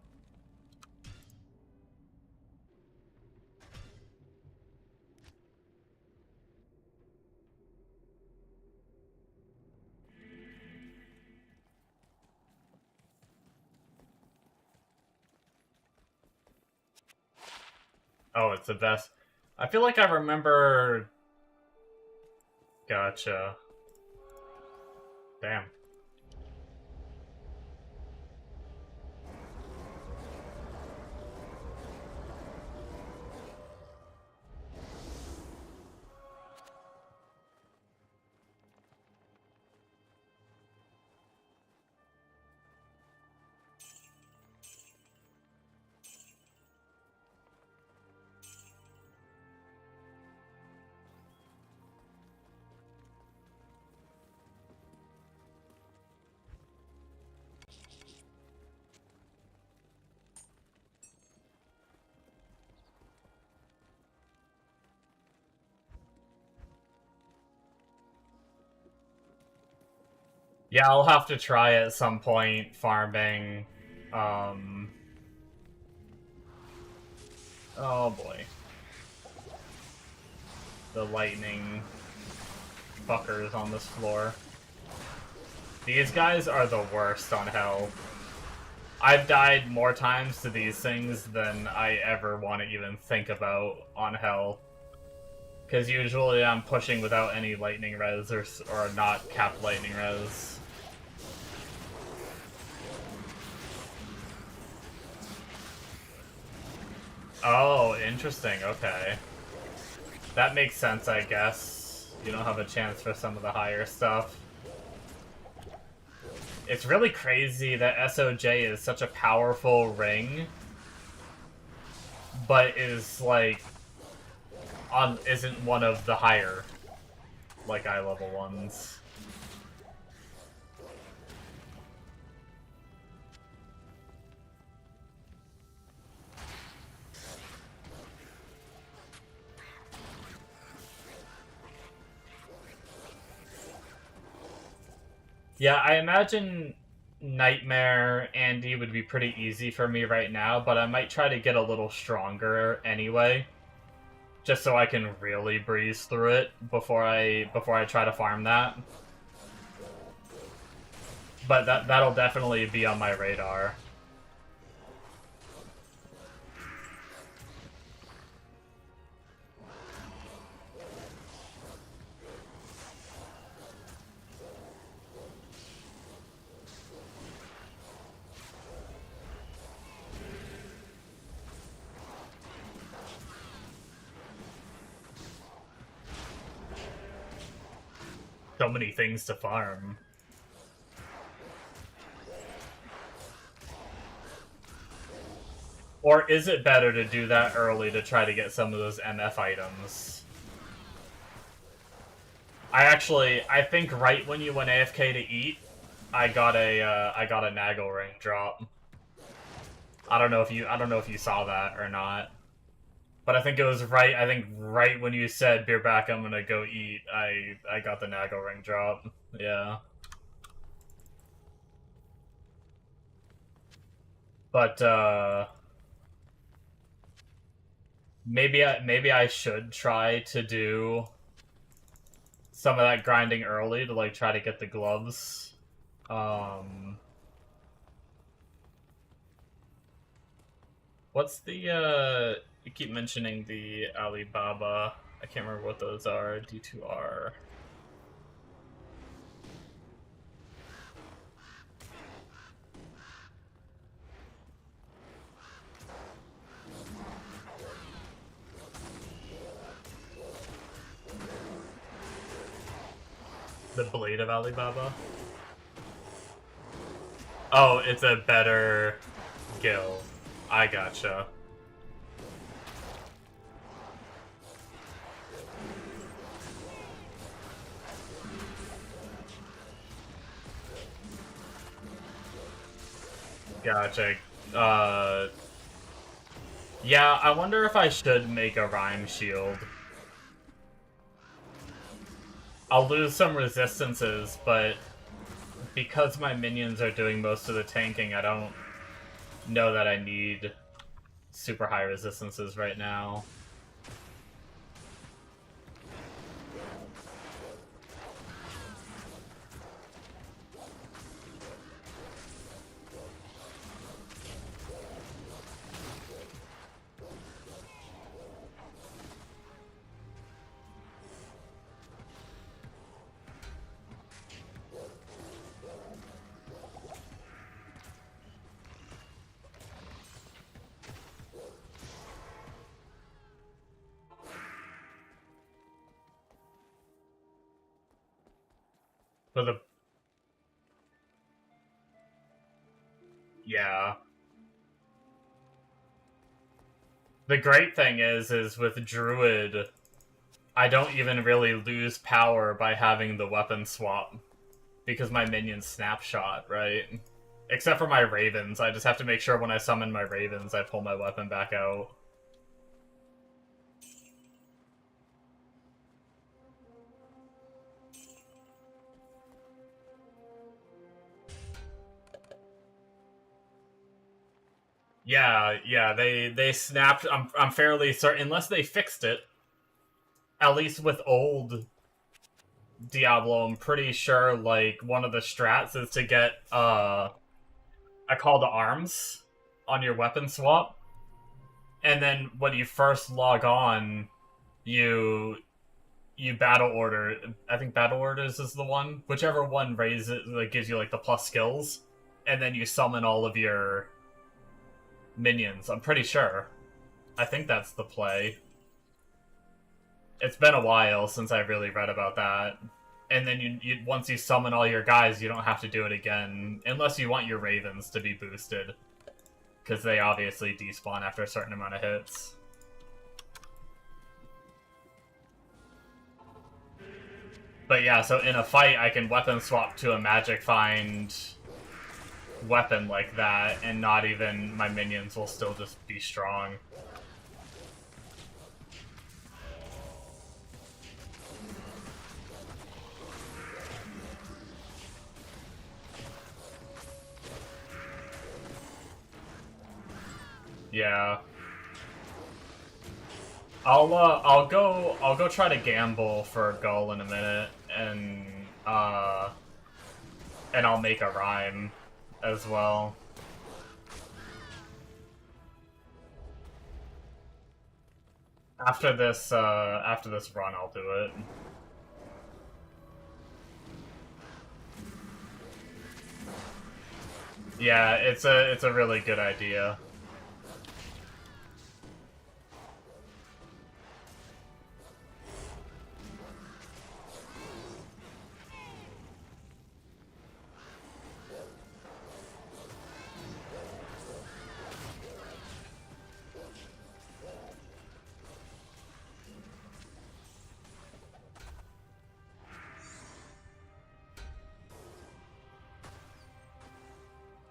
Oh, it's the best. I feel like I remember... Gotcha. Damn. Yeah, I'll have to try at some point farming, oh boy. The lightning fuckers on this floor. These guys are the worst on Hell. I've died more times to these things than I ever want to even think about on Hell. Because usually I'm pushing without any lightning res or not capped lightning res. Oh, interesting, okay. That makes sense, I guess. You don't have a chance for some of the higher stuff. It's really crazy that SOJ is such a powerful ring, but is, like, isn't one of the higher, like, eye level ones. Yeah, I imagine Nightmare Andy would be pretty easy for me right now, but I might try to get a little stronger anyway, just so I can really breeze through it before I try to farm that. But that'll definitely be on my radar. So many things to farm. Or is it better to do that early to try to get some of those MF items? I think right when you went AFK to eat, I got a Naggle ring drop. I don't know if you saw that or not. But I think it was right when you said, "Beer back, I'm gonna go eat," I got the Naggle ring drop. Yeah. But maybe I should try to do some of that grinding early to like try to get the gloves. What's the you keep mentioning the Alibaba. I can't remember what those are. D2R. The Blade of Alibaba? Oh, it's a better guild. I gotcha. Gotcha. Yeah, I wonder if I should make a Rhyme Shield. I'll lose some resistances, but because my minions are doing most of the tanking, I don't know that I need super high resistances right now. For the... Yeah. The great thing is with Druid, I don't even really lose power by having the weapon swap. Because my minions snapshot, right? Except for my Ravens. I just have to make sure when I summon my Ravens, I pull my weapon back out. Yeah, they snapped. I'm fairly certain, unless they fixed it. At least with old Diablo, I'm pretty sure like one of the strats is to get a call to arms on your weapon swap, and then when you first log on, you battle order. I think battle orders is the one. Whichever one raises like gives you like the plus skills, and then you summon all of your minions. I'm pretty sure. I think that's the play. It's been a while since I really read about that. And then you once you summon all your guys, you don't have to do it again. Unless you want your Ravens to be boosted. Because they obviously despawn after a certain amount of hits. But yeah, so in a fight, I can weapon swap to a magic find weapon like that, and not even my minions will still just be strong. Yeah. I'll go try to gamble for a Gull in a minute, and I'll make a rhyme as well. After this run, I'll do it. Yeah, it's a really good idea.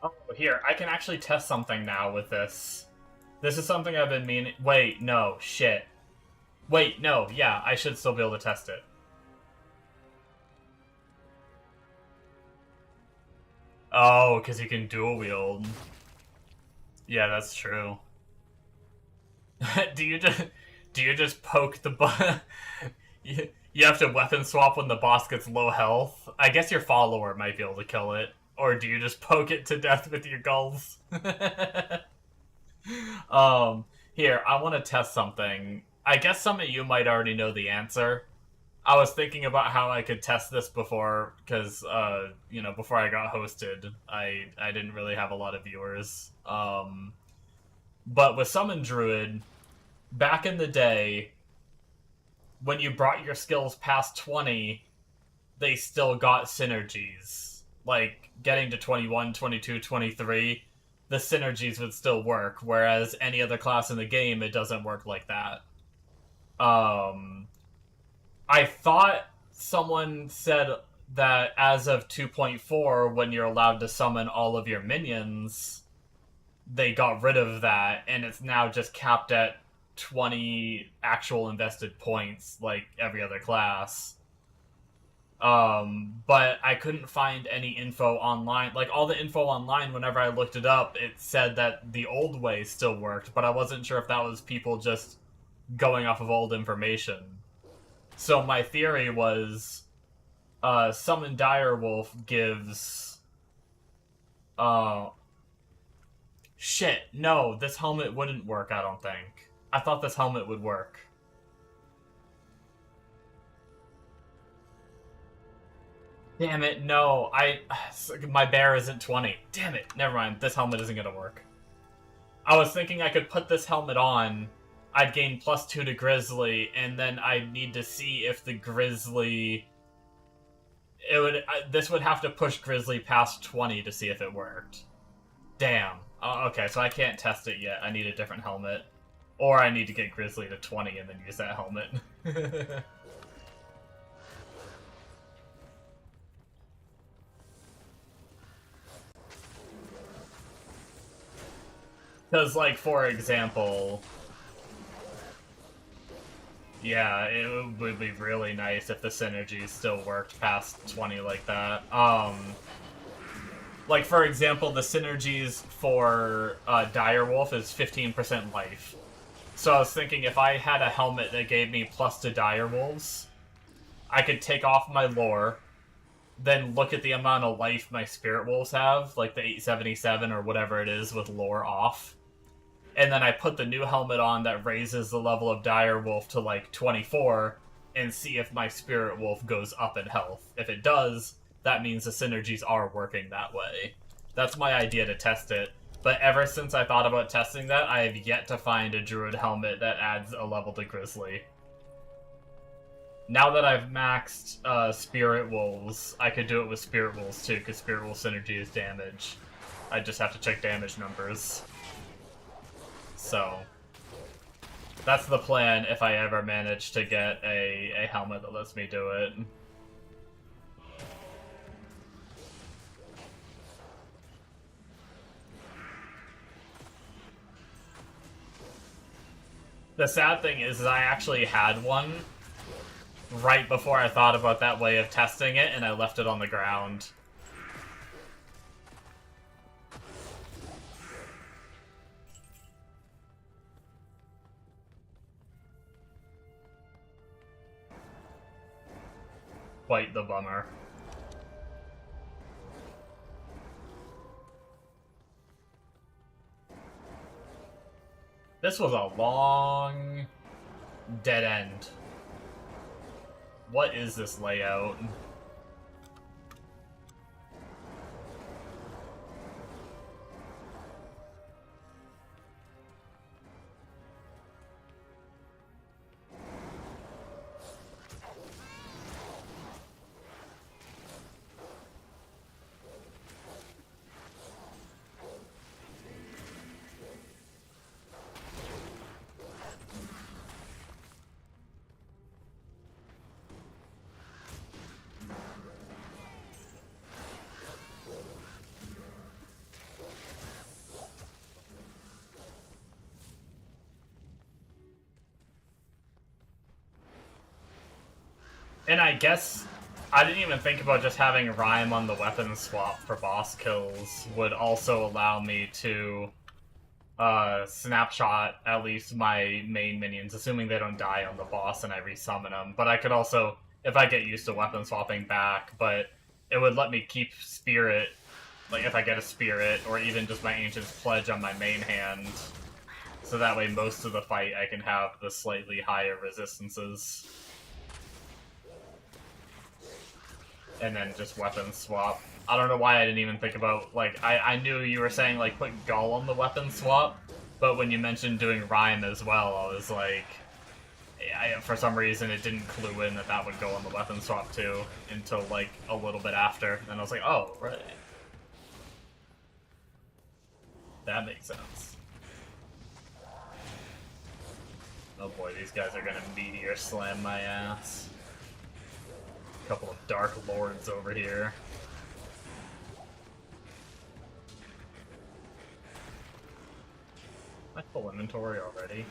Oh, here, I can actually test something now with this. This is something I've been meaning... Wait, no, shit. Wait, no, yeah, I should still be able to test it. Oh, because you can dual wield. Yeah, that's true. do you just poke the boss? You have to weapon swap when the boss gets low health? I guess your follower might be able to kill it. Or do you just poke it to death with your gulls? Here, I want to test something. I guess some of you might already know the answer. I was thinking about how I could test this before, because, you know, before I got hosted, I didn't really have a lot of viewers. But with Summon Druid, back in the day, when you brought your skills past 20, they still got synergies. Like, getting to 21, 22, 23, the synergies would still work, whereas any other class in the game, it doesn't work like that. I thought someone said that as of 2.4, when you're allowed to summon all of your minions, they got rid of that, and it's now just capped at 20 actual invested points, like every other class. But I couldn't find any info online. Like, all the info online, whenever I looked it up, it said that the old way still worked, but I wasn't sure if that was people just going off of old information. So my theory was, Summon Direwolf gives... Shit, no, this helmet wouldn't work, I don't think. I thought this helmet would work. Damn it, no, my bear isn't 20. Damn it, never mind, this helmet isn't gonna work. I was thinking I could put this helmet on, I'd gain +2 to Grizzly, and then I'd need to see if the Grizzly... This would have to push Grizzly past 20 to see if it worked. Damn. Okay, so I can't test it yet. I need a different helmet. Or I need to get Grizzly to 20 and then use that helmet. Because, like, for example... Yeah, it would be really nice if the synergy still worked past 20 like that. Like, for example, the synergies for Direwolf is 15% life. So I was thinking if I had a helmet that gave me plus to Direwolves, I could take off my lore, then look at the amount of life my Spirit Wolves have, like the 877 or whatever it is with lore off. And then I put the new helmet on that raises the level of Direwolf to like 24, and see if my Spirit Wolf goes up in health. If it does, that means the synergies are working that way. That's my idea to test it. But ever since I thought about testing that, I have yet to find a Druid helmet that adds a level to Grizzly. Now that I've maxed Spirit Wolves, I could do it with Spirit Wolves too, because Spirit Wolf synergy is damage. I just have to check damage numbers. So, that's the plan if I ever manage to get a helmet that lets me do it. The sad thing is I actually had one right before I thought about that way of testing it, and I left it on the ground. Quite the bummer. This was a long dead end. What is this layout? And I guess I didn't even think about just having Rhyme on the weapon swap for boss kills would also allow me to snapshot at least my main minions, assuming they don't die on the boss and I resummon them. But I could also, if I get used to weapon swapping back, but it would let me keep Spirit, like if I get a Spirit, or even just my Ancient's Pledge on my main hand. So that way most of the fight I can have the slightly higher resistances. And then just weapon swap. I don't know why I didn't even think about, like, I knew you were saying, like, put Gull on the weapon swap, but when you mentioned doing Rhyme as well, I was like, for some reason, it didn't clue in that that would go on the weapon swap too until like a little bit after. And I was like, oh, right. That makes sense. Oh boy, these guys are gonna meteor slam my ass. A couple of Dark Lords over here. Am I full inventory already?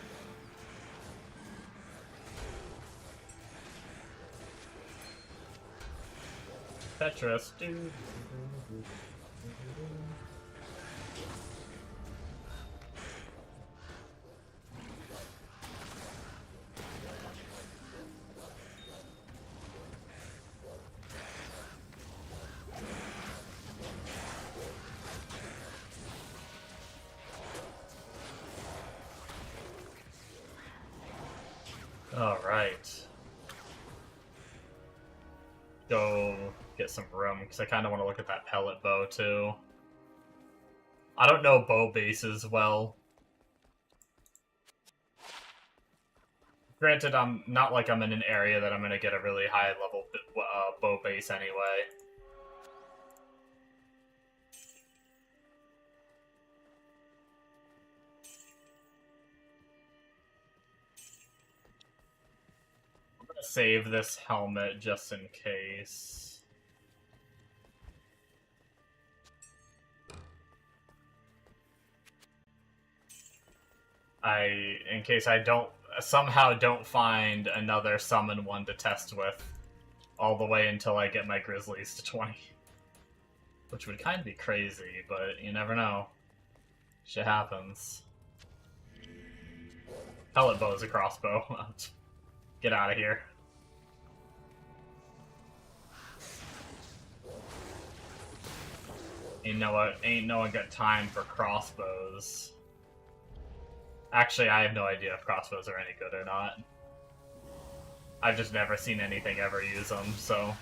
Petrus, dude. Alright. Go get some room, because I kind of want to look at that pellet bow, too. I don't know bow bases well. Granted, I'm not like I'm in an area that I'm going to get a really high level bow base anyway. Save this helmet just in case. In case I somehow don't find another summon one to test with all the way until I get my Grizzlies to 20. Which would kind of be crazy, but you never know. Shit happens. Pellet bow is a crossbow. Get out of here. You know what? Ain't no one got time for crossbows. Actually, I have no idea if crossbows are any good or not. I've just never seen anything ever use them, so...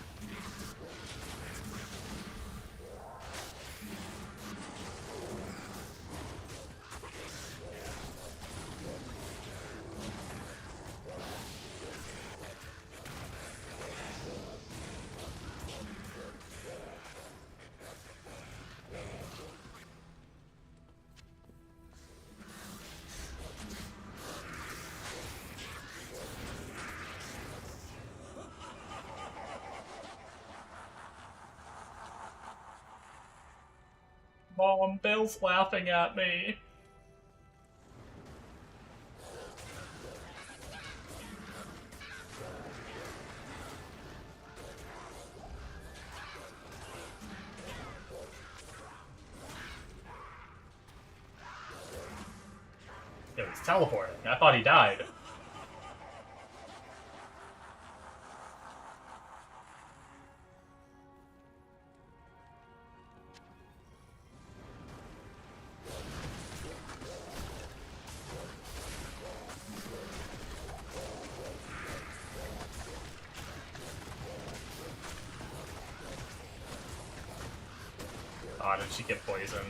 Mom, Bill's laughing at me. Yo, he's teleporting. I thought he died. Oh, did she get poisoned?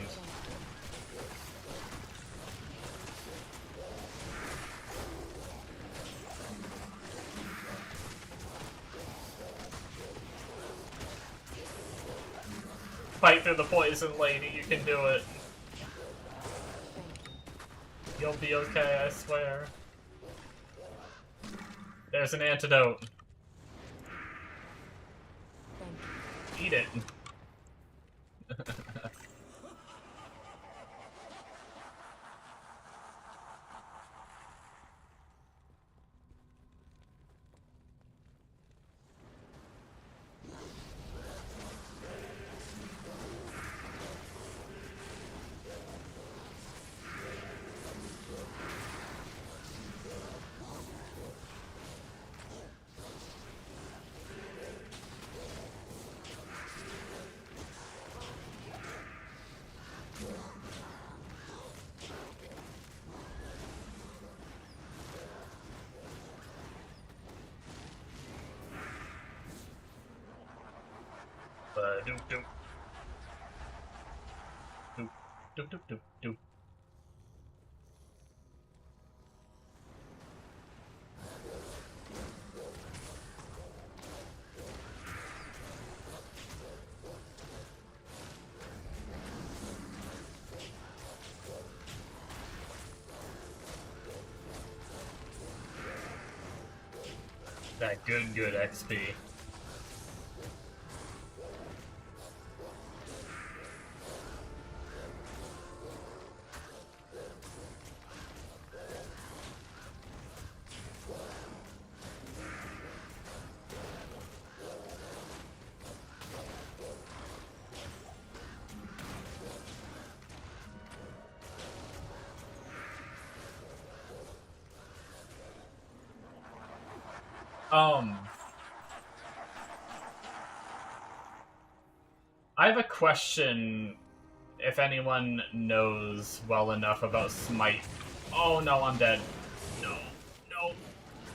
Fight through the poison, lady. You can do it. You'll be okay, I swear. There's an antidote. Eat it. Doop doop. Doop doop doop doop doop. That good XP. I have a question, if anyone knows well enough about Smite. Oh no, I'm dead. No, no.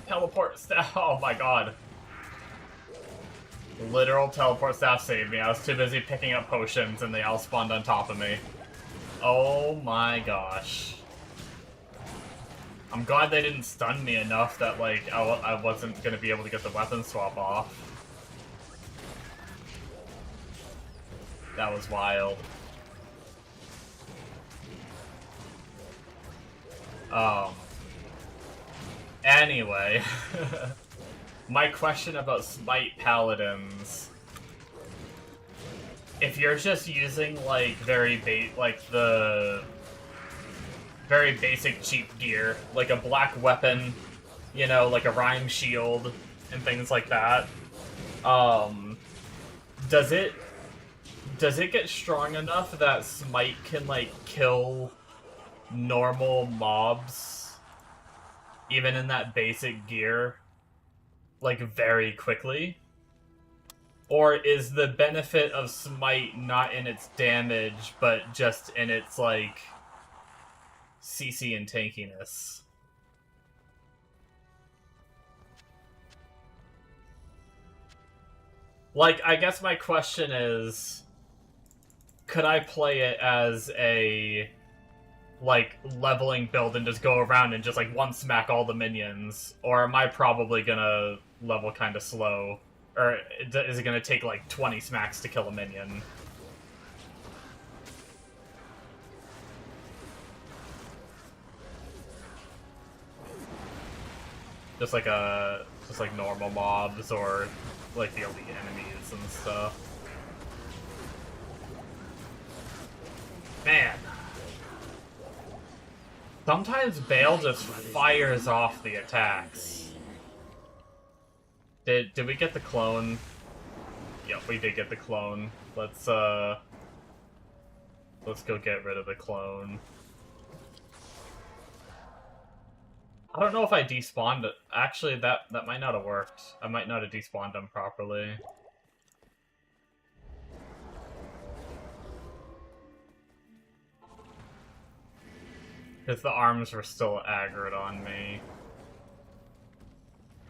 Teleport staff. Oh my god. Literal teleport staff saved me. I was too busy picking up potions and they all spawned on top of me. Oh my gosh. I'm glad they didn't stun me enough that, like, I wasn't gonna be able to get the weapon swap off. That was wild. Anyway. My question about Smite Paladins. If you're just using, like, the very basic cheap gear, like a black weapon, you know, like a rhyme shield, and things like that, does it get strong enough that Smite can, like, kill normal mobs, even in that basic gear, like, very quickly? Or is the benefit of Smite not in its damage, but just in its, like, CC and tankiness? Like, I guess my question is, could I play it as a, like, leveling build and just go around and just, like, one-smack all the minions? Or am I probably gonna level kind of slow? Or is it gonna take, like, 20 smacks to kill a minion? Just like normal mobs, or, like, the elite enemies and stuff. Man. Sometimes Bale just fires off the attacks. Did we get the clone? Yep, we did get the clone. Let's go get rid of the clone. I don't know if I despawned it. Actually, that might not have worked. I might not have despawned him properly. Because the arms were still aggroed on me.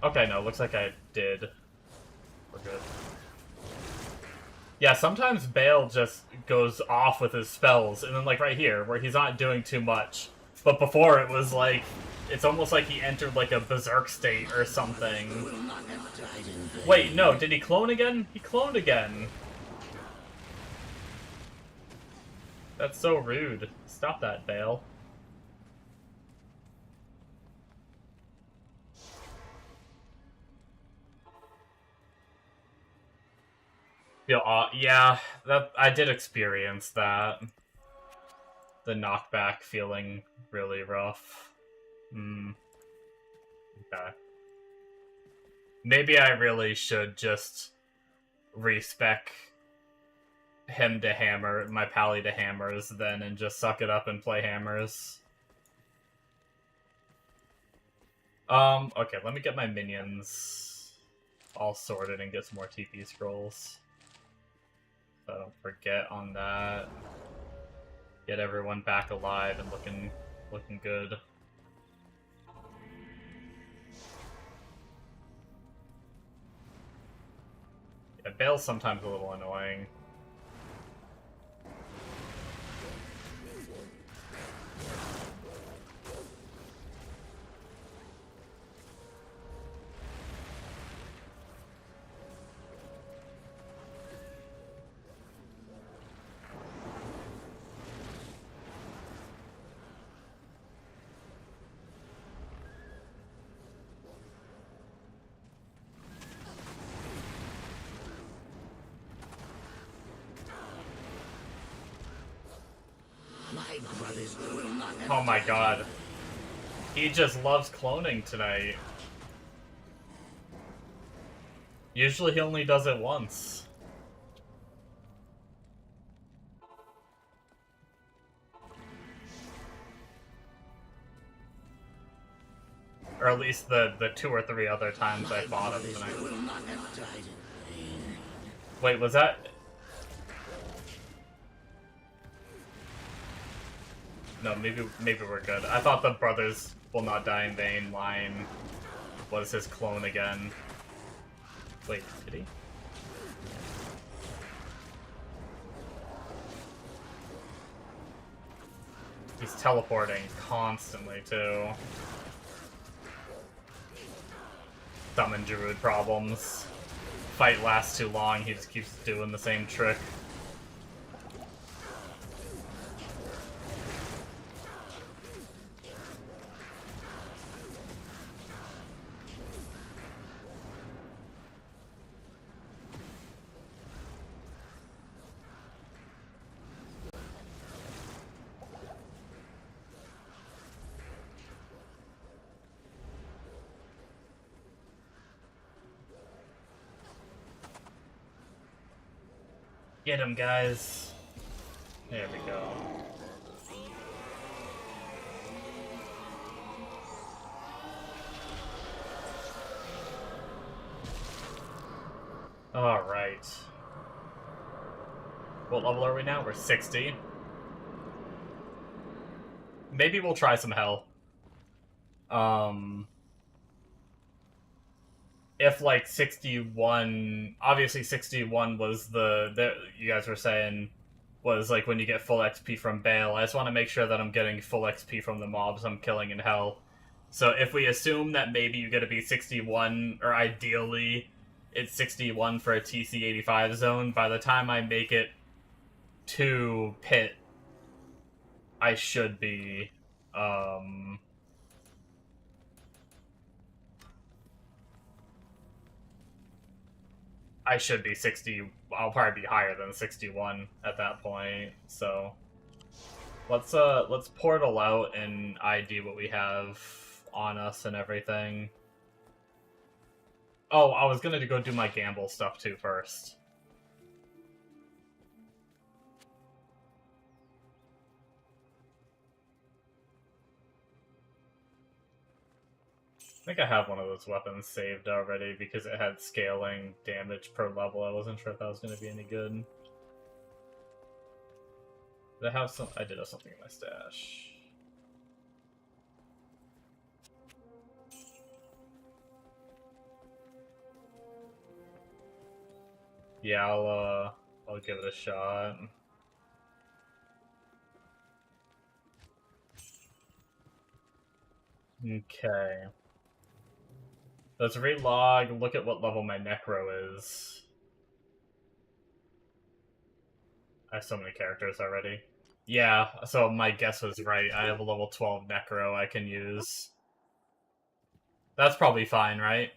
Okay, no, looks like I did. We're good. Yeah, sometimes Bale just goes off with his spells, and then, like, right here, where he's not doing too much. But before, it was like, it's almost like he entered, like, a berserk state or something. Wait, no, did he clone again? He cloned again. That's so rude. Stop that, Bale. Yeah, that I did experience that. The knockback feeling really rough. Okay. Maybe I really should just respec him to hammer, my pally to hammers then, and just suck it up and play hammers. Okay, let me get my minions all sorted and get some more TP scrolls. So I don't forget on that. Get everyone back alive and looking good. Yeah, Bale's sometimes a little annoying. Oh my god. He just loves cloning tonight. Usually he only does it once. Or at least the 2 or 3 other times I fought him tonight. Wait, was that... No, maybe we're good. I thought the brothers will not die in vain line was his clone again. Wait, did he? He's teleporting constantly, too. Summon Druid problems. Fight lasts too long, he just keeps doing the same trick. Get him, guys. There we go. Alright. What level are we now? We're 60. Maybe we'll try some hell. If like 61, obviously 61 was the you guys were saying was like when you get full XP from Bale. I just want to make sure that I'm getting full XP from the mobs I'm killing in hell. So if we assume that maybe you get to be 61, or ideally it's 61 for a TC 85 zone, by the time I make it to pit, I should be I should be 60. I'll probably be higher than 61 at that point. So let's portal out and ID what we have on us and everything. Oh, I was gonna go do my gamble stuff too first. I think I have one of those weapons saved already because it had scaling damage per level. I wasn't sure if that was going to be any good. Did I have some? I did have something in my stash. Yeah, I'll give it a shot. Okay. Let's relog, look at what level my Necro is. I have so many characters already. Yeah, so my guess was right. I have a level 12 Necro I can use. That's probably fine, right?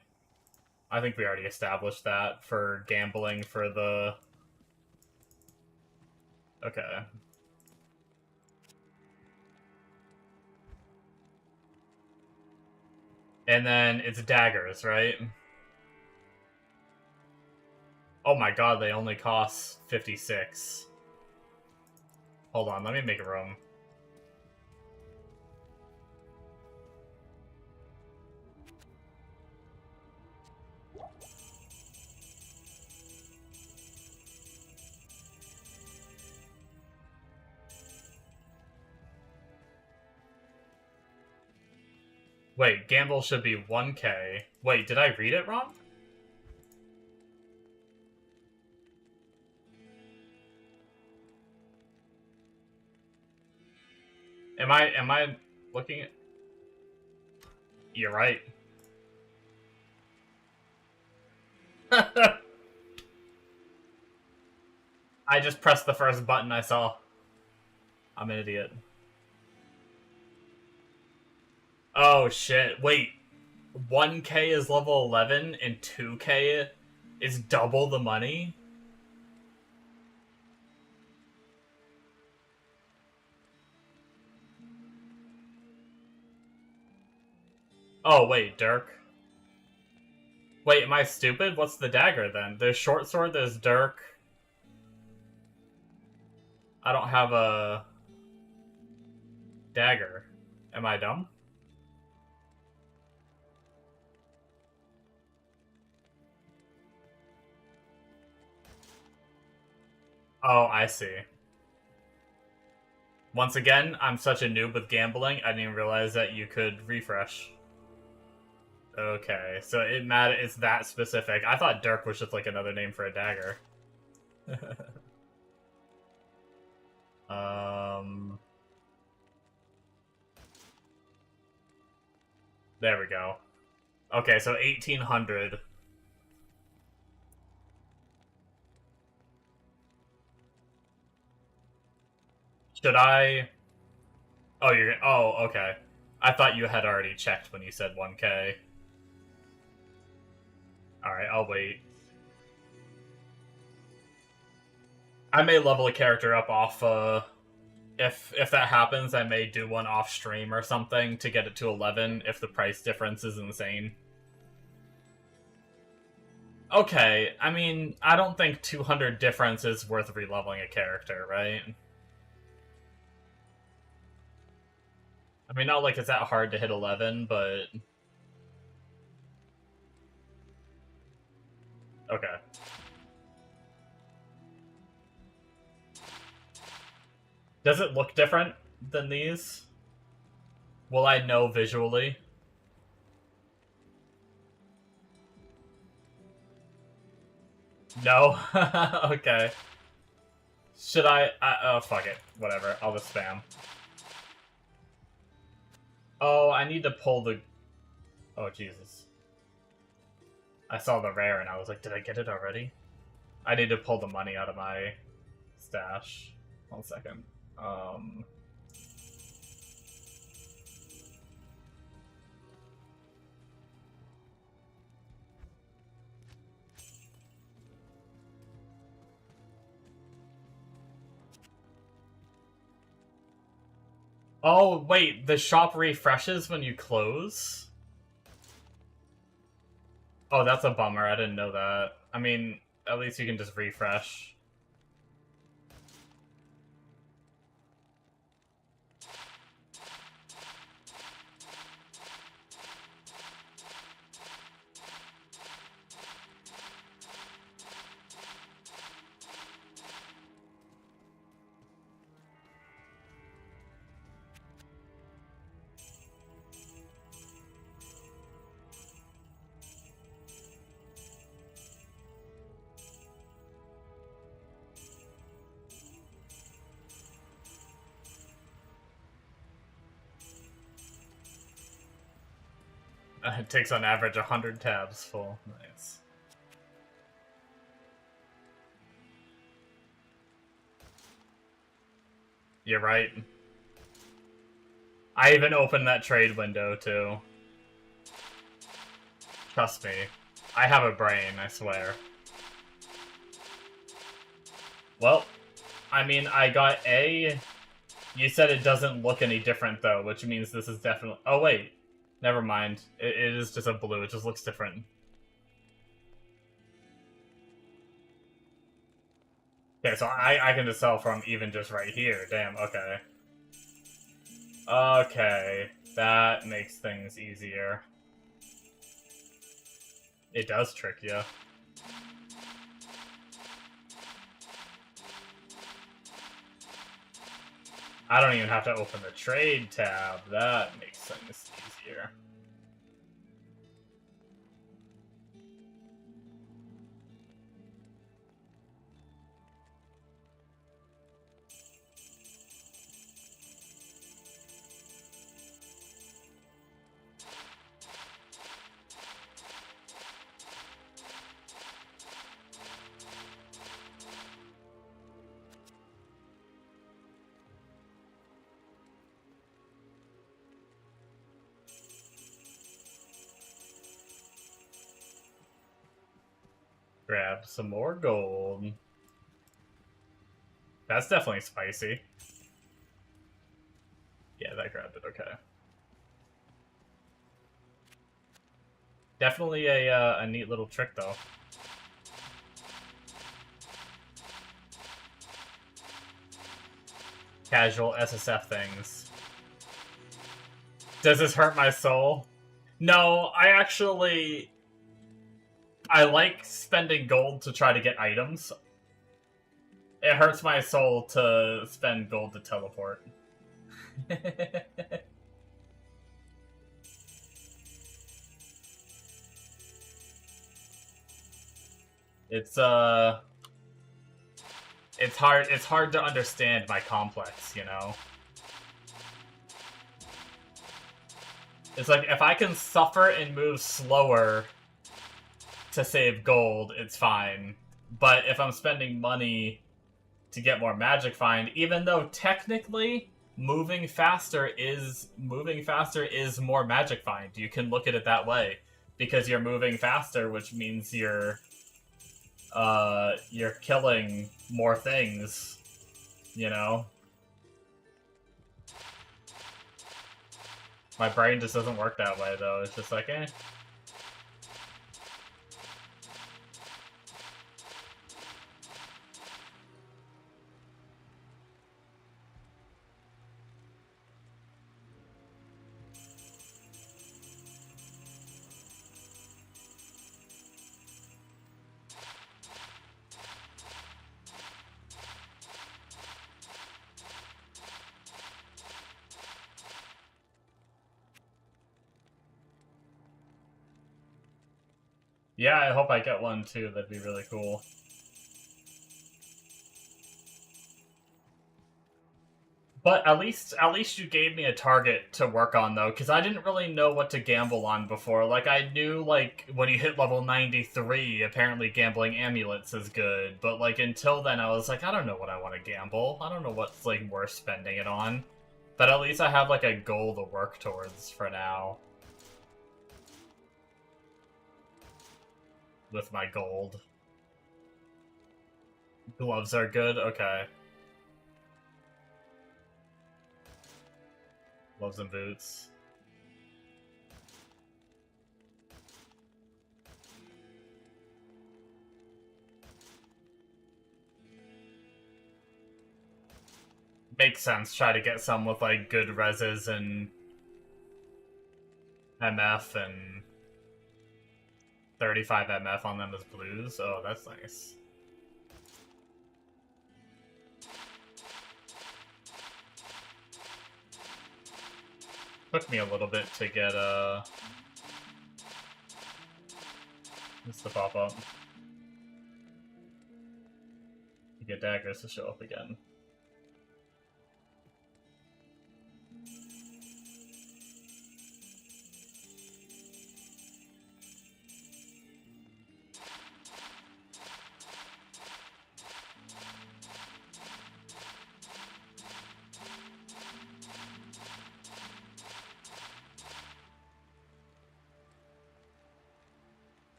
I think we already established that for gambling for the... Okay. And then it's daggers, right? Oh my god, they only cost 56. Hold on, let me make room. Wait, gamble should be 1k. Wait, did I read it wrong? Am I looking at... You're right. I just pressed the first button I saw. I'm an idiot. Oh shit, wait. 1k is level 11 and 2k is double the money? Oh, wait, Dirk. Wait, am I stupid? What's the dagger, then? There's short sword, there's Dirk. I don't have a dagger. Am I dumb? Oh, I see. Once again, I'm such a noob with gambling, I didn't even realize that you could refresh. Okay, so it's that specific. I thought Dirk was just like another name for a dagger. um... There we go. Okay, so 1800. Should I... Oh, you're... Oh, okay. I thought you had already checked when you said 1k. Alright, I'll wait. I may level a character up off, if that happens, I may do one off stream or something to get it to 11 if the price difference is insane. Okay, I mean, I don't think 200 difference is worth releveling a character, right? I mean, not like it's that hard to hit 11, but... Okay. Does it look different than these? Will I know visually? No? Okay. Should I... Oh, fuck it. Whatever. I'll just spam. Oh, I need to pull the... Oh, Jesus. I saw the rare and I was like, did I get it already? I need to pull the money out of my stash. 1 second. Oh, wait, the shop refreshes when you close? Oh, that's a bummer. I didn't know that. I mean, at least you can just refresh. It takes on average 100 tabs full. Nice. You're right. I even opened that trade window, too. Trust me. I have a brain, I swear. Well, I mean, I got A. You said it doesn't look any different, though, which means this is definitely... Oh, wait. Never mind. It is just a blue. It just looks different. Okay, so I can just sell from even just right here. Damn, okay. Okay. That makes things easier. It does trick you. I don't even have to open the trade tab. That makes things easier. Grab some more gold. That's definitely spicy. Yeah, that grabbed it, okay. Definitely a neat little trick, though. Casual SSF things. Does this hurt my soul? No, I like spending gold to try to get items. It hurts my soul to spend gold to teleport. It's hard to understand my complex, you know? It's like, if I can suffer and move slower to save gold, it's fine. But if I'm spending money to get more magic find, even though technically moving faster is more magic find. You can look at it that way. Because you're moving faster, which means you're killing more things, you know? My brain just doesn't work that way, though. It's just like, eh. Yeah, I hope I get one too. That'd be really cool. But at least you gave me a target to work on, though, because I didn't really know what to gamble on before. Like, I knew, like, when you hit level 93, apparently gambling amulets is good. But, like, until then, I was like, I don't know what I want to gamble. I don't know what's, like, worth spending it on. But at least I have, like, a goal to work towards for now. With my gold. Gloves are good? Okay. Gloves and boots. Makes sense. Try to get some with, like, good reses and MF and 35 MF on them as blues. Oh, that's nice. Took me a little bit to get this to pop up. To get daggers to show up again.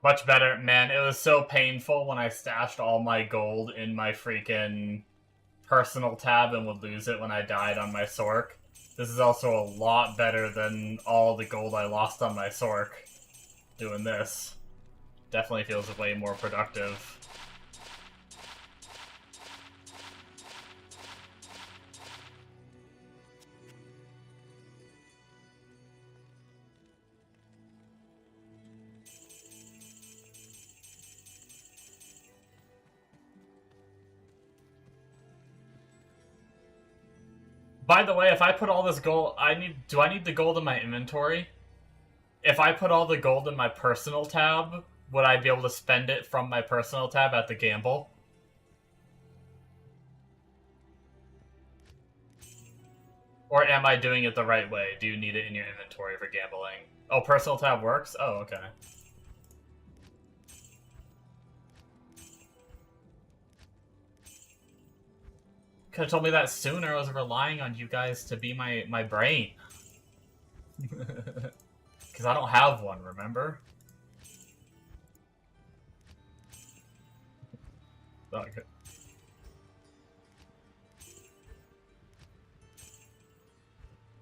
Much better. Man, it was so painful when I stashed all my gold in my freaking personal tab and would lose it when I died on my Sork. This is also a lot better than all the gold I lost on my Sork doing this. Definitely feels way more productive. By the way, if I put all this gold, do I need the gold in my inventory? If I put all the gold in my personal tab, would I be able to spend it from my personal tab at the gamble? Or am I doing it the right way? Do you need it in your inventory for gambling? Oh, personal tab works? Oh, okay. Could have told me that sooner. I was relying on you guys to be my brain. Because I don't have one, remember? Okay.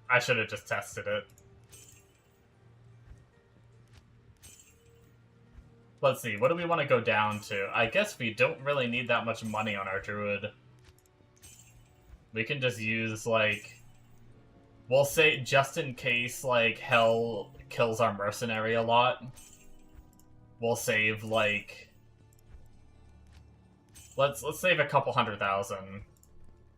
I should have just tested it. Let's see, what do we want to go down to? I guess we don't really need that much money on our Druid. We can just use, like... We'll say, just in case, like, Hell kills our Mercenary a lot, we'll save, like... Let's save a couple 100,000.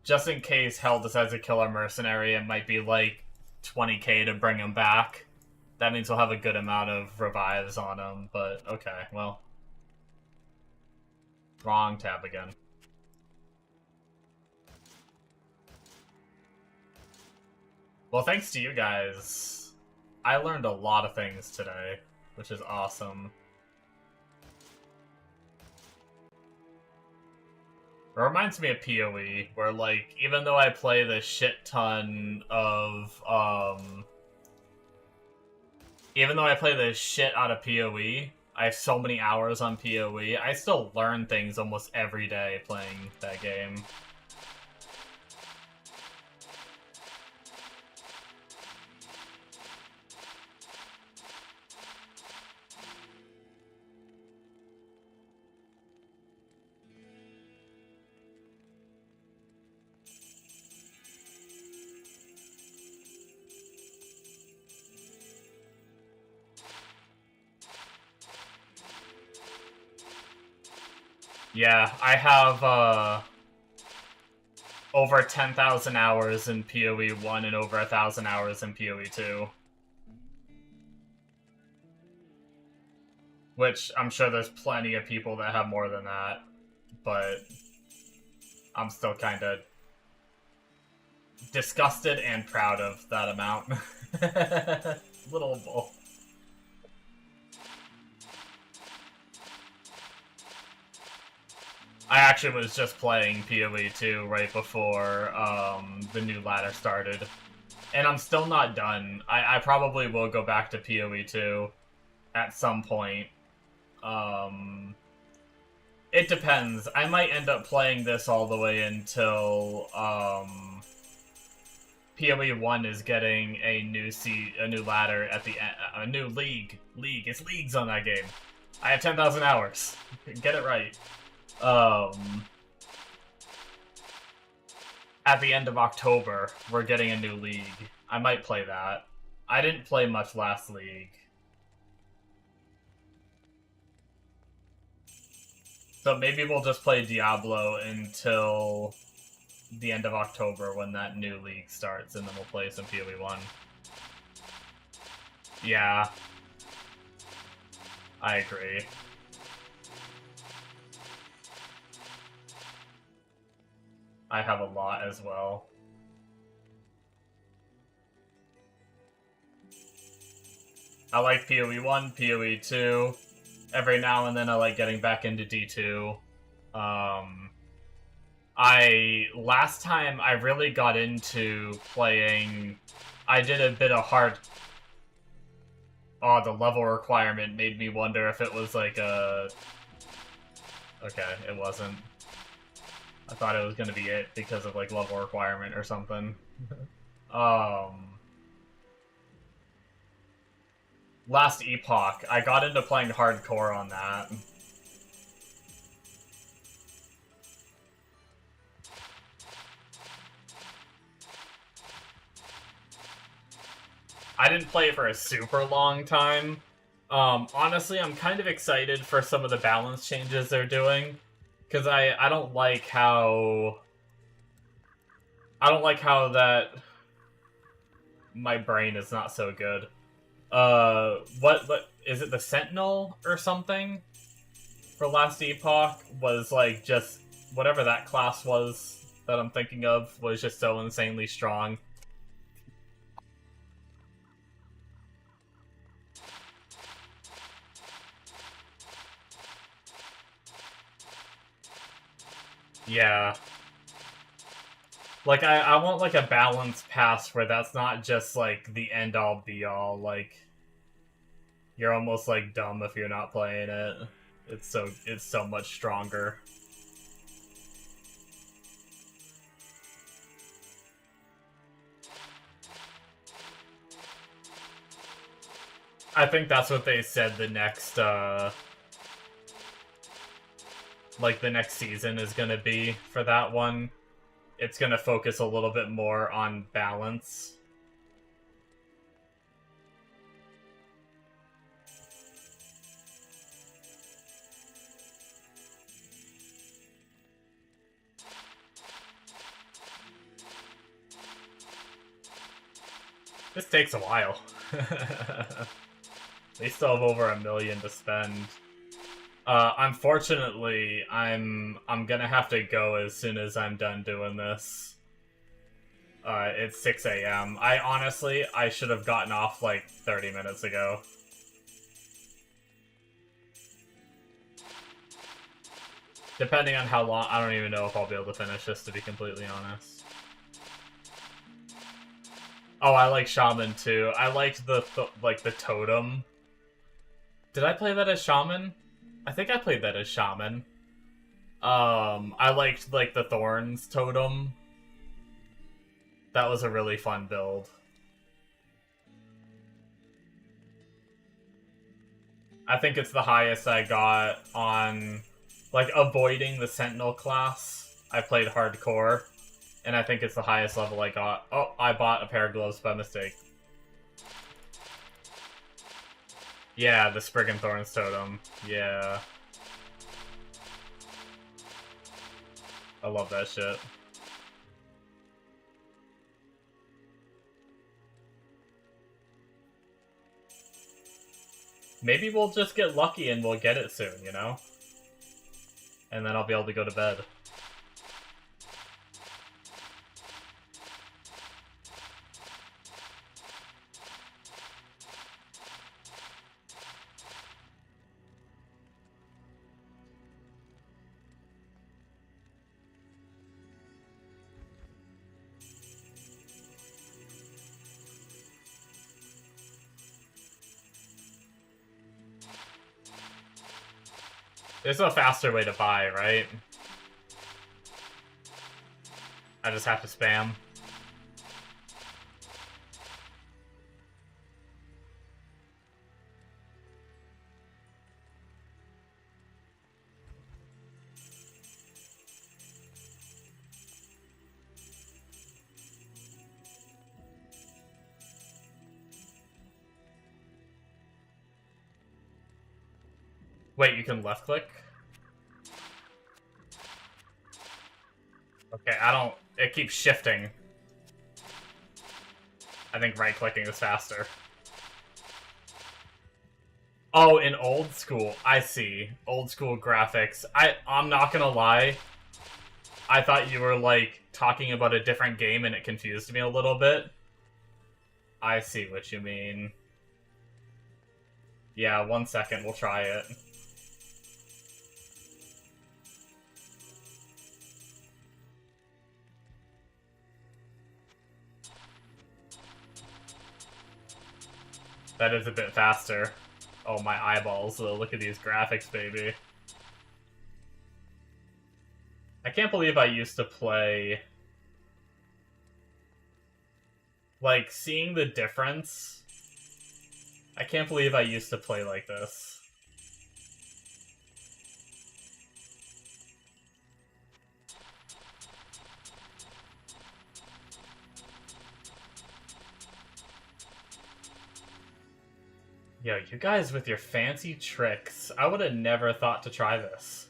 Just in case Hell decides to kill our Mercenary, it might be, like, 20k to bring him back. That means we'll have a good amount of revives on him, but okay, well. Wrong tab again. Well, thanks to you guys. I learned a lot of things today, which is awesome. It reminds me of PoE, where, like, even though I play the shit ton of, even though I play the shit out of PoE, I have so many hours on PoE, I still learn things almost every day playing that game. Yeah, I have, over 10,000 hours in PoE 1 and over 1,000 hours in PoE 2. Which, I'm sure there's plenty of people that have more than that, but I'm still kinda disgusted and proud of that amount. Little of both. I actually was just playing PoE 2 right before the new ladder started. And I'm still not done. I probably will go back to PoE 2 at some point. It depends. I might end up playing this all the way until PoE 1 is getting a new ladder at the end, a new league. It's leagues on that game. I have 10,000 hours. Get it right. At the end of October, we're getting a new league. I might play that. I didn't play much last league. So maybe we'll just play Diablo until the end of October when that new league starts, and then we'll play some PoE 1. Yeah. I agree. I have a lot as well. I like PoE 1, PoE 2. Every now and then I like getting back into D2. Last time I really got into playing, I did a bit of hard... Oh, the level requirement made me wonder if it was like a... Okay, it wasn't. I thought it was gonna be it because of like level requirement or something. Last Epoch, I got into playing hardcore on that. I didn't play it for a super long time. Honestly, I'm kind of excited for some of the balance changes they're doing. Because I don't like how... I don't like how that... My brain is not so good. What is it, the Sentinel or something? For Last Epoch was like just... Whatever that class was that I'm thinking of was just so insanely strong. Yeah. Like, I want, like, a balanced pass where that's not just, like, the end-all, be-all. Like, you're almost, like, dumb if you're not playing it. It's so much stronger. I think that's what they said the next, like, the next season is gonna be for that one. It's gonna focus a little bit more on balance. This takes a while. They still have over $1 million to spend. Unfortunately, I'm gonna have to go as soon as I'm done doing this. It's 6 a.m. I should have gotten off like 30 minutes ago. Depending on how long, I don't even know if I'll be able to finish this, to be completely honest. Oh, I like Shaman too. I liked the totem. Did I play that as Shaman? I think I played that as Shaman. I liked, like, the Thorns totem. That was a really fun build. I think it's the highest I got on, like, avoiding the Sentinel class. I played hardcore, and I think it's the highest level I got. Oh, I bought a pair of gloves by mistake. Yeah, the Spriggan Thorns totem. Yeah. I love that shit. Maybe we'll just get lucky and we'll get it soon, you know? And then I'll be able to go to bed. There's a faster way to buy, right? I just have to spam. Wait, you can left click? Okay, I don't... It keeps shifting. I think right clicking is faster. Oh, in old school. I see. Old school graphics. I'm not gonna lie. I thought you were, like, talking about a different game and it confused me a little bit. I see what you mean. Yeah, 1 second, we'll try it. That is a bit faster. Oh, my eyeballs, though. Look at these graphics, baby. I can't believe I used to play... Like, seeing the difference... I can't believe I used to play like this. Yo, you guys with your fancy tricks. I would have never thought to try this.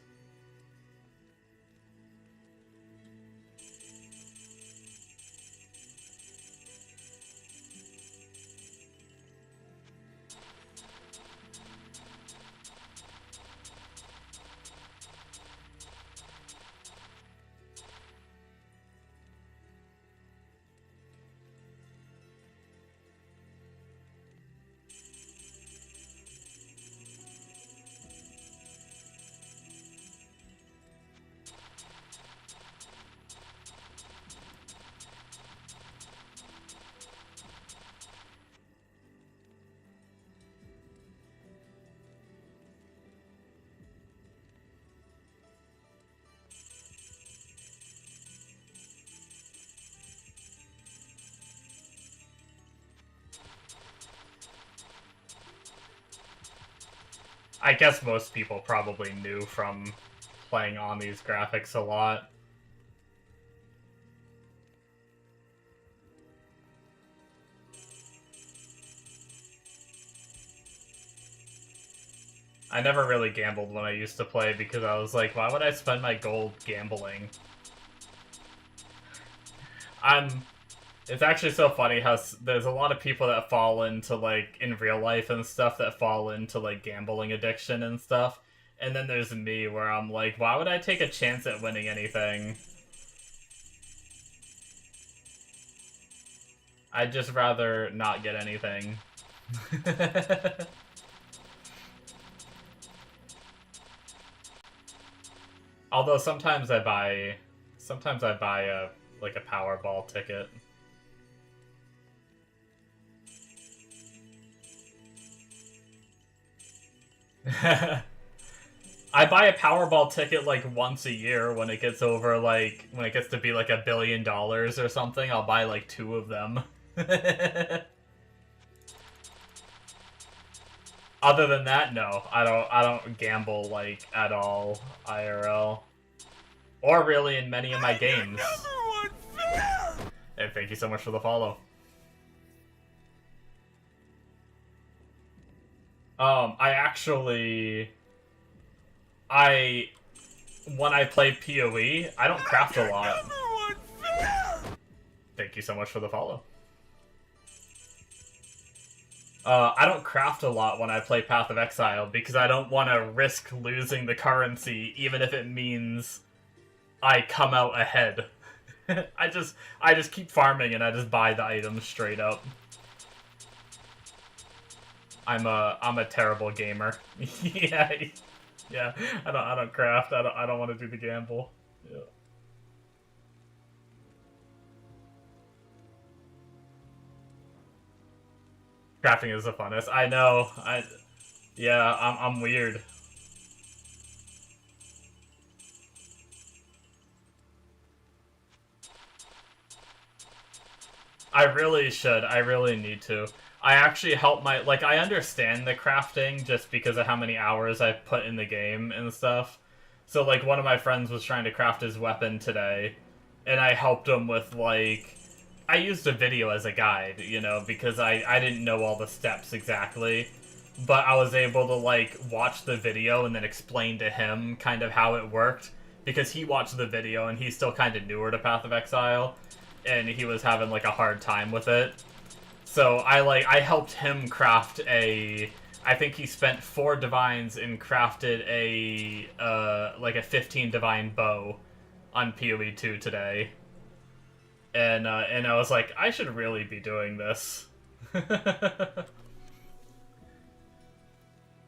I guess most people probably knew from playing on these graphics a lot. I never really gambled when I used to play because I was like, why would I spend my gold gambling? It's actually so funny how there's a lot of people that fall into, like, in real life and stuff, that fall into, like, gambling addiction and stuff. And then there's me, where I'm like, why would I take a chance at winning anything? I'd just rather not get anything. Although sometimes I buy a, like, a Powerball ticket. I buy a Powerball ticket like once a year when it gets over, like, when it gets to be like $1 billion or something. I'll buy like 2 of them. Other than that, no. I don't gamble, like, at all IRL. Or really in many of my games. And thank you so much for the follow. When I play PoE, I don't craft a lot. Thank you so much for the follow. I don't craft a lot when I play Path of Exile because I don't want to risk losing the currency, even if it means I come out ahead. I just keep farming and I just buy the items straight up. I'm a terrible gamer. Yeah, yeah. I don't craft. I don't want to do the gamble. Yeah. Crafting is the funnest. I know. Yeah, I'm weird. I really should. I really need to. I actually help my... Like, I understand the crafting just because of how many hours I've put in the game and stuff. So, like, one of my friends was trying to craft his weapon today, and I helped him with, like... I used a video as a guide, you know, because I didn't know all the steps exactly. But I was able to, like, watch the video and then explain to him kind of how it worked. Because he watched the video and he's still kind of newer to Path of Exile. And he was having, like, a hard time with it. So I helped him craft a... I think he spent 4 divines and crafted a, like a 15 divine bow on PoE 2 today. And I was like, I should really be doing this.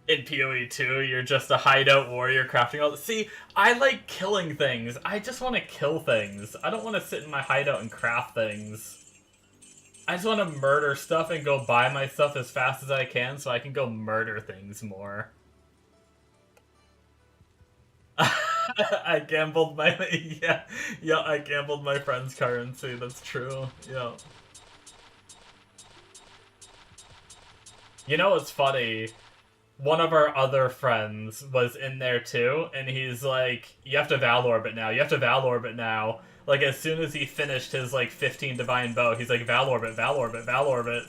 In PoE 2, you're just a hideout warrior crafting all the... See, I like killing things. I just want to kill things. I don't want to sit in my hideout and craft things. I just want to murder stuff and go buy my stuff as fast as I can so I can go murder things more. I gambled my... Yeah, I gambled my friend's currency. That's true. Yeah. You know what's funny? One of our other friends was in there too, and he's like, you have to Valorbit now, you have to Valorbit now. Like, as soon as he finished his, like, 15 Divine Bow, he's like, Valorbit, Valorbit, Valorbit.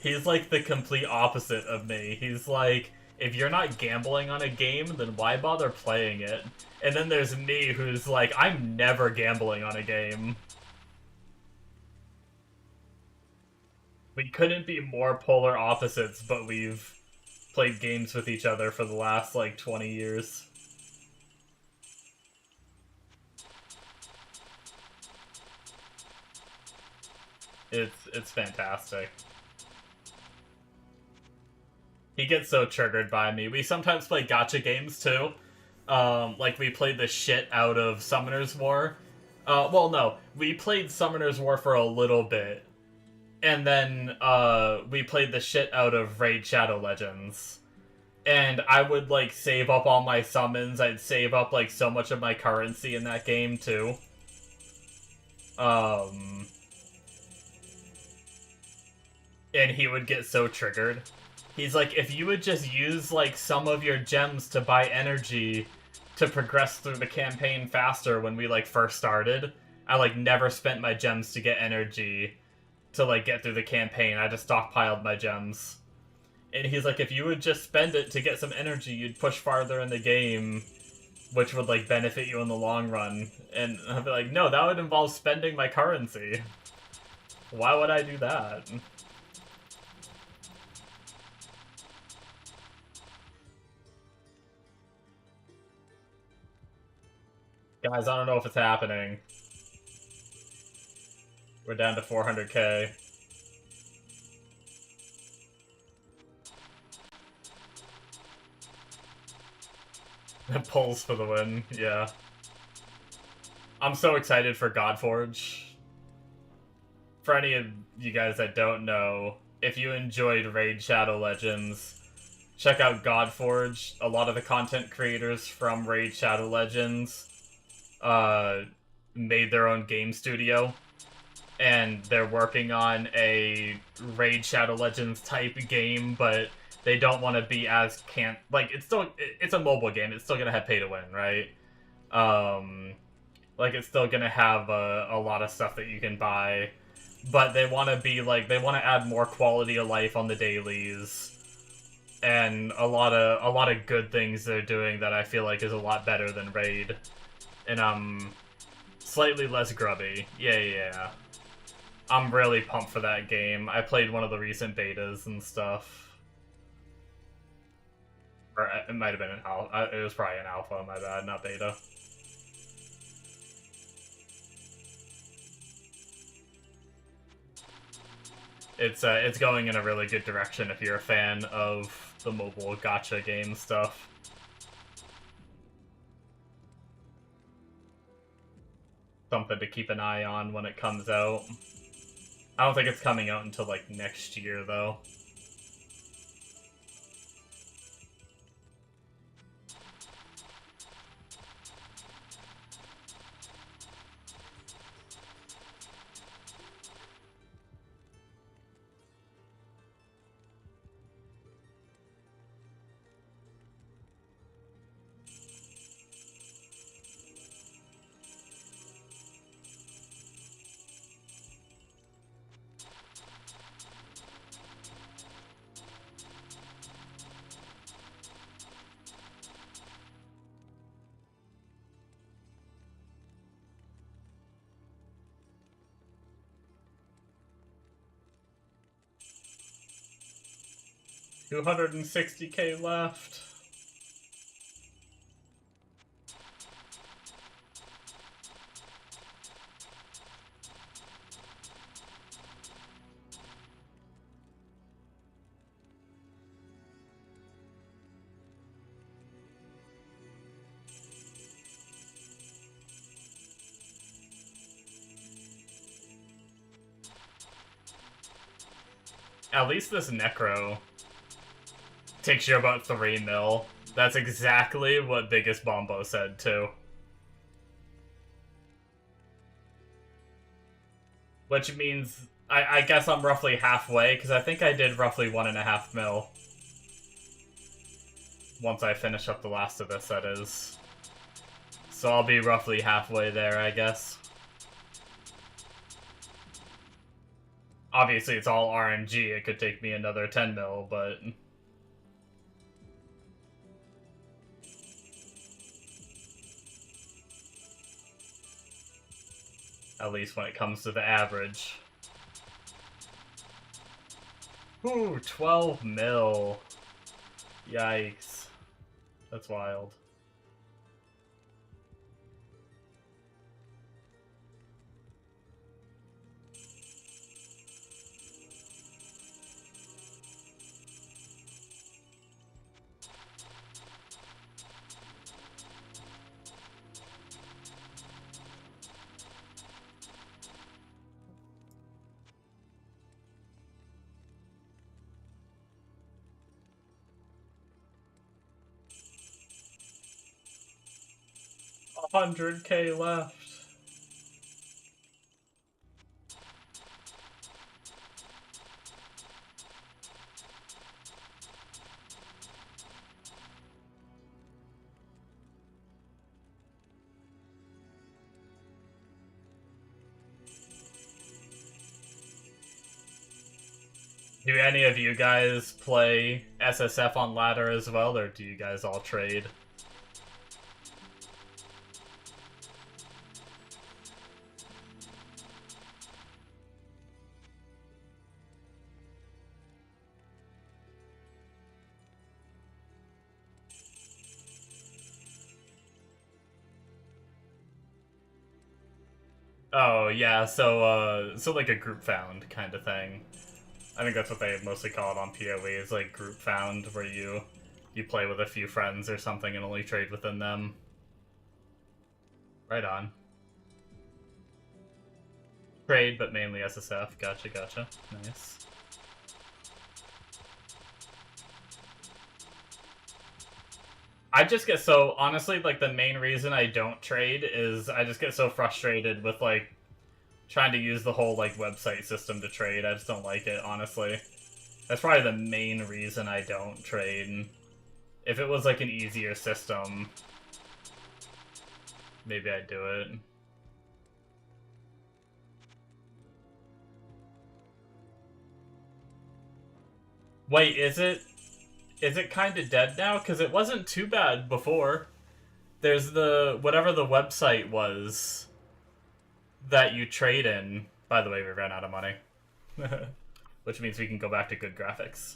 He's, like, the complete opposite of me. He's like, if you're not gambling on a game, then why bother playing it? And then there's me, who's like, I'm never gambling on a game. We couldn't be more polar opposites, but we've played games with each other for the last, like, 20 years. It's fantastic. He gets so triggered by me. We sometimes play gacha games, too. Like, we played the shit out of Summoner's War. Well, no. We played Summoner's War for a little bit. And then, we played the shit out of Raid Shadow Legends. And I would, like, save up all my summons. I'd save up, like, so much of my currency in that game, too. And he would get so triggered. He's like, if you would just use, like, some of your gems to buy energy to progress through the campaign faster when we, like, first started. I, like, never spent my gems to get energy to, like, get through the campaign. I just stockpiled my gems. And he's like, if you would just spend it to get some energy, you'd push farther in the game, which would, like, benefit you in the long run. And I'd be like, no, that would involve spending my currency. Why would I do that? Guys, I don't know if it's happening. We're down to 400k. Pulls for the win, yeah. I'm so excited for Godforge. For any of you guys that don't know, if you enjoyed Raid Shadow Legends, check out Godforge. A lot of the content creators from Raid Shadow Legends made their own game studio, and they're working on a Raid Shadow Legends type game, but they don't want to be as like, it's a mobile game. It's still gonna have pay to win, right? Like, it's still gonna have a lot of stuff that you can buy, but they want to be like, they want to add more quality of life on the dailies, and a lot of good things they're doing that I feel like is a lot better than Raid, and slightly less grubby. Yeah. I'm really pumped for that game. I played one of the recent betas and stuff. Or it might have been an alpha. It was probably an alpha, my bad, not beta. It's going in a really good direction if you're a fan of the mobile gacha game stuff. Something to keep an eye on when it comes out. I don't think it's coming out until, like, next year, though. $260k left. At least this Necro takes you about 3 mil. That's exactly what Biggest Bombo said, too. Which means, I guess I'm roughly halfway, because I think I did roughly 1.5 mil. Once I finish up the last of this, that is. So I'll be roughly halfway there, I guess. Obviously, it's all RNG. It could take me another 10 mil, but... at least when it comes to the average. Ooh, 12 mil. Yikes. That's wild. $100k left. Do any of you guys play SSF on ladder as well, or do you guys all trade? Oh, yeah, so like a group found kind of thing. I think that's what they mostly call it on PoE, is like group found, where you play with a few friends or something and only trade within them. Right on. Trade, but mainly SSF. Gotcha, gotcha. Nice. I just get so, honestly, like, the main reason I don't trade is I just get so frustrated with, like, trying to use the whole, like, website system to trade. I just don't like it, honestly. That's probably the main reason I don't trade. If it was, like, an easier system, maybe I'd do it. Wait, is it kind of dead now? Because it wasn't too bad before. There's whatever the website was that you trade in. By the way, we ran out of money. Which means we can go back to good graphics.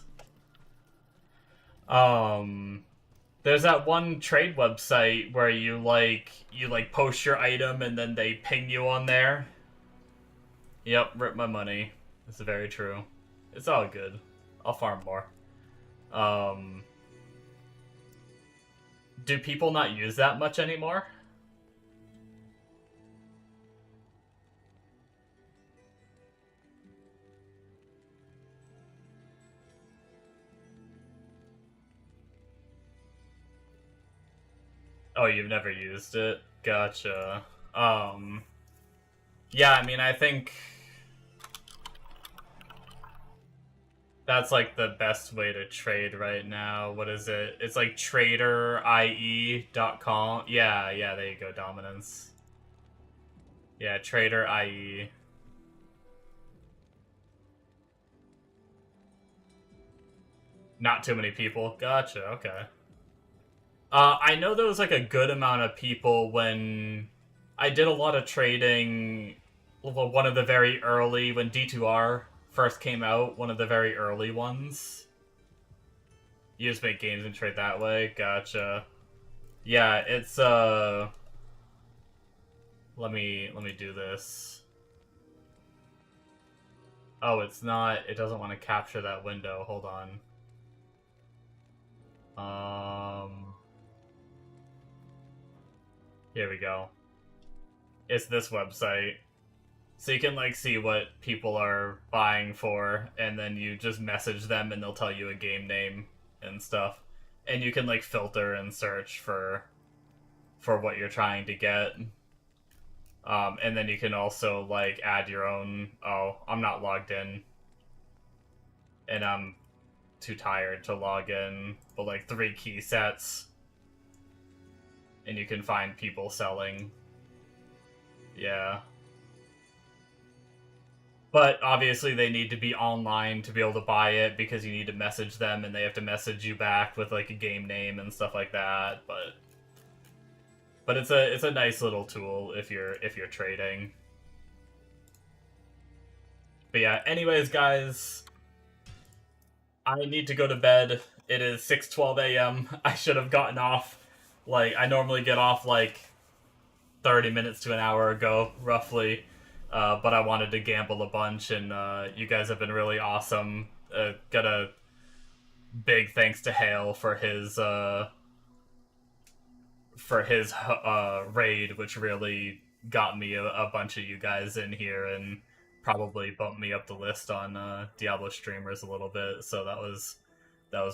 There's that one trade website where you post your item and then they ping you on there. Yep, rip my money. It's very true. It's all good. I'll farm more. Do people not use that much anymore? Oh, you've never used it? Gotcha. Yeah, I mean, I think that's like the best way to trade right now. What is it? It's like traderie.com. Yeah, there you go, dominance. Yeah, trader.ie. Not too many people. Gotcha, okay. I know there was like a good amount of people when I did a lot of trading. One of the very early, when D2R first came out, one of the very early ones. You just make games and trade that way? Gotcha. Yeah, it's, let me do this. Oh, it's not, it doesn't want to capture that window. Hold on. Here we go. It's this website. So you can, like, see what people are buying for, and then you just message them and they'll tell you a game name and stuff. And you can, like, filter and search for what you're trying to get. And then you can also, like, add your own... Oh, I'm not logged in. And I'm too tired to log in. But, like, 3 key sets. And you can find people selling. Yeah. But obviously they need to be online to be able to buy it, because you need to message them and they have to message you back with like a game name and stuff like that. But it's a nice little tool if you're trading. But yeah, anyways, guys, I need to go to bed. It is 6:12 a.m. I should have gotten off. Like, I normally get off like 30 minutes to an hour ago, roughly. But I wanted to gamble a bunch, and you guys have been really awesome. Got a big thanks to Hale for his raid, which really got me a bunch of you guys in here and probably bumped me up the list on Diablo streamers a little bit. So that was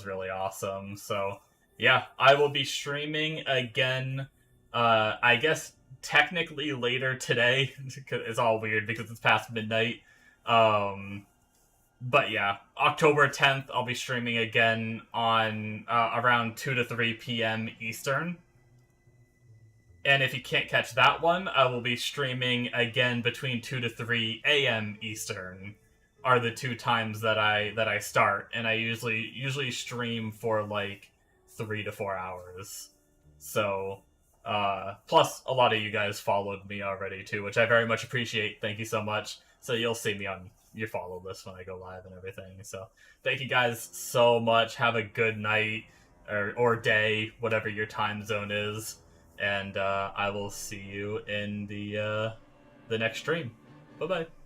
really awesome. So yeah, I will be streaming again. I guess technically later today. It's all weird because it's past midnight. But yeah, October 10th, I'll be streaming again on around 2 to 3 p.m. Eastern. And if you can't catch that one, I will be streaming again between 2 to 3 a.m. Eastern. are the two times that I start, and I usually stream for like 3 to 4 hours. So plus a lot of you guys followed me already too, which I very much appreciate. Thank you so much. So you'll see me on your follow list when I go live and everything. So thank you guys so much. Have a good night or day, whatever your time zone is, and I will see you in the next stream. Bye bye.